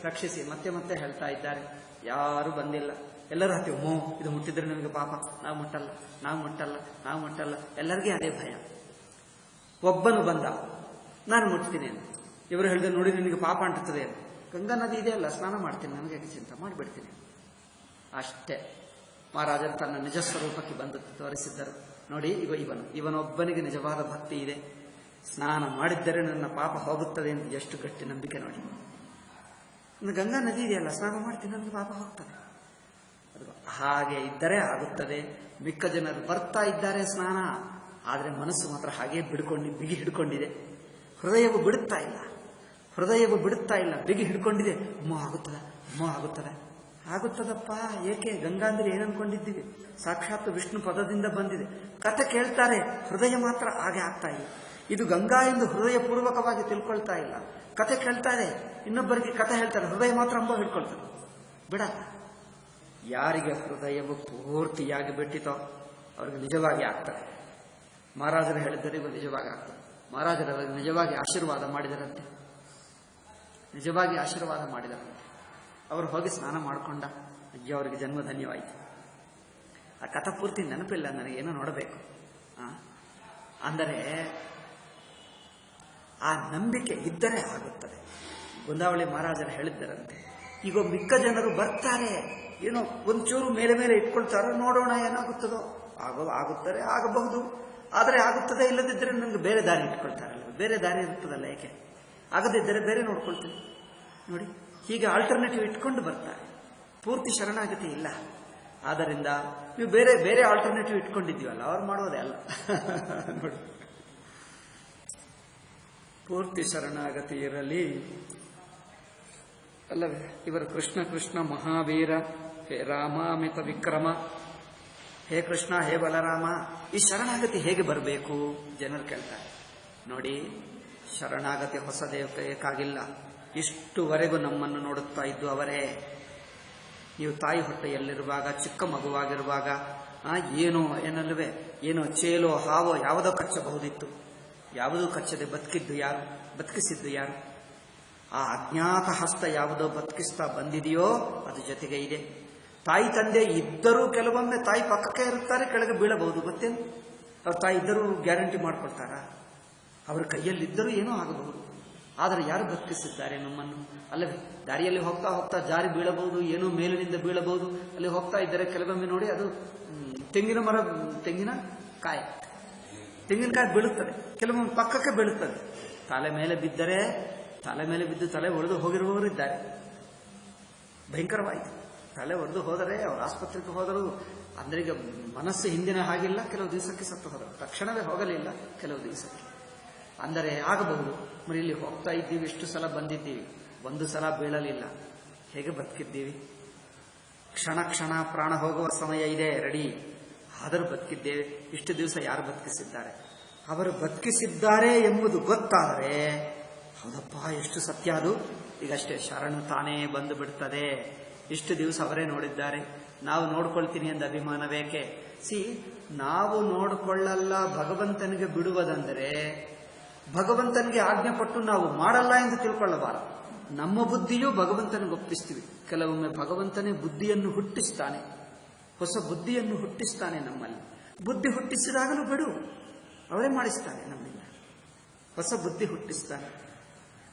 ರಕ್ಷಿಸಿ ಮತ್ತೆ ಹೇಳ್ತಾ ಇದ್ದಾರೆ. ಯಾರು ಬಂದಿಲ್ಲ, ಎಲ್ಲರೂ ಹತ್ತೀವಿ, ಇದು ಮುಟ್ಟಿದ್ರೆ ನಮಗೆ ಪಾಪ, ನಾವು ಮುಟ್ಟಲ್ಲ. ಎಲ್ಲರಿಗೂ ಅದೇ ಭಯ. ಒಬ್ಬನು ಬಂದ, ನಾನು ಮುಟ್ತೀನಿ ಅಂತ. ಇವರು ಹೇಳಿದ್ರೆ, ನೋಡಿ ನಿನಗೆ ಪಾಪ ಅಂಟುತ್ತದೆ. ಗಂಗಾ ನದಿ ಇದೆಯಲ್ಲ, ಸ್ನಾನ ಮಾಡ್ತೀನಿ, ನನಗೆ ಚಿಂತೆ ಮಾಡಿಬಿಡ್ತೀನಿ. ಅಷ್ಟೇ ಮಹಾರಾಜರು ತನ್ನ ನಿಜ ಸ್ವರೂಪಕ್ಕೆ ಬಂದು ತೋರಿಸಿದ್ದರು. ನೋಡಿ, ಇವನೊಬ್ಬನಿಗೆ ನಿಜವಾದ ಭಕ್ತಿ ಇದೆ, ಸ್ನಾನ ಮಾಡಿದ್ದರೆ ನನ್ನ ಪಾಪ ಹೋಗುತ್ತದೆ ಅಂತ ಎಷ್ಟು ಗಟ್ಟಿ ನಂಬಿಕೆ ನೋಡಿ. ಗಂಗಾ ನದಿ ಇದೆಯಲ್ಲ, ಸ್ನಾನ ಮಾಡ್ತೀನಿ, ನನಗೆ ಪಾಪ ಹೋಗ್ತದೆ. ಅದು ಹಾಗೆ ಇದ್ದರೆ ಆಗುತ್ತದೆ. ಮಿಕ್ಕ ಜನರು ಬರ್ತಾ ಇದ್ದಾರೆ ಸ್ನಾನ, ಆದರೆ ಮನಸ್ಸು ಮಾತ್ರ ಹಾಗೆ ಬಿಗಿ ಹಿಡ್ಕೊಂಡಿದೆ. ಹೃದಯವು ಬಿಡುತ್ತಾ ಇಲ್ಲ, ಬಿಗಿ ಹಿಡ್ಕೊಂಡಿದೆ. ಆಗುತ್ತದಪ್ಪ. ಏಕೆ? ಗಂಗಾ ಅಂದ್ರೆ ಏನು ಅನ್ಕೊಂಡಿದ್ದೀವಿ? ಸಾಕ್ಷಾತ್ ವಿಷ್ಣು ಪದದಿಂದ ಬಂದಿದೆ. ಕಥೆ ಕೇಳ್ತಾರೆ, ಹೃದಯ ಮಾತ್ರ ಹಾಗೆ ಆಗ್ತಾ ಇಲ್ಲ. ಇದು ಗಂಗಾ ಎಂದು ಹೃದಯ ಪೂರ್ವಕವಾಗಿ ತಿಳ್ಕೊಳ್ತಾ ಇಲ್ಲ. ಕಥೆ ಕೇಳ್ತಾ ಇದೆ, ಇನ್ನೊಬ್ಬರಿಗೆ ಕಥೆ ಹೇಳ್ತಾರೆ, ಹೃದಯ ಮಾತ್ರ ಅಂಬ ಹಿಡ್ಕೊಳ್ತಾರೆ, ಬಿಡಲ್ಲ. ಯಾರಿಗೆ ಹೃದಯವು ಪೂರ್ತಿಯಾಗಿ ಬಿಟ್ಟಿತೋ ಅವ್ರಿಗೆ ನಿಜವಾಗಿ ಆಗ್ತದೆ. ಮಹಾರಾಜರು ಹೇಳಿದರೆ ಇವರು ನಿಜವಾಗಿ ಆಗ್ತದೆ. ಮಹಾರಾಜರು ಅವರಿಗೆ ನಿಜವಾಗಿ ಆಶೀರ್ವಾದ ಮಾಡಿದರಂತೆ. ಅವರು ಹೋಗಿ ಸ್ನಾನ ಮಾಡಿಕೊಂಡ. ಅಯ್ಯೋ, ಅವರಿಗೆ ಜನ್ಮಧನ್ಯವಾಯಿತು. ಆ ಕಥೆ ಪೂರ್ತಿ ನೆನಪಿಲ್ಲ ನನಗೇನೋ ನೋಡಬೇಕು. ಅಂದರೆ ಆ ನಂಬಿಕೆ ಇದ್ದರೆ ಆಗುತ್ತದೆ. ಗೊಂದಾವಳಿ ಮಹಾರಾಜರು ಹೇಳಿದ್ದರಂತೆ, ಈಗ ಮಿಕ್ಕ ಜನರು ಬರ್ತಾರೆ, ಏನೋ ಒಂಚೂರು ಮೇಲೆ ಇಟ್ಕೊಳ್ತಾರೋ, ನೋಡೋಣ ಏನಾಗುತ್ತದೋ, ಆಗಬಹುದು. ಆದರೆ ಆಗುತ್ತದೆ, ಇಲ್ಲದಿದ್ದರೆ ನನಗೆ ಬೇರೆ ದಾರಿ ಇಟ್ಕೊಳ್ತಾರಲ್ಲ, ಬೇರೆ ದಾರಿ ಇರ್ತದಲ್ಲ. ಏಕೆ? ಆಗದಿದ್ದರೆ ಬೇರೆ ನೋಡ್ಕೊಳ್ತೀನಿ. ನೋಡಿ, ಹೀಗೆ ಆಲ್ಟರ್ನೇಟಿವ್ ಇಟ್ಕೊಂಡು ಬರ್ತಾರೆ. ಪೂರ್ತಿ ಶರಣಾಗತಿ ಇಲ್ಲ. ಆದ್ದರಿಂದ ನೀವು ಬೇರೆ ಬೇರೆ ಆಲ್ಟರ್ನೇಟಿವ್ ಇಟ್ಕೊಂಡಿದ್ದೀವಲ್ಲ, ಅವ್ರು ಮಾಡೋದೇ ಅಲ್ಲ. ನೋಡಿ, ಪೂರ್ತಿ ಶರಣಾಗತಿ ಇರಲಿ ಅಲ್ಲವೇ. ಇವರು ಕೃಷ್ಣ ಕೃಷ್ಣ ಮಹಾವೀರ, ಹೇ ರಾಮಾಮಿತ ವಿಕ್ರಮ, ಹೇ ಕೃಷ್ಣ, ಹೇ ಬಲರಾಮ. ಈ ಶರಣಾಗತಿ ಹೇಗೆ ಬರಬೇಕು ಜನರು ಕೇಳ್ತಾರೆ. ನೋಡಿ, ಶರಣಾಗತಿ ಹೊಸದೇಕಾಗಿಲ್ಲ. ಇಷ್ಟುವರೆಗೂ ನಮ್ಮನ್ನು ನೋಡುತ್ತಾ ಇದ್ದು ಅವರೇ. ನೀವು ತಾಯಿ ಹೊಟ್ಟೆಯಲ್ಲಿರುವಾಗ, ಚಿಕ್ಕ ಮಗುವಾಗಿರುವಾಗ ಏನಲ್ವೇ, ಏನೋ ಚೇಲೋ ಹಾವೋ ಯಾವುದೋ ಕಚ್ಚಬಹುದಿತ್ತು. ಯಾವುದೂ ಕಚ್ಚದೆ ಬದುಕಿಸಿದ್ದು ಯಾರು? ಆ ಅಜ್ಞಾತ ಹಸ್ತ ಯಾವುದೋ ಬದುಕಿಸ್ತಾ ಬಂದಿದೆಯೋ ಅದು ಜೊತೆಗೆ ಇದೆ. ತಾಯಿ ತಂದೆ ಇದ್ದರೂ ಕೆಲವೊಮ್ಮೆ ತಾಯಿ ಪಕ್ಕಕ್ಕೆ ಇರುತ್ತಾರೆ, ಕೆಳಗೆ ಬೀಳಬಹುದು. ಗೊತ್ತೇನು? ಅವ್ರ ತಾಯಿ ಇದ್ದರೂ ಗ್ಯಾರಂಟಿ ಮಾಡ್ಕೊಳ್ತಾರ? ಅವರ ಕೈಯಲ್ಲಿದ್ದರೂ ಏನೋ ಆಗಬಹುದು. ಆದರೆ ಯಾರು ಬದುಕಿಸಿದ್ದಾರೆ ನಮ್ಮನ್ನು? ಅಲ್ಲವೇ, ದಾರಿಯಲ್ಲಿ ಹೋಗ್ತಾ ಹೋಗ್ತಾ ಜಾರಿ ಬೀಳಬಹುದು, ಏನೋ ಮೇಲಿನಿಂದ ಬೀಳಬಹುದು. ಅಲ್ಲಿ ಹೋಗ್ತಾ ಇದ್ದರೆ ಕೆಲವೊಮ್ಮೆ ನೋಡಿ, ಅದು ತೆಂಗಿನಕಾಯಿ ಬೀಳುತ್ತದೆ, ಕೆಲವೊಮ್ಮೆ ಪಕ್ಕಕ್ಕೆ ಬೀಳುತ್ತದೆ. ತಲೆ ಮೇಲೆ ಬಿದ್ದು ತಲೆ ಒಡೆದು ಹೋಗಿರುವವರು ಇದ್ದಾರೆ. ಭಯಂಕರವಾಯಿತು. ತಲೆ ಒಡೆದು ಹೋದರೆ ಅವರು ಆಸ್ಪತ್ರೆಗೆ ಹೋದರು. ಅಂದ್ರೆ ಈಗ ಮನಸ್ಸು ಹಿಂದಿನ ಹಾಗಿಲ್ಲ, ಕೆಲವು ದಿವಸಕ್ಕೆ ಸತ್ತು ಹೋದರು. ತಕ್ಷಣವೇ ಹೋಗಲಿಲ್ಲ, ಕೆಲವು ದಿವಸಕ್ಕೆ. ಅಂದರೆ ಆಗಬಹುದು. మరి ಇಲ್ಲಿ ಹೋಗ್ತಾ ಇದ್ದೀವಿ, ಎಷ್ಟು ಸಲ ಬಂದಿದ್ದೀವಿ, ಒಂದು ಸಲ ಬೀಳಲಿಲ್ಲ. ಹೇಗೆ ಬದುಕಿದ್ದೀವಿ? ಕ್ಷಣ ಕ್ಷಣ ಪ್ರಾಣ ಹೋಗುವ ಸಮಯ ಇದೆ, ರೆಡಿ. ಆದರೂ ಬದುಕಿದ್ದೇವೆ. ಇಷ್ಟು ದಿವಸ ಯಾರು ಬದುಕಿಸಿದ್ದಾರೆ? ಅವರು ಬದುಕಿಸಿದ್ದಾರೆ ಎಂಬುದು ಗೊತ್ತಾದರೆ, ಹೌದಪ್ಪ ಎಷ್ಟು ಸತ್ಯ ಅದು, ಈಗಷ್ಟೇ ಶರಣು ತಾನೇ ಬಂದು ಬಿಡ್ತದೆ. ಇಷ್ಟು ದಿವಸ ಅವರೇ ನೋಡಿದ್ದಾರೆ, ನಾವು ನೋಡ್ಕೊಳ್ತೀನಿ ಎಂದು ಅಭಿಮಾನ ಬೇಕೆ? ನಾವು ನೋಡಿಕೊಳ್ಳಲ್ಲ, ಭಗವಂತನಿಗೆ ಬಿಡುವುದಂದರೆ ಭಗವಂತನಿಗೆ ಆಜ್ಞೆ ಪಟ್ಟು ನಾವು ಮಾಡಲ್ಲ ಎಂದು ತಿಳ್ಕೊಳ್ಳಬಾರದು. ನಮ್ಮ ಬುದ್ಧಿಯೂ ಭಗವಂತನಿಗೆ ಒಪ್ಪಿಸ್ತೀವಿ. ಕೆಲವೊಮ್ಮೆ ಭಗವಂತನೇ ಬುದ್ಧಿಯನ್ನು ಹುಟ್ಟಿಸ್ತಾನೆ, ಹೊಸ ಬುದ್ಧಿಯನ್ನು ಹುಟ್ಟಿಸ್ತಾನೆ ನಮ್ಮಲ್ಲಿ. ಬುದ್ಧಿ ಹುಟ್ಟಿಸಿದಾಗಲೂ ಬಿಡು, ಅವರೇ ಮಾಡಿಸ್ತಾನೆ ನಮ್ಮಿಂದ. ಹೊಸ ಬುದ್ಧಿ ಹುಟ್ಟಿಸ್ತಾನೆ,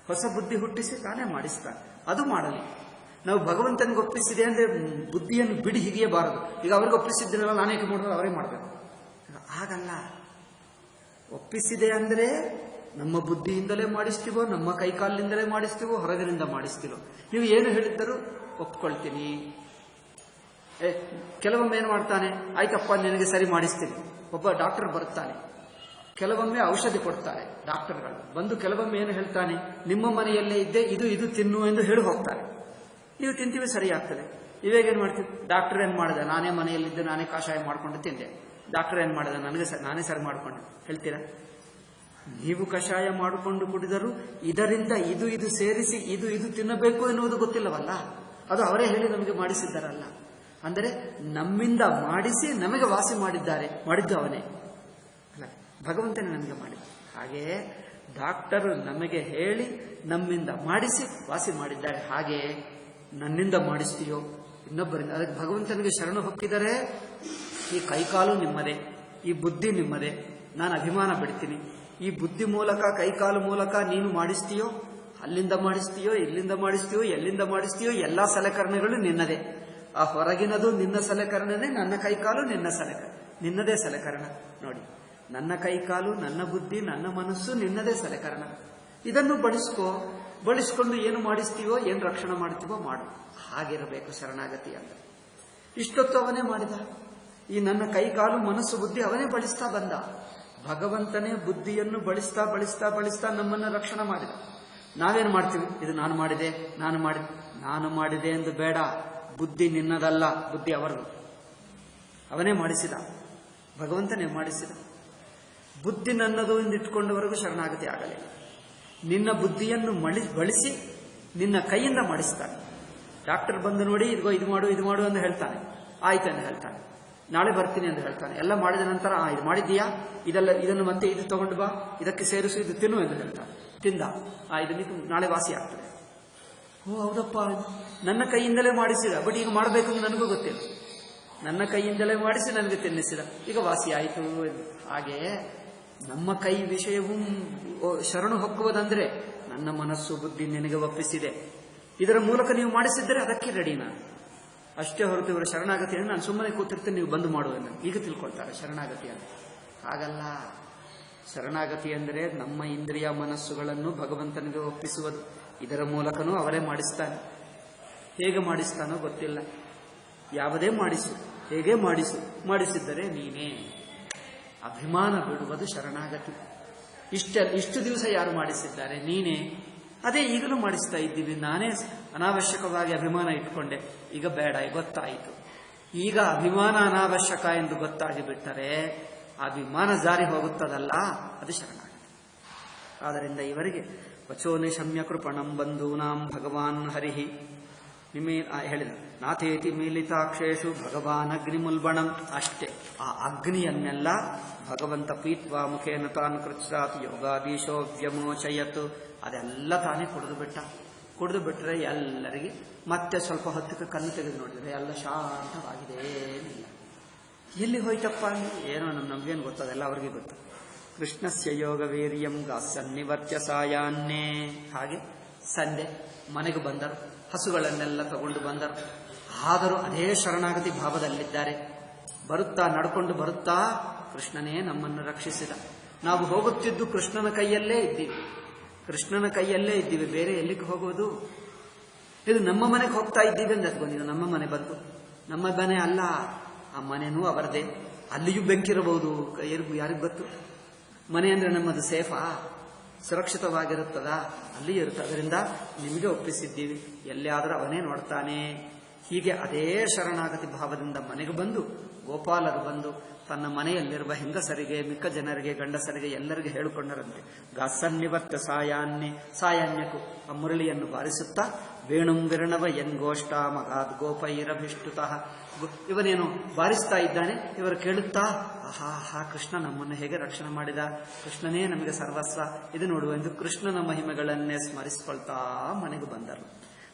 ಹೊಸ ಬುದ್ಧಿ ಹುಟ್ಟಿಸಿ ತಾನೇ ಮಾಡಿಸ್ತಾನೆ. ಅದು ಮಾಡಲಿ. ನಾವು ಭಗವಂತನಿಗೆ ಒಪ್ಪಿಸಿದೆ ಅಂದರೆ ಬುದ್ಧಿಯನ್ನು ಬಿಡಿ ಹಿಡಿಯಬಾರದು. ಈಗ ಅವ್ರಿಗೆ ಒಪ್ಪಿಸಿದ್ರಲ್ಲ, ನಾನೇಕೆ ಮಾಡಿದ್ರೆ ಅವರೇ ಮಾಡಬೇಕು. ಹಾಗಲ್ಲ. ಒಪ್ಪಿಸಿದೆ ಅಂದರೆ ನಮ್ಮ ಬುದ್ಧಿಯಿಂದಲೇ ಮಾಡಿಸ್ತೀವೋ, ನಮ್ಮ ಕೈಕಾಲಿನಿಂದಲೇ ಮಾಡಿಸ್ತೀವೋ, ಹೊರಗಿನಿಂದ ಮಾಡಿಸ್ತೀವೋ. ನೀವು ಏನು ಹೇಳಿದ್ದರೂ ಒಪ್ಕೊಳ್ತೀನಿ. ಕೆಲವೊಮ್ಮೆ ಏನು ಮಾಡ್ತಾನೆ, ಆಯ್ತಪ್ಪ ನಿನಗೆ ಸರಿ ಮಾಡಿಸ್ತೀನಿ. ಒಬ್ಬ ಡಾಕ್ಟರ್ ಬರ್ತಾನೆ, ಕೆಲವೊಮ್ಮೆ ಔಷಧಿ ಕೊಡ್ತಾರೆ ಡಾಕ್ಟರ್ಗಳು ಬಂದು. ಕೆಲವೊಮ್ಮೆ ಏನು ಹೇಳ್ತಾನೆ, ನಿಮ್ಮ ಮನೆಯಲ್ಲೇ ಇದ್ದೆ, ಇದು ತಿನ್ನು ಎಂದು ಹೇಳಿ ಹೋಗ್ತಾರೆ. ನೀವು ತಿಂತೀವಿ, ಸರಿ ಆಗ್ತದೆ. ಇವಾಗೇನು ಮಾಡ್ತೀವಿ? ಡಾಕ್ಟರ್ ಏನು ಮಾಡಿದ, ನಾನೇ ಮನೆಯಲ್ಲಿದ್ದೆ, ನಾನೇ ಕಷಾಯ ಮಾಡಿಕೊಂಡು ತಿಂದೆ. ಡಾಕ್ಟರ್ ಏನು ಮಾಡಿದ, ನಾನೇ ಸರಿ ಮಾಡಿಕೊಂಡೆ ಹೇಳ್ತೀರಾ? ನೀವು ಕಷಾಯ ಮಾಡಿಕೊಂಡು ಕುಡಿದರೂ ಇದರಿಂದ ಇದು ಸೇರಿಸಿ ಇದು ತಿನ್ನಬೇಕು ಎನ್ನುವುದು ಗೊತ್ತಿಲ್ಲವಲ್ಲ. ಅದು ಅವರೇ ಹೇಳಿ ನಮಗೆ ಮಾಡಿಸಿದ್ದಾರಲ್ಲ. ಅಂದರೆ ನಮ್ಮಿಂದ ಮಾಡಿಸಿ ನಮಗೆ ವಾಸಿ ಮಾಡಿದ್ದು ಅವನೇ ಅಲ್ಲ, ಭಗವಂತನೇ ನಮಗೆ ಮಾಡಿದ. ಹಾಗೆಯೇ ಡಾಕ್ಟರ್ ನಮಗೆ ಹೇಳಿ ನಮ್ಮಿಂದ ಮಾಡಿಸಿ ವಾಸಿ ಮಾಡಿದ್ದಾರೆ. ಹಾಗೆ ನನ್ನಿಂದ ಮಾಡಿಸ್ತೀಯೋ ಇನ್ನೊಬ್ಬರಿಂದ, ಅದಕ್ಕೆ ಭಗವಂತನಿಗೆ ಶರಣು ಹೊಕ್ಕಿದರೆ ಈ ಕೈಕಾಲು ನಿಮ್ಮದೇ, ಈ ಬುದ್ಧಿ ನಿಮ್ಮದೇ. ನಾನು ಅಭಿಮಾನ ಬಿಡ್ತೀನಿ. ಈ ಬುದ್ಧಿ ಮೂಲಕ, ಕೈಕಾಲು ಮೂಲಕ ನೀನು ಮಾಡಿಸ್ತೀಯೋ, ಅಲ್ಲಿಂದ ಮಾಡಿಸ್ತೀಯೋ, ಇಲ್ಲಿಂದ ಮಾಡಿಸ್ತೀಯೋ, ಎಲ್ಲಿಂದ ಮಾಡಿಸ್ತೀಯೋ, ಎಲ್ಲಾ ಸಲಕರಣೆಗಳು ನಿನ್ನದೇ. ಆ ಹೊರಗಿನದು ನಿನ್ನ ಸಲಕರಣೆನೇ, ನನ್ನ ಕೈಕಾಲು ನಿನ್ನದೇ ಸಲಕರಣ. ನೋಡಿ, ನನ್ನ ಕೈಕಾಲು, ನನ್ನ ಬುದ್ಧಿ, ನನ್ನ ಮನಸ್ಸು ನಿನ್ನದೇ ಸಲಕರಣ. ಇದನ್ನು ಬಳಸ್ಕೊಂಡು ಏನು ಮಾಡಿಸ್ತೀವೋ, ಏನು ರಕ್ಷಣೆ ಮಾಡ್ತೀವೋ ಮಾಡು. ಹಾಗಿರಬೇಕು ಶರಣಾಗತಿ ಅಂದ್ರೆ. ಇಷ್ಟೊತ್ತು ಅವನೇ ಮಾಡಿದ. ಈ ನನ್ನ ಕೈಕಾಲು, ಮನಸ್ಸು, ಬುದ್ಧಿ ಅವನೇ ಬಳಸ್ತಾ ಬಂದ. ಭಗವಂತನೇ ಬುದ್ಧಿಯನ್ನು ಬಳಸ್ತಾ ನಮ್ಮನ್ನು ರಕ್ಷಣೆ ಮಾಡಿದ. ನಾವೇನು ಮಾಡ್ತೀವಿ? ಇದು ನಾನು ಮಾಡಿದೆ ಎಂದು ಬೇಡ. ಬುದ್ಧಿ ನಿನ್ನದಲ್ಲ, ಬುದ್ಧಿ ಅವರದು. ಅವನೇ ಮಾಡಿಸಿದ, ಭಗವಂತನೇ ಮಾಡಿಸಿದ. ಬುದ್ಧಿ ನನ್ನದು ಎಂದಿಟ್ಕೊಂಡವರೆಗೂ ಶರಣಾಗತಿ ಆಗಲಿಲ್ಲ. ನಿನ್ನ ಬುದ್ಧಿಯನ್ನು ಬಳಸಿ ನಿನ್ನ ಕೈಯಿಂದ ಮಾಡಿಸ್ತಾನೆ. ಡಾಕ್ಟರ್ ಬಂದು ನೋಡಿ, ಇದು ಮಾಡು ಎಂದು ಹೇಳ್ತಾನೆ. ಆಯ್ತು ಎಂದು ಹೇಳ್ತಾನೆ. ನಾಳೆ ಬರ್ತೀನಿ ಎಂದು ಹೇಳ್ತಾನೆ. ಎಲ್ಲ ಮಾಡಿದ ನಂತರ ಇದು ಮಾಡಿದ್ದೀಯಾ, ಇದನ್ನು ಮತ್ತೆ ಇದು ತಗೊಂಡು ಬಾ, ಇದಕ್ಕೆ ಸೇರಿಸು, ಇದು ತಿನ್ನು ಎಂದು ಹೇಳ್ತಾನೆ. ತಿಂದ, ಇದು ನಾಳೆ ವಾಸಿ ಆಗ್ತದೆ. ಓ ಹೌದಪ್ಪ, ನನ್ನ ಕೈಯಿಂದಲೇ ಮಾಡಿಸಿದ. ಬಟ್ ಈಗ ಮಾಡಬೇಕು ಅಂತ ನನಗೂ ಗೊತ್ತಿಲ್ಲ. ನನ್ನ ಕೈಯಿಂದಲೇ ಮಾಡಿಸಿ ನನಗೆ ತಿನ್ನಿಸಿದ, ಈಗ ವಾಸಿ ಆಯಿತು. ಹಾಗೆ ನಮ್ಮ ಕೈ ವಿಷಯವೂ ಶರಣು ಹೊಕ್ಕುವುದಂದ್ರೆ ನನ್ನ ಮನಸ್ಸು, ಬುದ್ಧಿ ನಿನಗೆ ಒಪ್ಪಿಸಿದೆ, ಇದರ ಮೂಲಕ ನೀವು ಮಾಡಿಸಿದರೆ ಅದಕ್ಕೆ ರೆಡಿ ನಾನು. ಅಷ್ಟೇ ಹೊರತು ಇವರು ಶರಣಾಗತಿಯನ್ನು ನಾನು ಸುಮ್ಮನೆ ಕೂತಿರ್ತೇನೆ, ನೀವು ಬಂದು ಮಾಡುವ ಈಗ ತಿಳ್ಕೊಳ್ತಾರೆ ಶರಣಾಗತಿ ಅಂತ. ಹಾಗಲ್ಲ. ಶರಣಾಗತಿ ಅಂದರೆ ನಮ್ಮ ಇಂದ್ರಿಯ ಮನಸ್ಸುಗಳನ್ನು ಭಗವಂತನಿಗೆ ಒಪ್ಪಿಸುವುದು. ಇದರ ಮೂಲಕನೂ ಅವರೇ ಮಾಡಿಸ್ತಾನೆ. ಹೇಗೆ ಮಾಡಿಸ್ತಾನೋ ಗೊತ್ತಿಲ್ಲ. ಯಾವುದೇ ಮಾಡಿಸು, ಹೇಗೆ ಮಾಡಿಸಿದ್ದರೆ ನೀನೇ. ಅಭಿಮಾನ ಬಿಡುವುದು ಶರಣಾಗತಿ. ಇಷ್ಟು ದಿವಸ ಯಾರು ಮಾಡಿಸಿದ್ದಾರೆ? ನೀನೇ. ಅದೇ ಈಗಲೂ ಮಾಡಿಸ್ತಾ ಇದ್ದೀವಿ. ನಾನೇ ಅನಾವಶ್ಯಕವಾಗಿ ಅಭಿಮಾನ ಇಟ್ಕೊಂಡೆ, ಈಗ ಬೇಡ, ಗೊತ್ತಾಯಿತು. ಈಗ ಅಭಿಮಾನ ಅನಾವಶ್ಯಕ ಎಂದು ಗೊತ್ತಾಗಿ ಬಿಟ್ಟರೆ ಅಭಿಮಾನ ಜಾರಿ ಹೋಗುತ್ತದಲ್ಲ, ಅದು ಶರಣಾಗತಿ. ಆದ್ದರಿಂದ ಇವರಿಗೆ ವಚೋನಿ ಶಮ್ಯ ಕೃಪಣಂ ಬಂಧೂನಾಂ ಭಗವಾನ್ ಹರಿಹಿ ಹೇಳಿದ ನಾಥೇತಿ ಮೀಲಿತಾಕ್ಷೇಷು ಭಗವಾನ್ ಅಗ್ನಿಮುಲ್ಬಣಂ. ಅಷ್ಟೇ, ಆ ಅಗ್ನಿಯನ್ನೆಲ್ಲ ಭಗವಂತ ಪೀತ್ವಾ ಮುಖೇನ ತಾನು ಕೃಚ್ಛಾತ್ ಯೋಗಾದೀಶೋ ವ್ಯಮೋಚಯತ್. ಅದೆಲ್ಲ ತಾನೇ ಕುಡಿದು ಬಿಟ್ಟರೆ ಎಲ್ಲರಿಗೆ ಮತ್ತೆ ಸ್ವಲ್ಪ ಹೊತ್ತಿಗೆ ಕಣ್ಣು ತೆಗೆದು ನೋಡಿದರೆ ಎಲ್ಲ ಶಾಂತವಾಗಿದೆ. ಏನಿಲ್ಲ. ಎಲ್ಲಿ ಹೋಯ್ತಪ್ಪ? ಏನೋ ನಮಗೇನು ಗೊತ್ತದೆಲ್ಲ ಅವ್ರಿಗೆ ಗೊತ್ತು. ಕೃಷ್ಣಸ್ಯ ಯೋಗ ವೀರ್ಯಂ ಗಾಸನ್ನಿವರ್ತ್ಯ ಸಾಯಾನ್ನೇ. ಹಾಗೆ ಸಂಡೆ ಮನೆಗೆ ಬಂದರು, ಹಸುಗಳನ್ನೆಲ್ಲ ತಗೊಂಡು ಬಂದರು. ಆದರೂ ಅದೇ ಶರಣಾಗತಿ ಭಾವದಲ್ಲಿದ್ದಾರೆ. ನಡ್ಕೊಂಡು ಬರುತ್ತಾ ಕೃಷ್ಣನೇ ನಮ್ಮನ್ನು ರಕ್ಷಿಸಿದ. ನಾವು ಹೋಗುತ್ತಿದ್ದು ಕೃಷ್ಣನ ಕೈಯಲ್ಲೇ ಇದ್ದೀವಿ. ಬೇರೆ ಎಲ್ಲಿಗೆ ಹೋಗುವುದು? ಇದು ನಮ್ಮ ಮನೆಗೆ ಹೋಗ್ತಾ ಇದ್ದೀವಿ ಅಂದ್ರೆ ನೀವು ನಮ್ಮ ಮನೆ ಬಂತು. ನಮ್ಮ ಮನೆ ಅಲ್ಲ, ಆ ಮನೆನೂ ಅವರದೇ. ಅಲ್ಲಿಯೂ ಬೆಂಕಿರಬಹುದು, ಯಾರಿಗೂ ಗೊತ್ತು. ಮನೆ ಅಂದ್ರೆ ನಮ್ಮದು ಸೇಫಾ, ಸುರಕ್ಷಿತವಾಗಿರುತ್ತದಾ? ಅಲ್ಲಿಯೂ ಇರುತ್ತೆ. ಅದರಿಂದ ನಿಮಗೆ ಒಪ್ಪಿಸಿದ್ದೀವಿ, ಎಲ್ಲಿಯಾದರೂ ಅವನೇ ನೋಡ್ತಾನೆ. ಹೀಗೆ ಅದೇ ಶರಣಾಗತಿ ಭಾವದಿಂದ ಮನೆಗೆ ಬಂದು ಗೋಪಾಲರು ಬಂದು ತನ್ನ ಮನೆಯಲ್ಲಿರುವ ಹೆಂಗಸರಿಗೆ, ಮಿಕ್ಕ ಜನರಿಗೆ, ಗಂಡಸರಿಗೆ ಎಲ್ಲರಿಗೆ ಹೇಳಿಕೊಂಡರಂತೆ. ಗಾಸನ್ನಿವರ್ತ ಸಾಯಾನ್ಯಕ್ಕೂ ಆ ಮುರಳಿಯನ್ನು ಬಾರಿಸುತ್ತಾ ವೇಣುಂ ವಿರಣವ ಯನ್ಗೋಷ್ಠ ಮಗಾದ್ ಗೋಪೈರಭಿಷ್ಟುತಃ. ಇವನೇನು ಬಾರಿಸ್ತಾ ಇದ್ದಾನೆ. ಇವರು ಕೇಳುತ್ತಾ ಆಹಾ, ಕೃಷ್ಣ ನಮ್ಮನ್ನು ಹೇಗೆ ರಕ್ಷಣೆ ಮಾಡಿದ, ಕೃಷ್ಣನೇ ನಮಗೆ ಸರ್ವಸ್ವ, ಇದು ನೋಡುವ ಎಂದು ಕೃಷ್ಣನ ಮಹಿಮೆಗಳನ್ನೇ ಸ್ಮರಿಸಿಕೊಳ್ತಾ ಮನೆಗೆ ಬಂದರು.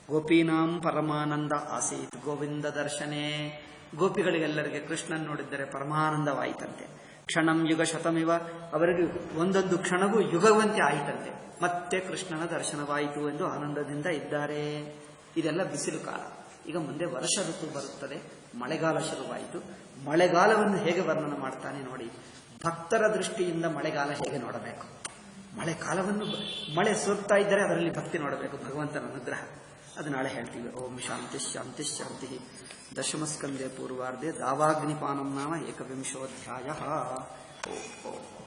ಗೋಪೀನಾಂ ಪರಮಾನಂದ ಆಸೀತ್ ಗೋವಿಂದ ದರ್ಶನೇ. ಗೋಪಿಗಳಿಗೆಲ್ಲರಿಗೆ ಕೃಷ್ಣನ್ ನೋಡಿದ್ದರೆ ಪರಮಾನಂದವಾಯಿತಂತೆ. ಕ್ಷಣಂ ಯುಗ ಶತಮಿವ, ಅವರಿಗೆ ಒಂದೊಂದು ಕ್ಷಣವೂ ಯುಗವಂತೆ ಆಯಿತಂತೆ. ಮತ್ತೆ ಕೃಷ್ಣನ ದರ್ಶನವಾಯಿತು ಎಂದು ಆನಂದದಿಂದ ಇದ್ದಾರೆ. ಇದೆಲ್ಲ ಬಿಸಿಲು ಕಾಲ. ಈಗ ಮುಂದೆ ವರ್ಷ ಋತು ಬರುತ್ತದೆ, ಮಳೆಗಾಲ ಶುರುವಾಯಿತು. ಮಳೆಗಾಲವನ್ನು ಹೇಗೆ ವರ್ಣನೆ ಮಾಡ್ತಾನೆ ನೋಡಿ. ಭಕ್ತರ ದೃಷ್ಟಿಯಿಂದ ಮಳೆಗಾಲ ಹೇಗೆ ನೋಡಬೇಕು. ಮಳೆ ಸುರ್ತಾ ಇದ್ದರೆ ಅದರಲ್ಲಿ ಭಕ್ತಿ ನೋಡಬೇಕು, ಭಗವಂತನ ಅನುಗ್ರಹ. ಅದು ನಾಳೆ ಹೇಳ್ತೀವಿ. ಓಂ ಶಾಂತಿ ಶಾಂತಿ ಶಾಂತಿ. ದಶಮಸ್ಕಂದೇ ಪೂರ್ವಾರ್ಧೆ ದಾವಾಗ್ನಿಪಾನಂ ನಾಮ ಏಕವಿಂಶೋಧ್ಯಾಯ. ಓಂ.